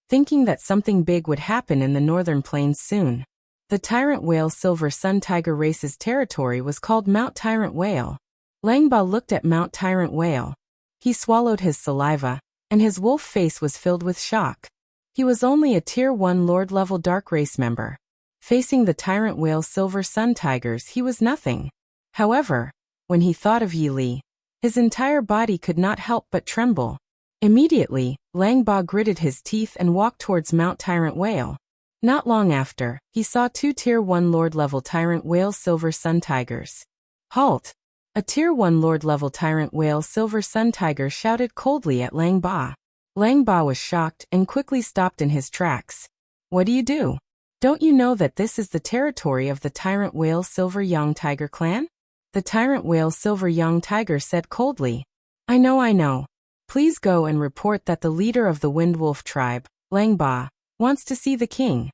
thinking that something big would happen in the northern plains soon. The Tyrant Whale Silver Sun Tiger race's territory was called Mount Tyrant Whale. Lang Ba looked at Mount Tyrant Whale. He swallowed his saliva, and his wolf face was filled with shock. He was only a Tier 1 Lord-level Dark Race member. Facing the Tyrant Whale Silver Sun Tigers, he was nothing. However, when he thought of Yili, his entire body could not help but tremble. Immediately, Lang Ba gritted his teeth and walked towards Mount Tyrant Whale. Not long after, he saw 2 Tier 1 Lord-level Tyrant Whale Silver Sun Tigers. Halt! A Tier 1 Lord-level Tyrant Whale Silver Sun Tiger shouted coldly at Lang Ba. Lang Ba was shocked and quickly stopped in his tracks. What do you do? Don't you know that this is the territory of the Tyrant Whale Silver Young Tiger clan? The Tyrant Whale Silver Young Tiger said coldly. I know. Please go and report that the leader of the Wind Wolf tribe, Lang Ba, wants to see the king.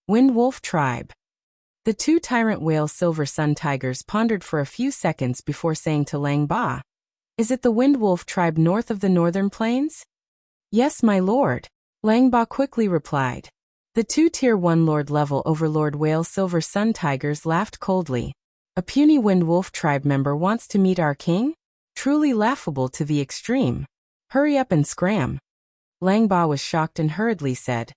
Wind Wolf tribe. The 2 Tyrant Whale Silver Sun Tigers pondered for a few seconds before saying to Lang Ba, is it the Wind Wolf tribe north of the northern plains? Yes, my lord. Lang Ba quickly replied. The 2 Tier 1 Lord-level Overlord Whale Silver Sun Tigers laughed coldly. A puny Wind Wolf tribe member wants to meet our king? Truly laughable to the extreme. Hurry up and scram. Lang Ba was shocked and hurriedly said,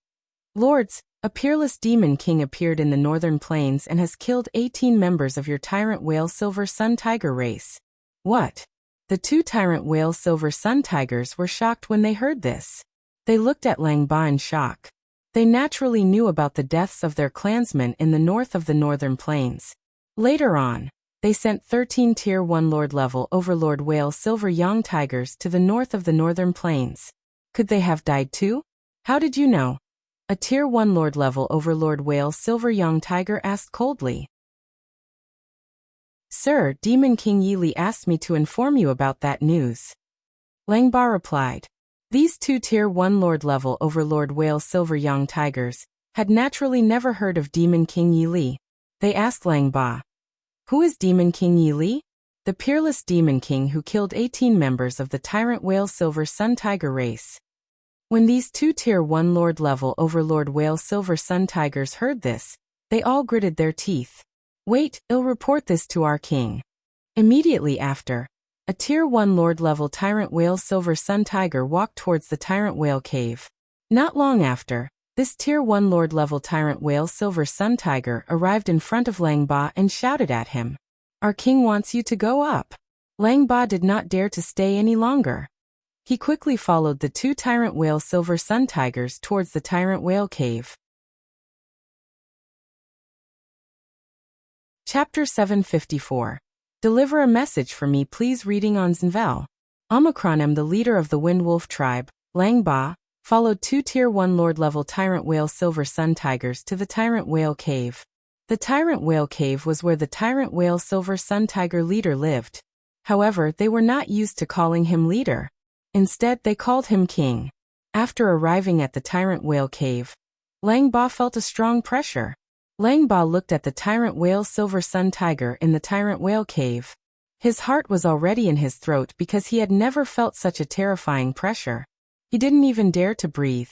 Lords, a peerless demon king appeared in the northern plains and has killed 18 members of your Tyrant Whale Silver Sun Tiger race. What? The 2 Tyrant Whale Silver Sun Tigers were shocked when they heard this. They looked at Lang Ba in shock. They naturally knew about the deaths of their clansmen in the north of the northern plains. Later on, they sent 13 Tier 1 Lord-level Overlord Whale Silver Young Tigers to the north of the northern plains. Could they have died too? How did you know? A Tier 1 Lord-level Overlord Whale Silver Young Tiger asked coldly. Sir, Demon King Yili asked me to inform you about that news. Lang Ba replied. These 2 Tier 1 Lord-level Overlord Whale Silver Young Tigers had naturally never heard of Demon King Yili. They asked Lang Ba, who is Demon King Yili? The peerless Demon King who killed 18 members of the Tyrant Whale Silver Sun Tiger race. When these two Tier 1 Lord level Overlord Whale Silver Sun Tigers heard this, they all gritted their teeth. Wait, I'll report this to our king. Immediately after, a Tier 1 Lord level Tyrant Whale Silver Sun Tiger walked towards the Tyrant Whale Cave. Not long after, this Tier 1 Lord level Tyrant Whale Silver Sun Tiger arrived in front of Lang Ba and shouted at him. Our king wants you to go up. Lang Ba did not dare to stay any longer. He quickly followed the two Tyrant Whale Silver Sun Tigers towards the Tyrant Whale Cave. Chapter 754. Deliver a message for me please. Reading on Zenvel. Omicron, the leader of the Wind Wolf tribe, Lang Ba, followed two Tier 1 Lord level Tyrant Whale Silver Sun Tigers to the Tyrant Whale Cave. The Tyrant Whale Cave was where the Tyrant Whale Silver Sun Tiger leader lived. However, they were not used to calling him leader. Instead, they called him king. After arriving at the Tyrant Whale Cave, Lang Ba felt a strong pressure. Lang Ba looked at the Tyrant Whale Silver Sun Tiger in the Tyrant Whale Cave. His heart was already in his throat because he had never felt such a terrifying pressure. He didn't even dare to breathe.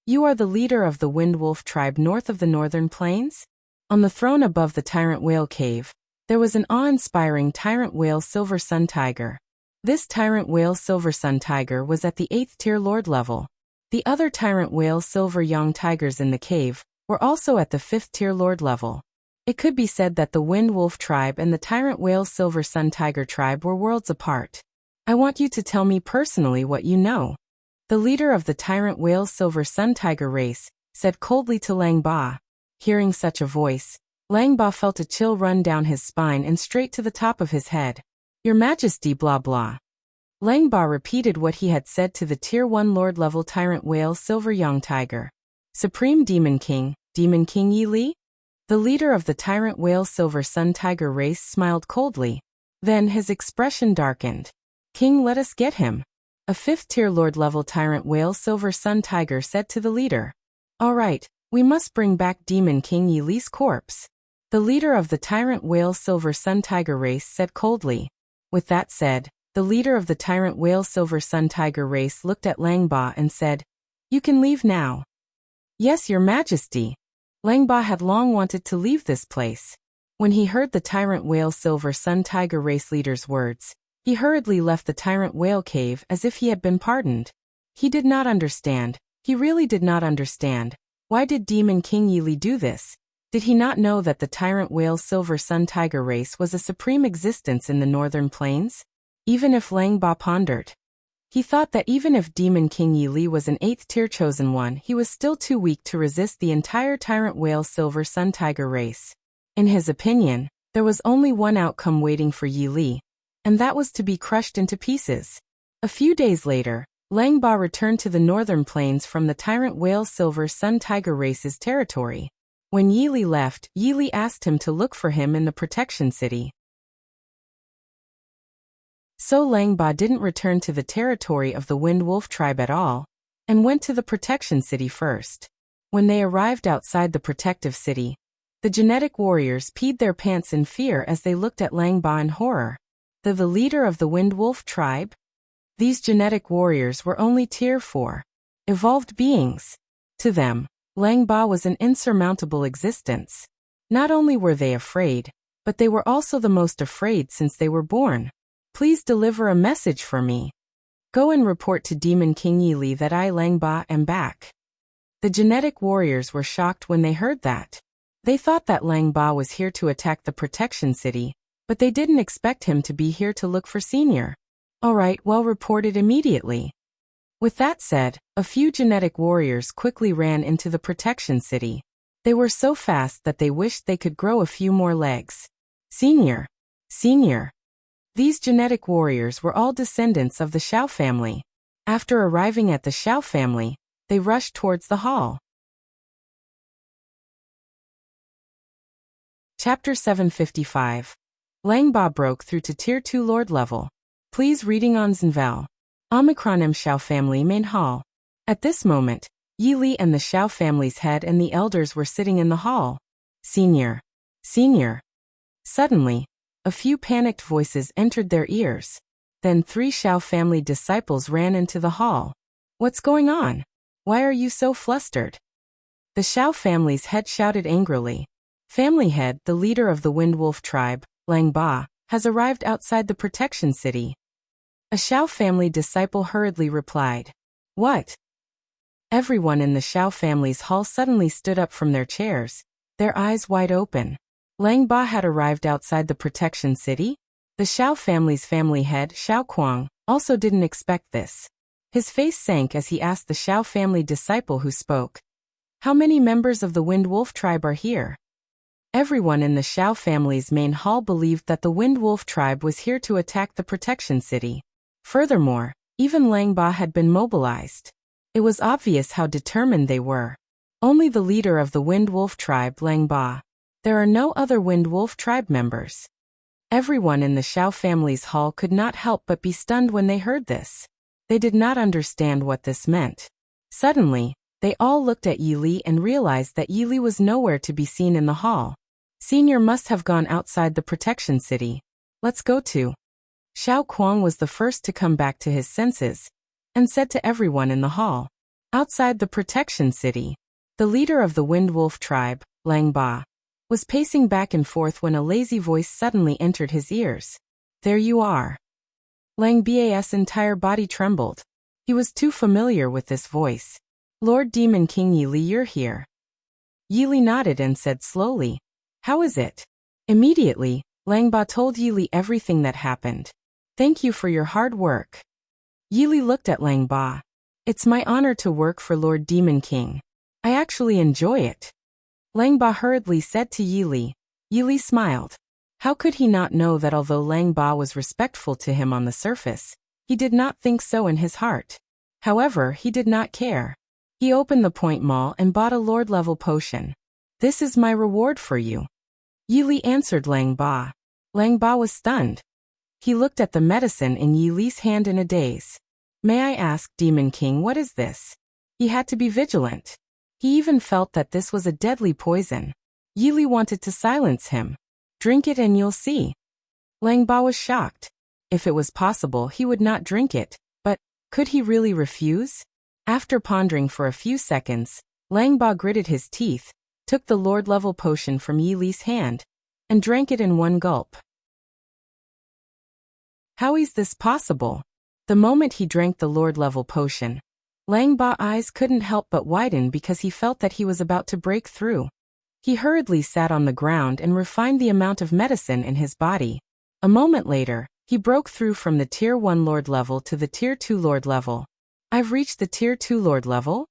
You are the leader of the Wind Wolf tribe north of the Northern Plains? On the throne above the Tyrant Whale Cave, there was an awe-inspiring Tyrant Whale Silver Sun Tiger. This Tyrant Whale Silver Sun Tiger was at the 8th tier Lord level. The other Tyrant Whale Silver Young Tigers in the cave were also at the 5th tier Lord level. It could be said that the Wind Wolf tribe and the Tyrant Whale Silver Sun Tiger tribe were worlds apart. I want you to tell me personally what you know. The leader of the Tyrant Whale Silver Sun Tiger race said coldly to Lang Ba. Hearing such a voice, Lang Ba felt a chill run down his spine and straight to the top of his head. Your Majesty blah blah. Lang Ba repeated what he had said to the Tier 1 Lord level Tyrant Whale Silver Young Tiger. Supreme Demon King Yi Li? The leader of the Tyrant Whale Silver Sun Tiger race smiled coldly. Then his expression darkened. King, let us get him. A 5th tier Lord level Tyrant Whale Silver Sun Tiger said to the leader. All right, we must bring back Demon King Yi Li's corpse. The leader of the Tyrant Whale Silver Sun Tiger race said coldly. With that said, the leader of the Tyrant Whale Silver Sun Tiger race looked at Lang Ba and said, You can leave now. Yes, Your Majesty. Lang Ba had long wanted to leave this place. When he heard the Tyrant Whale Silver Sun Tiger race leader's words, he hurriedly left the Tyrant Whale Cave as if he had been pardoned. He did not understand. He really did not understand. Why did Demon King Yi Li do this? Did he not know that the Tyrant Whale Silver Sun Tiger race was a supreme existence in the Northern Plains? Even if Lang Ba pondered, he thought that even if Demon King Yi Li was an 8th tier chosen one, he was still too weak to resist the entire Tyrant Whale Silver Sun Tiger race. In his opinion, there was only one outcome waiting for Yi Li, and that was to be crushed into pieces. A few days later, Lang Ba returned to the Northern Plains from the Tyrant Whale Silver Sun Tiger race's territory. When Yi Li left, Yi Li asked him to look for him in the Protection City. So Lang Ba didn't return to the territory of the Wind Wolf tribe at all, and went to the Protection City first. When they arrived outside the Protective City, the genetic warriors peed their pants in fear as they looked at Lang Ba in horror. The leader of the Wind Wolf tribe? These genetic warriors were only Tier 4 evolved beings. To them, Lang Ba was an insurmountable existence. Not only were they afraid, but they were also the most afraid since they were born. Please deliver a message for me. Go and report to Demon King Yi Li that I, Lang Ba, am back. The genetic warriors were shocked when they heard that. They thought that Lang Ba was here to attack the Protection City, but they didn't expect him to be here to look for Senior. Alright, well, report it immediately. With that said, a few genetic warriors quickly ran into the Protection City. They were so fast that they wished they could grow a few more legs. Senior. These genetic warriors were all descendants of the Xiao family. After arriving at the Xiao family, they rushed towards the hall. Chapter 755. Lang Ba broke through to Tier 2 Lord level. Please reading on Zenvel. Omicron Xiao family main hall. At this moment, Yi Li and the Xiao family's head and the elders were sitting in the hall. Senior. Suddenly, a few panicked voices entered their ears. Then 3 Xiao family disciples ran into the hall. What's going on? Why are you so flustered? The Xiao family's head shouted angrily. Family head, the leader of the Wind Wolf tribe, Lang Ba, has arrived outside the protection city. A Xiao family disciple hurriedly replied. What? Everyone in the Xiao family's hall suddenly stood up from their chairs, their eyes wide open. Lang Ba had arrived outside the protection city? The Xiao family's family head, Xiao Kuang, also didn't expect this. His face sank as he asked the Xiao family disciple who spoke. How many members of the Wind Wolf tribe are here? Everyone in the Xiao family's main hall believed that the Wind Wolf tribe was here to attack the protection city. Furthermore, even Lang Ba had been mobilized. It was obvious how determined they were. Only the leader of the Wind Wolf tribe, Lang Ba. There are no other Wind Wolf tribe members. Everyone in the Xiao family's hall could not help but be stunned when they heard this. They did not understand what this meant. Suddenly, they all looked at Yi Li and realized that Yi Li was nowhere to be seen in the hall. Senior must have gone outside the protection city. Let's go to. Xiao Kuang was the first to come back to his senses, and said to everyone in the hall. Outside the protection city, the leader of the Wind Wolf tribe, Lang Ba, was pacing back and forth when a lazy voice suddenly entered his ears. There you are. Lang Ba's entire body trembled. He was too familiar with this voice. Lord Demon King Yi Li, you're here. Yi Li nodded and said slowly, how is it? Immediately, Lang Ba told Yi Li everything that happened. Thank you for your hard work. Yi Li looked at Lang Ba. It's my honor to work for Lord Demon King. I actually enjoy it. Lang Ba hurriedly said to Yi Li. Yi Li smiled. How could he not know that although Lang Ba was respectful to him on the surface, he did not think so in his heart. However, he did not care. He opened the point mall and bought a Lord-level potion. This is my reward for you. Yi Li answered Lang Ba. Lang Ba was stunned. He looked at the medicine in Yi Li's hand in a daze. May I ask, Demon King, what is this? He had to be vigilant. He even felt that this was a deadly poison. Yi Li wanted to silence him. Drink it and you'll see. Lang Ba was shocked. If it was possible, he would not drink it, but could he really refuse? After pondering for a few seconds, Lang Ba gritted his teeth, took the Lord-level potion from Yi Li's hand, and drank it in one gulp. How is this possible? The moment he drank the Lord-level potion, Lang Ba's eyes couldn't help but widen because he felt that he was about to break through. He hurriedly sat on the ground and refined the amount of medicine in his body. A moment later, he broke through from the Tier 1 Lord level to the Tier 2 Lord level. I've reached the Tier 2 Lord level?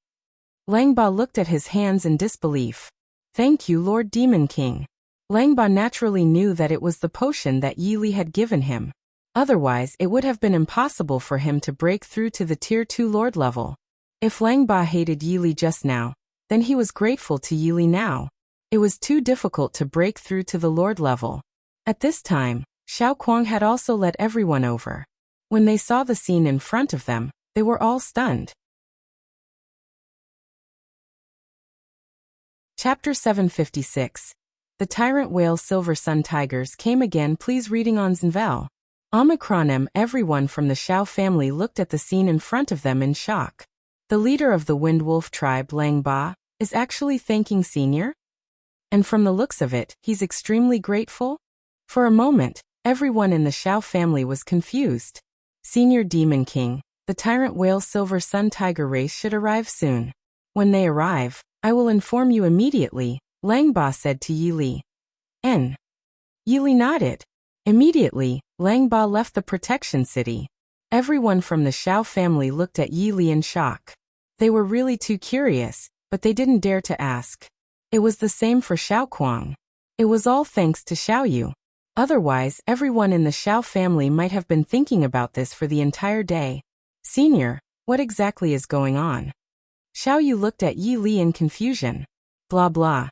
Lang Ba looked at his hands in disbelief. Thank you, Lord Demon King. Lang Ba naturally knew that it was the potion that Yi Li had given him. Otherwise, it would have been impossible for him to break through to the Tier 2 Lord level. If Lang Ba hated Yi Li just now, then he was grateful to Yi Li now. It was too difficult to break through to the Lord level. At this time, Xiao Kuang had also led everyone over. When they saw the scene in front of them, they were all stunned. Chapter 756. The Tyrant Whale Silver Sun Tigers came again. Please reading on Zenvel. Omicron. Everyone from the Xiao family looked at the scene in front of them in shock. The leader of the Wind Wolf tribe, Lang Ba, is actually thanking Senior? And from the looks of it, he's extremely grateful? For a moment, everyone in the Xiao family was confused. Senior Demon King, the Tyrant Whale Silver Sun Tiger race should arrive soon. When they arrive, I will inform you immediately, Lang Ba said to Yi Li. Yi Li nodded. Immediately, Lang Ba left the protection city. Everyone from the Xiao family looked at Yi Li in shock. They were really too curious, but they didn't dare to ask. It was the same for Xiao Kuang. It was all thanks to Xiao Yu. Otherwise, everyone in the Xiao family might have been thinking about this for the entire day. Senior, what exactly is going on? Xiao Yu looked at Yi Li in confusion. Blah blah.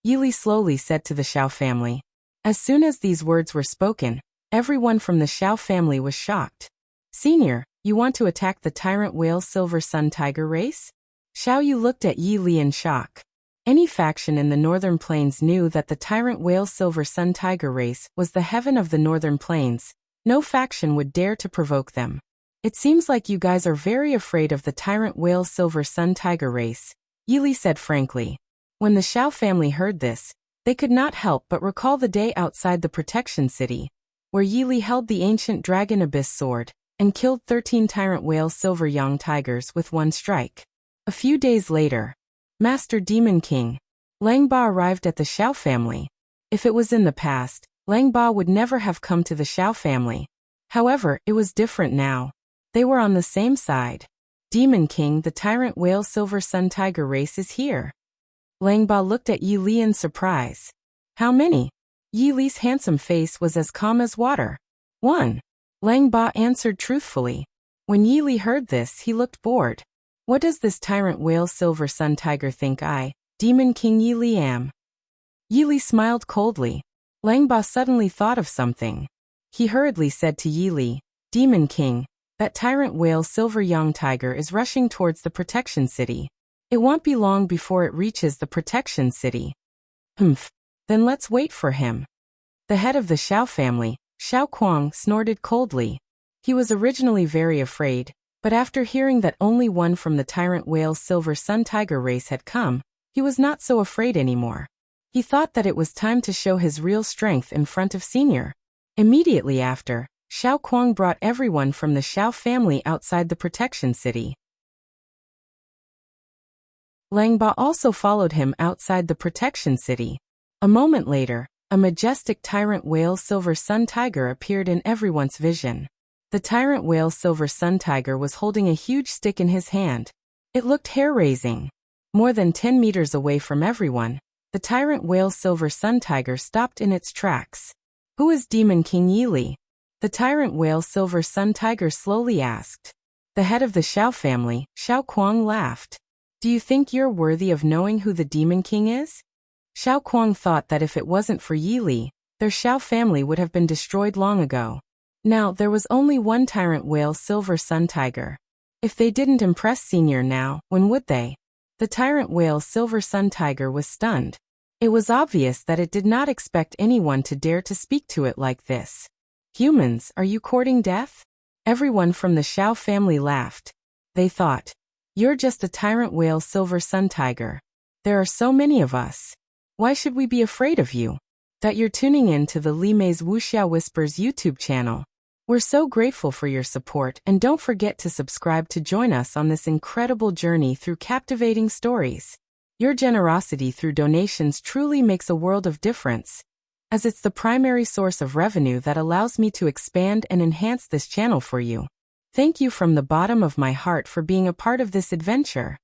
Yi Li slowly said to the Xiao family. As soon as these words were spoken, everyone from the Xiao family was shocked. Senior, you want to attack the Tyrant Whale Silver Sun Tiger race? Xiao Yu looked at Yi Li in shock. Any faction in the Northern Plains knew that the Tyrant Whale Silver Sun Tiger race was the heaven of the Northern Plains. No faction would dare to provoke them. It seems like you guys are very afraid of the tyrant whale silver sun tiger race, Yili said frankly. When the Xiao family heard this, they could not help but recall the day outside the protection city, where Yili held the ancient dragon abyss sword and killed 13 tyrant whale silver young tigers with one strike. A few days later, Master Demon King Lang Ba arrived at the Xiao family. If it was in the past, Lang Ba would never have come to the Xiao family. However, it was different now. They were on the same side. Demon King, the tyrant whale silver sun tiger race is here. Lang Ba looked at Yi Li in surprise. How many? Yi Li's handsome face was as calm as water. 1. Lang Ba answered truthfully. When Yi Li heard this, he looked bored. What does this tyrant whale silver sun tiger think I, Demon King Yi Li, am? Yi Li smiled coldly. Lang Ba suddenly thought of something. He hurriedly said to Yi Li, Demon King, that tyrant whale silver young tiger is rushing towards the protection city. It won't be long before it reaches the protection city. Humph. Then let's wait for him. The head of the Xiao family, Xiao Kuang, snorted coldly. He was originally very afraid, but after hearing that only one from the tyrant whale silver sun tiger race had come, he was not so afraid anymore. He thought that it was time to show his real strength in front of Senior. Immediately after, Xiao Kuang brought everyone from the Xiao family outside the protection city. Lang Ba also followed him outside the protection city. A moment later, a majestic tyrant whale silver sun tiger appeared in everyone's vision. The tyrant whale silver sun tiger was holding a huge stick in his hand. It looked hair-raising. More than 10 meters away from everyone, the tyrant whale silver sun tiger stopped in its tracks. Who is Demon King Yi Li? The tyrant whale silver sun tiger slowly asked. The head of the Xiao family, Xiao Kuang, laughed. Do you think you're worthy of knowing who the Demon King is? Xiao Kuang thought that if it wasn't for Yi Li, their Xiao family would have been destroyed long ago. Now, there was only one tyrant whale silver sun tiger. If they didn't impress Senior now, when would they? The tyrant whale silver sun tiger was stunned. It was obvious that it did not expect anyone to dare to speak to it like this. Humans, are you courting death? Everyone from the Xiao family laughed. They thought, you're just a tyrant whale silver sun tiger. There are so many of us. Why should we be afraid of you? That you're tuning in to the Li Mei's Wuxia Whispers YouTube channel. We're so grateful for your support, and don't forget to subscribe to join us on this incredible journey through captivating stories. Your generosity through donations truly makes a world of difference, as it's the primary source of revenue that allows me to expand and enhance this channel for you. Thank you from the bottom of my heart for being a part of this adventure.